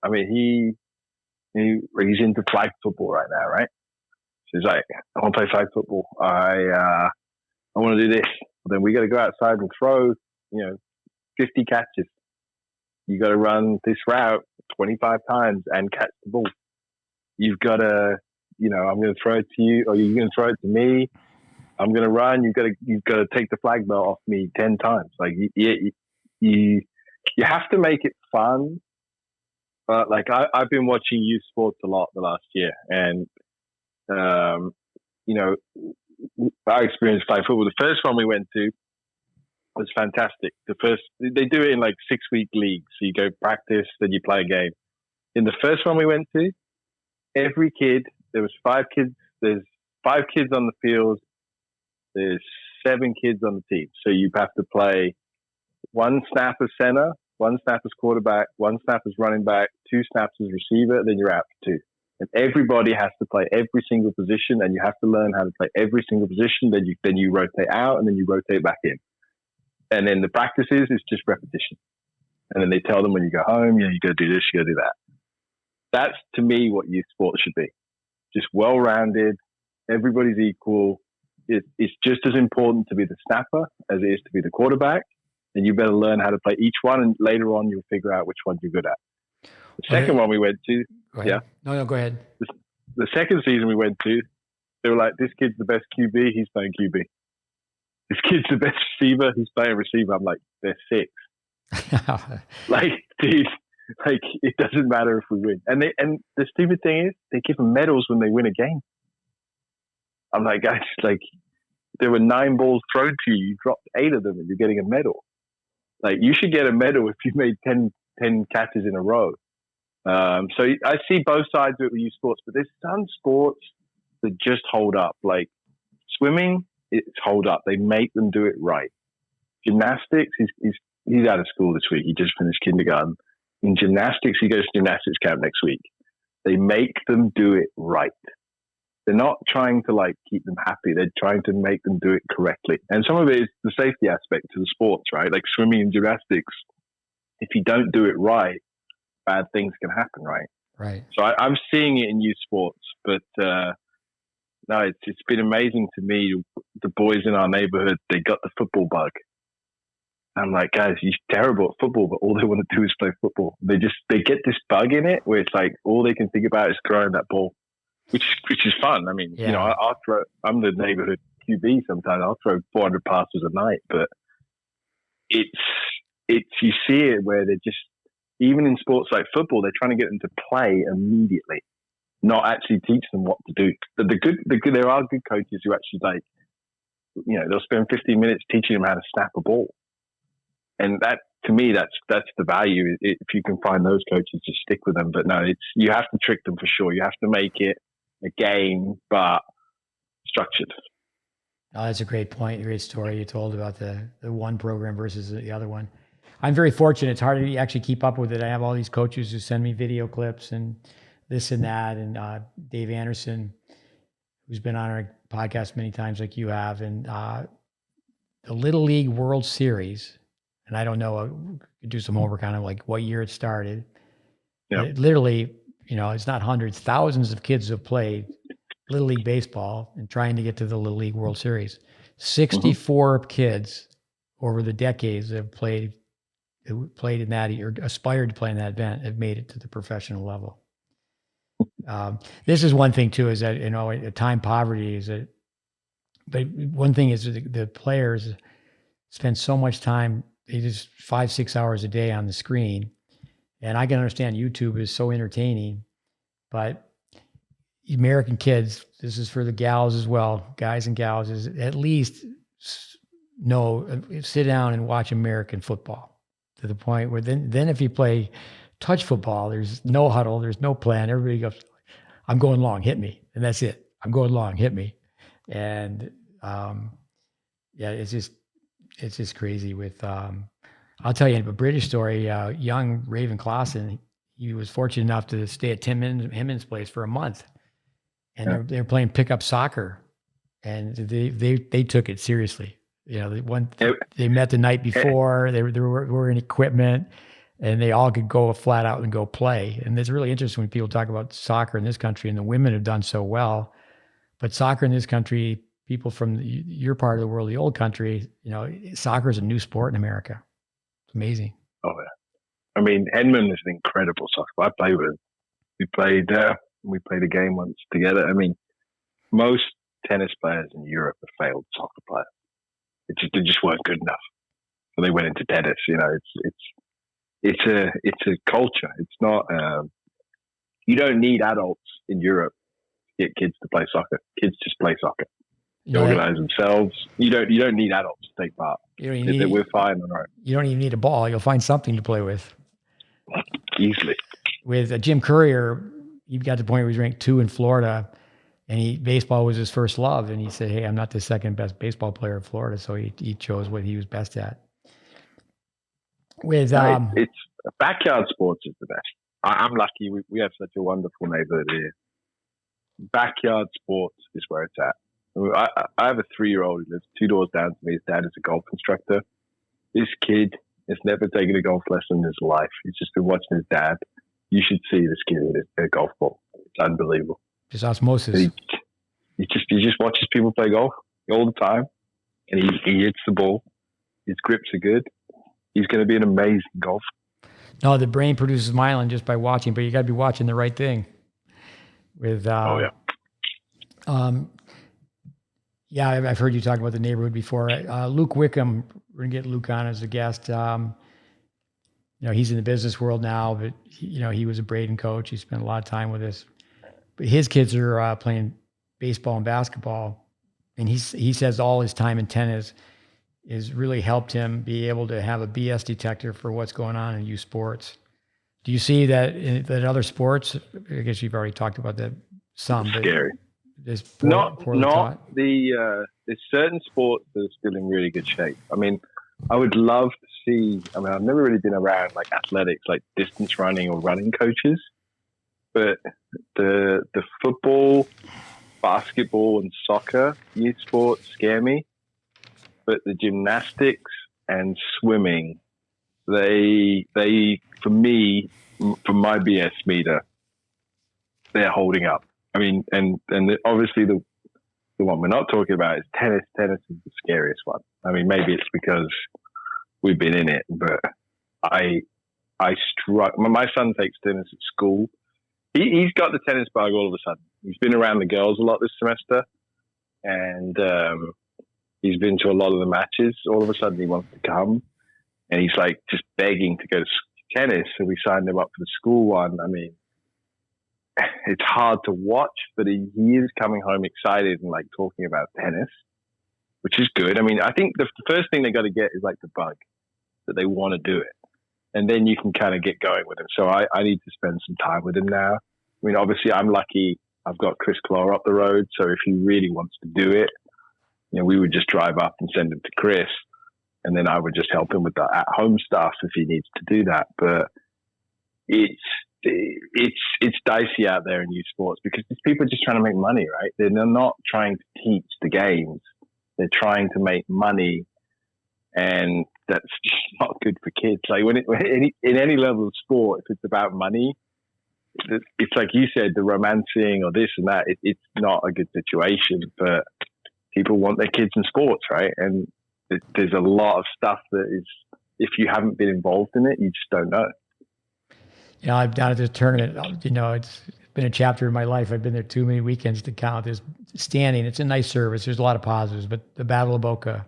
he's into flag football right now, right? So he's like, I want to play flag football. I want to do this. Then we got to go outside and throw, 50 catches. You got to run this route 25 times and catch the ball. You've got to, I'm going to throw it to you, or you're going to throw it to me. I'm going to run. You've got to take the flag belt off me 10 times. Like you have to make it fun. But like I've been watching youth sports a lot the last year, and I experienced flag football. The first one we went to was fantastic. They do it in like 6-week leagues. So you go practice, then you play a game. In the first one we went to, every kid, there was 5 kids. There's 5 kids on the field. There's 7 kids on the team. So you have to play 1 snap as center, 1 snap as quarterback, 1 snap as running back, 2 snaps as receiver, then you're out for 2. And everybody has to play every single position, and you have to learn how to play every single position. Then you rotate out, and then you rotate back in. And then the practices is just repetition. And then they tell them when you go home, you got to do this, you got to do that. That's, to me, what youth sports should be. Just well-rounded. Everybody's equal. It's just as important to be the snapper as it is to be the quarterback. And you better learn how to play each one, and later on you'll figure out which one you're good at. The second one we went to,
yeah. No, go ahead.
The second season we went to, they were like, this kid's the best QB, he's playing QB. This kid's the best receiver, he's playing receiver. I'm like, they're 6. Like, dude, like it doesn't matter if we win. And the stupid thing is, they give them medals when they win a game. I'm like, guys, like there were 9 balls thrown to you, you dropped 8 of them, and you're getting a medal. Like you should get a medal if you made 10 catches in a row. So I see both sides of it with youth sports, but there's some sports that just hold up. Like swimming, it's hold up. They make them do it right. Gymnastics, he's out of school this week. He just finished kindergarten. In gymnastics, he goes to gymnastics camp next week. They make them do it right. They're not trying to like keep them happy. They're trying to make them do it correctly. And some of it is the safety aspect to the sports, right? Like swimming and gymnastics. If you don't do it right, bad things can happen, right?
Right.
So I'm seeing it in youth sports, but no, it's been amazing to me. The boys in our neighborhood, they got the football bug. I'm like, guys, you're terrible at football, but all they want to do is play football. They get this bug in it where it's like all they can think about is throwing that ball, which is fun. I mean,
yeah.
I'll throw. I'm the neighborhood QB sometimes. I'll throw 400 passes a night, but it's you see it where they're just, even in sports like football, they're trying to get them to play immediately, not actually teach them what to do. But there are good coaches who actually like, they'll spend 15 minutes teaching them how to snap a ball. And that, to me, that's the value. If you can find those coaches, just stick with them. But no, you have to trick them for sure. You have to make it a game, but structured.
Oh, that's a great point. A great story you told about the one program versus the other one. I'm very fortunate. It's hard to actually keep up with it. I have all these coaches who send me video clips and this and that. And Dave Anderson, who's been on our podcast many times like you have, and the Little League World Series. And I don't know, do some homework on it, like what year it started.
Yeah.
Literally, it's not hundreds, thousands of kids have played Little League baseball and trying to get to the Little League World Series. 64 kids over the decades that have played in that or aspired to play in that event have made it to the professional level. This is one thing too, is that, time poverty is that, but one thing is the players spend so much time, they just 5-6 hours a day on the screen. And I can understand YouTube is so entertaining, but American kids, this is for the gals as well, guys and gals, is at least sit down and watch American football to the point where then if you play touch football, there's no huddle, there's no plan. Everybody goes, I'm going long, hit me. And that's it. I'm going long, hit me. And it's just crazy with, I'll tell you a British story. Young Raven Clausen, he was fortunate enough to stay at Tim Himmon's place for a month. And they were playing pickup soccer, and they took it seriously. They met the night before. They were in equipment, and they all could go flat out and go play. And it's really interesting when people talk about soccer in this country, and the women have done so well. But soccer in this country, people from your part of the world, the old country, soccer is a new sport in America. It's amazing.
Oh yeah, I mean, Edmund is an incredible soccer. I play with him. We played a game once together. I mean, most tennis players in Europe are failed soccer players. They just weren't good enough, so they went into tennis. It's a culture. It's not. You don't need adults in Europe to get kids to play soccer. Kids just play soccer. They organize themselves. You don't need adults to take part. We're fine on our own. You
don't even need a ball. You'll find something to play with.
Easily.
With Jim Courier, he got to the point where he was ranked 2 in Florida, and baseball was his first love. And he said, "Hey, I'm not the second best baseball player in Florida," so he chose what he was best at. With
it's backyard sports is the best. I'm lucky. We have such a wonderful neighborhood here. Backyard sports is where it's at. I have a 3-year-old who lives 2 doors down to me. His dad is a golf instructor. This kid has never taken a golf lesson in his life. He's just been watching his dad. You should see this kid with a golf ball. It's unbelievable.
Just osmosis.
He just watches people play golf all the time, and he hits the ball. His grips are good. He's going to be an amazing golfer.
No, the brain produces myelin just by watching, but you got to be watching the right thing. With I've heard you talk about the neighborhood before. Luke Wickham, we're gonna get Luke on as a guest. He's in the business world now, but he was a Braden coach. He spent a lot of time with us. But his kids are playing baseball and basketball, and he says all his time in tennis has really helped him be able to have a BS detector for what's going on in youth sports. Do you see that in other sports? I guess you've already talked about that some.
It's scary.
There's
certain sports that are still in really good shape. I mean, I would love to see. I mean, I've never really been around like athletics, like distance running or running coaches, but the football, basketball, and soccer youth sports scare me. But the gymnastics and swimming, they for me, from my BS meter, they're holding up. I mean, and obviously the one we're not talking about is tennis. Tennis is the scariest one. I mean, maybe it's because we've been in it, but I struck. My son takes tennis at school. He's got the tennis bug all of a sudden. He's been around the girls a lot this semester, and he's been to a lot of the matches. All of a sudden, he wants to come, and he's like just begging to go to tennis. So we signed him up for the school one. I mean, it's hard to watch, but he is coming home excited and like talking about tennis, which is good. I mean, I think the first thing they got to get is like the bug that they want to do it. And then you can kind of get going with him. So I need to spend some time with him now. I mean, obviously I'm lucky I've got Chris Claw up the road. So if he really wants to do it, we would just drive up and send him to Chris. And then I would just help him with the at-home stuff if he needs to do that. But it's dicey out there in youth sports because these people are just trying to make money, right? They're not trying to teach the games. They're trying to make money, and that's just not good for kids. Like in any level of sport, if it's about money, it's like you said, the romancing or this and that. It's not a good situation, but people want their kids in sports, right? And there's a lot of stuff that is, if you haven't been involved in it, you just don't know.
You know, I'm down at this tournament. You know, it's been a chapter in my life. I've been there too many weekends to count. There's standing. It's a nice service. There's a lot of positives, but the Battle of Boca.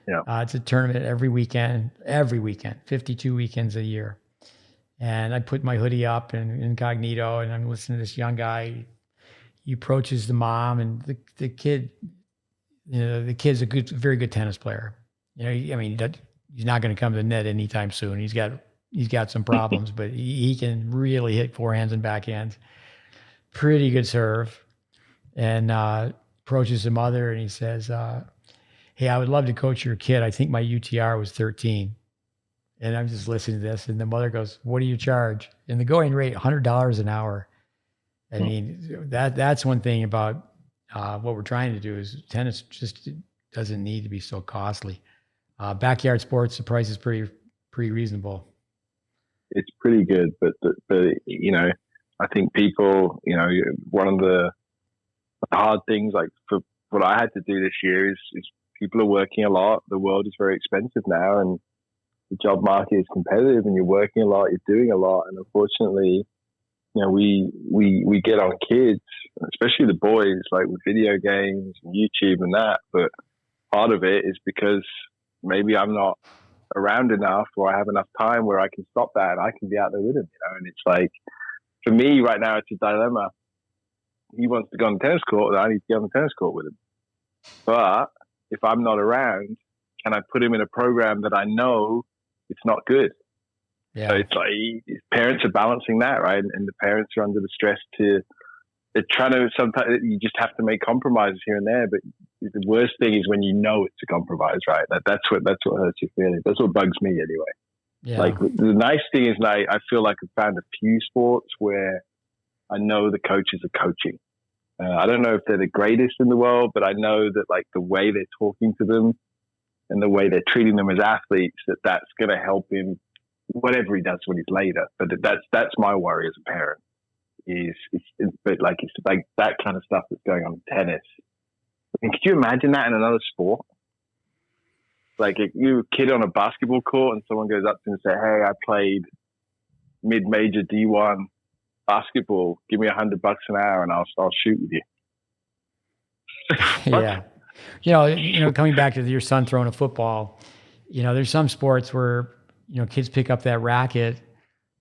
Yeah.
It's a tournament every weekend, 52 weekends a year. And I put my hoodie up and incognito, and I'm listening to this young guy. He approaches the mom, and the kid, you know, the kid's a very good tennis player. You know, I mean, he's not going to come to the net anytime soon. He's got some problems, but he can really hit forehands and backhands. Pretty good serve. And approaches the mother, and he says, hey, I would love to coach your kid. I think my UTR was 13. And I'm just listening to this, and the mother goes, what do you charge? And the going rate, $100 an hour. I mean, that's one thing about what we're trying to do is tennis just doesn't need to be so costly. Backyard sports, the price is pretty reasonable.
It's pretty good, but you know, I think people, you know, one of the hard things, like for what I had to do this year is people are working a lot. The world is very expensive now, and the job market is competitive, and you're working a lot, you're doing a lot, and unfortunately, you know, we get on kids, especially the boys, like with video games and YouTube and that. But part of it is because maybe I'm not around enough, or I have enough time where I can stop that and I can be out there with him, you know. And it's like, for me right now, it's a dilemma. He wants to go on the tennis court, and I need to get on the tennis court with him. But if I'm not around, can I put him in a program that I know it's not good? Yeah. So it's like parents are balancing that, right? And the parents are under the stress they're trying to, sometimes you just have to make compromises here and there. But the worst thing is when you know it's a compromise, right? That's what hurts your feelings. That's what bugs me anyway. Yeah. Like the nice thing is, I feel like I've found a few sports where I know the coaches are coaching. I don't know if they're the greatest in the world, but I know that like the way they're talking to them and the way they're treating them as athletes, that's going to help him, whatever he does when he's later. But that's my worry as a parent. It's like that kind of stuff that's going on in tennis. I mean, could you imagine that in another sport? Like if you're a kid on a basketball court and someone goes up to him and say, hey, I played mid-major D1 basketball. Give me $100 an hour and I'll shoot with you.
Yeah. You know, coming back to your son throwing a football, you know, there's some sports where, you know, kids pick up that racket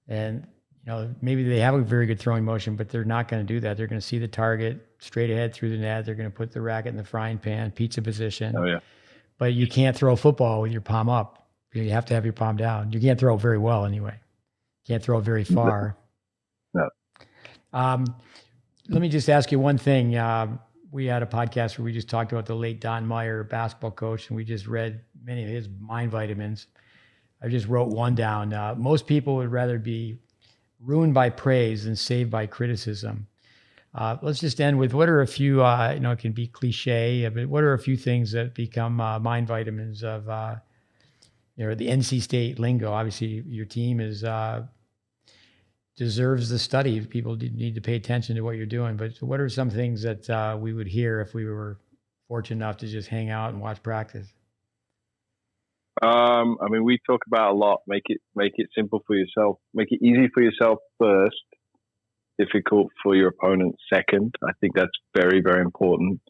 and, you know, maybe they have a very good throwing motion, but they're not going to do that. They're going to see the target straight ahead through the net. They're going to put the racket in the frying pan, pizza position.
Oh, yeah.
But you can't throw a football with your palm up. You have to have your palm down. You can't throw it very well anyway. You can't throw it very far.
No.
Let me just ask you one thing. We had a podcast where we just talked about the late Don Meyer, basketball coach, and we just read many of his mind vitamins. I just wrote one down. Most people would rather be ruined by praise than saved by criticism. Let's just end with what are a few, you know, it can be cliche, but what are a few things that become mind vitamins of, you know, the NC State lingo? Obviously, your team is deserves the study. People need to pay attention to what you're doing. But what are some things that we would hear if we were fortunate enough to just hang out and watch practice?
I mean, we talk about a lot. Make it simple for yourself. Make it easy for yourself first. Difficult for your opponent second. I think that's very, very important.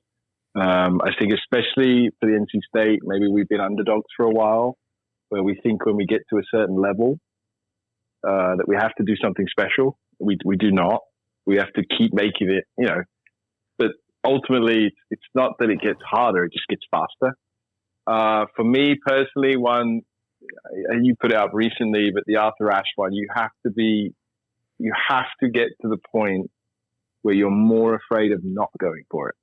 I think especially for the NC State, maybe we've been underdogs for a while, where we think when we get to a certain level that we have to do something special. We do not. We have to keep making it, you know. But ultimately, it's not that it gets harder; it just gets faster. For me personally, one, you put it up recently, but the Arthur Ashe one, you have to get to the point where you're more afraid of not going for it.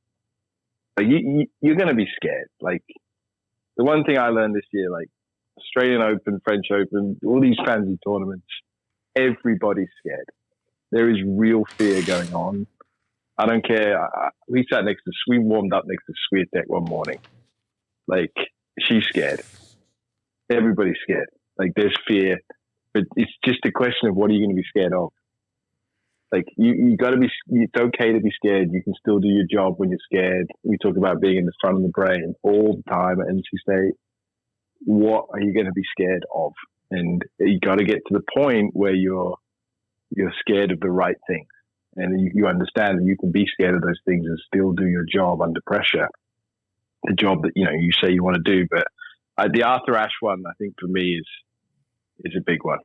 Like you're going to be scared. Like the one thing I learned this year, like Australian Open, French Open, all these fancy tournaments, everybody's scared. There is real fear going on. I don't care. We warmed up next to Swiatek one morning. Like, she's scared. Everybody's scared. Like, there's fear. But it's just a question of what are you going to be scared of? like you got to be. It's okay to be scared. You can still do your job when you're scared. We talk about being in the front of the brain all the time at NC State. What are you going to be scared of? And you got to get to the point where you're scared of the right things, and you understand that you can be scared of those things and still do your job under pressure. The job that you say you want to do. But the Arthur Ashe one, I think for me is a big one.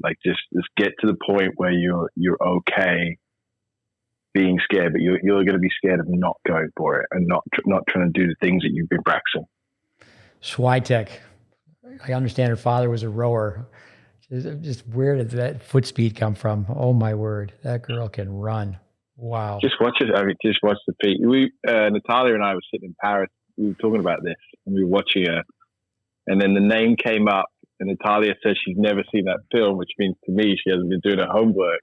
Like just get to the point where you're okay being scared, but you're going to be scared of not going for it and not trying to do the things that you've been practicing.
Swiatek, I understand her father was a rower. Just where did that foot speed come from? Oh my word, that girl can run. Wow.
Just watch it. I mean, just watch the feet. Natalia and I were sitting in Paris. We were talking about this and we were watching her, and then the name came up. And Natalia says she's never seen that film, which means to me she hasn't been doing her homework.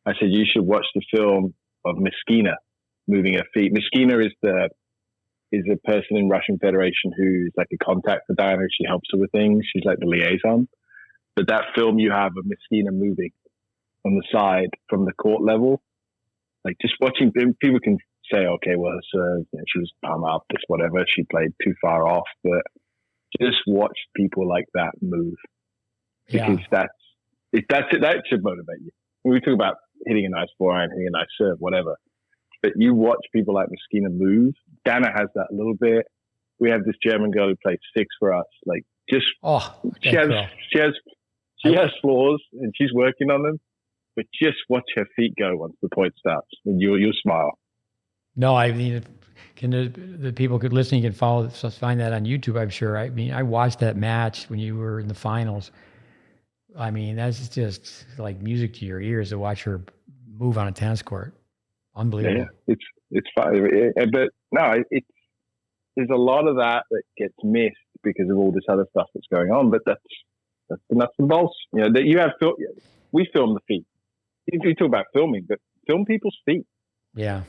I said, you should watch the film of Miskina moving her feet. Miskina is a person in Russian Federation who's like a contact for Diana. She helps her with things. She's like the liaison. But that film you have of Miskina moving on the side from the court level, like just watching, people can say, okay, well, she was palm up, just whatever. She played too far off, but just watch people like that move, because that should motivate you. When we talk about hitting a nice forehand, hitting a nice serve, whatever, but you watch people like Miskina move. Dana has that a little bit. We have this German girl who plays six for us. Like just she has flaws and she's working on them, but just watch her feet go once the point starts, and you'll smile.
No, I mean, the people could listen, you can find that on YouTube, I'm sure. I mean, I watched that match when you were in the finals. I mean, that's just like music to your ears to watch her move on a tennis court. Unbelievable.
Yeah, it's fine. But no, there's a lot of that gets missed because of all this other stuff that's going on. But that's the nuts and bolts. That you have. We film the feet. You talk about filming, but film people's feet.
Yeah.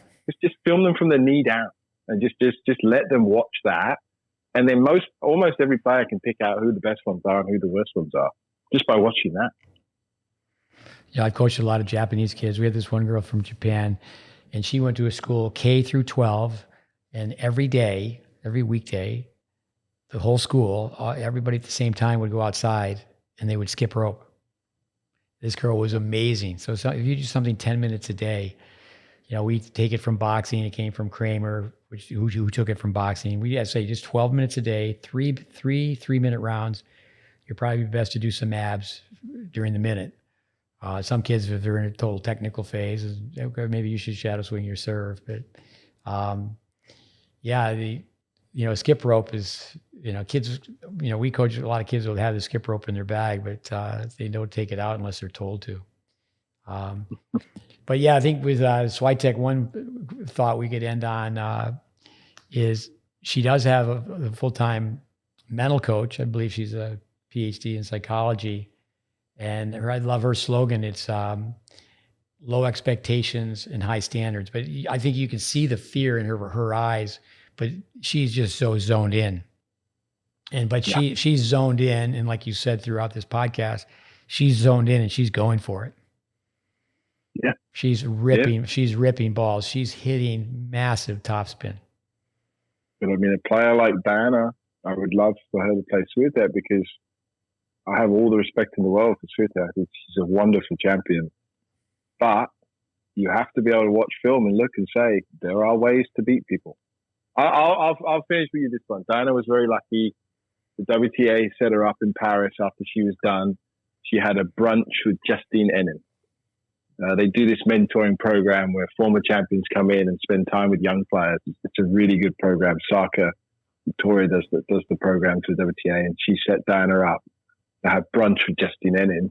Just film them from the knee down, and just let them watch that. And then almost every player can pick out who the best ones are and who the worst ones are just by watching that.
Yeah, I've coached a lot of Japanese kids. We had this one girl from Japan, and she went to a school K through 12, and every weekday, the whole school, everybody at the same time would go outside and they would skip rope. This girl was amazing. So if you do something 10 minutes a day, we take it from boxing. It came from Kramer, who took it from boxing. We say just 12 minutes a day, three 3-minute rounds. You're probably best to do some abs during the minute. Some kids, if they're in a total technical phase, okay, maybe you should shadow swing your serve. But skip rope is, kids, we coach a lot of kids who have the skip rope in their bag, but they don't take it out unless they're told to. But yeah, I think with Swiatek, one thought we could end on is she does have a full-time mental coach. I believe she's a PhD in psychology. And I love her slogan. It's low expectations and high standards. But I think you can see the fear in her eyes, but she's just so zoned in. She's zoned in. And like you said throughout this podcast, she's zoned in and she's going for it.
Yeah.
She's ripping balls. She's hitting massive topspin.
But I mean, a player like Diana, I would love for her to play Swiatek, because I have all the respect in the world for Swiatek. She's a wonderful champion. But you have to be able to watch film and look and say, there are ways to beat people. I'll finish with you this one. Diana was very lucky. The WTA set her up in Paris after she was done. She had a brunch with Justine Henin. They do this mentoring program where former champions come in and spend time with young players. It's a really good program. Saka Victoria does the program to the WTA, and she set Diana up to have brunch with Justine Henin.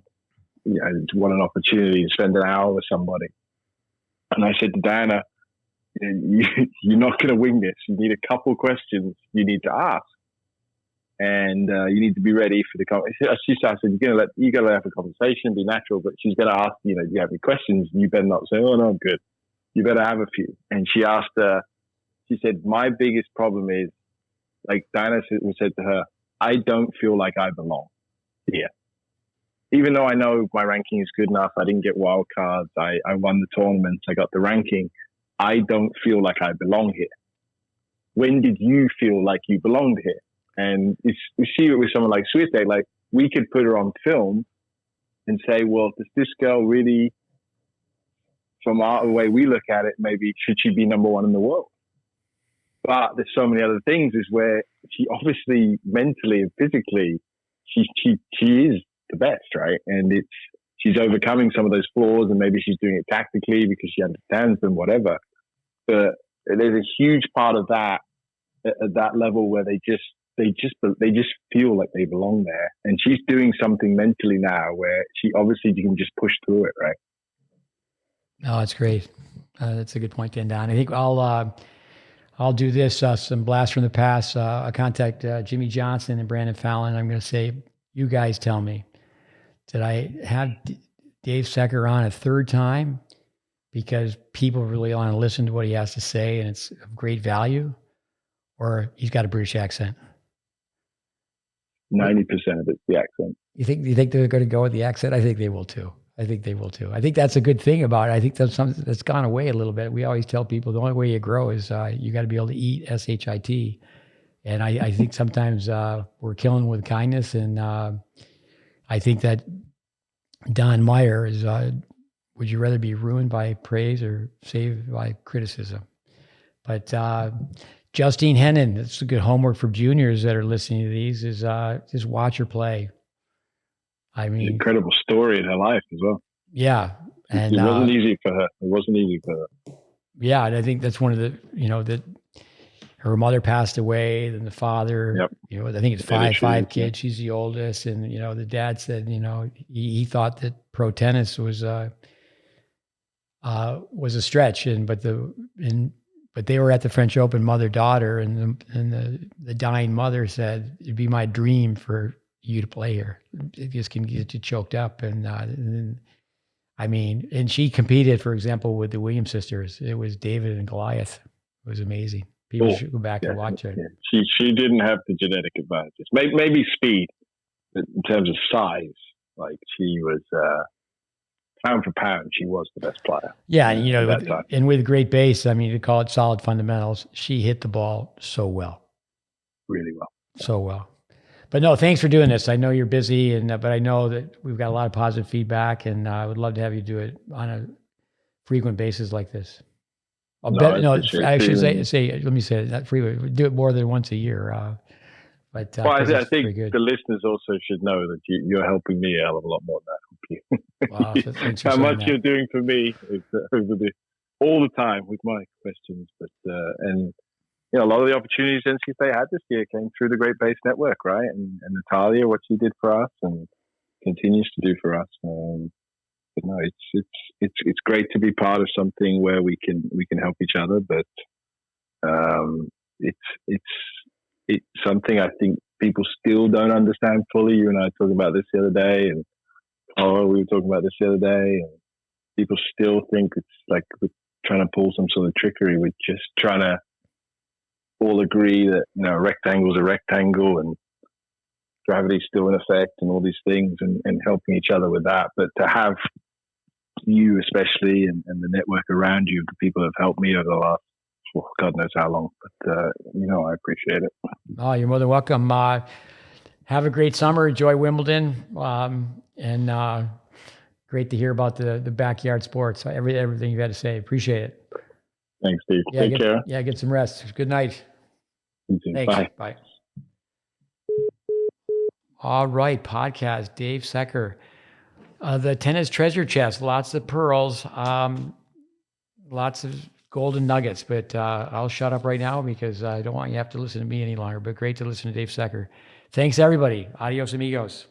What an opportunity to spend an hour with somebody. And I said to Diana, you're not going to wing this. You need a couple questions you need to ask. And you need to be ready for the conversation. She said, you got to have a conversation, be natural, but she's going to ask, do you have any questions? You better not say, oh, no, I'm good. You better have a few. And she said, my biggest problem is, like Diana said to her, I don't feel like I belong here. even though I know my ranking is good enough, I didn't get wild cards. I won the tournament. I got the ranking. I don't feel like I belong here. When did you feel like you belonged here? And you see it with someone like Swiatek, like we could put her on film and say, well, does this girl really, from the way we look at it, maybe should she be number one in the world? But there's so many other things is where she obviously mentally and physically, she is the best, right? And she's overcoming some of those flaws, and maybe she's doing it tactically because she understands them, whatever. But there's a huge part of that at that level where they just feel like they belong there. And she's doing something mentally now where she obviously can just push through it, right?
Oh, that's great. That's a good point to end on. I think I'll do this, some blast from the past. I'll contact Jimmy Johnson and Brandon Fallon. I'm going to say, you guys tell me, did I have Dave Secker on a third time because people really want to listen to what he has to say and it's of great value, or he's got a British accent?
90% of it's the accent.
You think they're going to go with the accent? I think they will too. I think that's a good thing about it. I think that's something that's gone away a little bit. We always tell people the only way you grow is you got to be able to eat SHIT. And I think sometimes we're killing with kindness. And I think that Don Meyer is, would you rather be ruined by praise or saved by criticism? But Justine Hennen, that's a good homework for juniors that are listening to these, is just watch her play. I mean,
incredible story in her life as well.
Yeah. And
it wasn't easy for her.
Yeah. And I think that's one of the, that her mother passed away, then the father, I think it's five kids. She's the oldest. And, the dad said, he thought that pro tennis was a stretch. But they were at the French Open mother-daughter, and the dying mother said, it'd be my dream for you to play here. It just can get you choked up. And she competed, for example, with the Williams sisters. It was David and Goliath. It was amazing. People should go back and watch it.
Yeah. She didn't have the genetic advantages. Maybe speed, but in terms of size, like she was pound for pound, she was the best player.
Yeah, and with GreatBase, to call it solid fundamentals, she hit the ball so well.
Really well.
So well. But no, thanks for doing this. I know you're busy, but I know that we've got a lot of positive feedback, and I would love to have you do it on a frequent basis like this. I should say, let me say it, not frequent. Do it more than once a year. I think the listeners also should know that you're helping me a hell of a lot more than that.
Wow, so thanks for how much you're doing for me is all the time with my questions, but a lot of the opportunities NCAA had this year came through the GreatBase network, right? And Natalia, what she did for us and continues to do for us. But no, it's great to be part of something where we can help each other. But it's something I think people still don't understand fully. You and I talked about this the other day, and we were talking about this the other day, and people still think it's like we're trying to pull some sort of trickery. We're just trying to all agree that a rectangle is a rectangle and gravity's still in effect and all these things, and helping each other with that. But to have you especially and the network around you, the people that have helped me over the last God knows how long, but I appreciate it.
Oh, you're more than welcome. Have a great summer. Enjoy Wimbledon, and great to hear about the backyard sports. Everything you had to say. Appreciate it.
Thanks, Steve. Take care.
Yeah, get some rest. Good night.
You too.
Thanks.
Bye.
Bye. All right, podcast. Dave Secker. The tennis treasure chest. Lots of pearls. Lots of golden nuggets. But I'll shut up right now because I don't want you to have to listen to me any longer. But great to listen to Dave Secker. Thanks, everybody. Adios, amigos.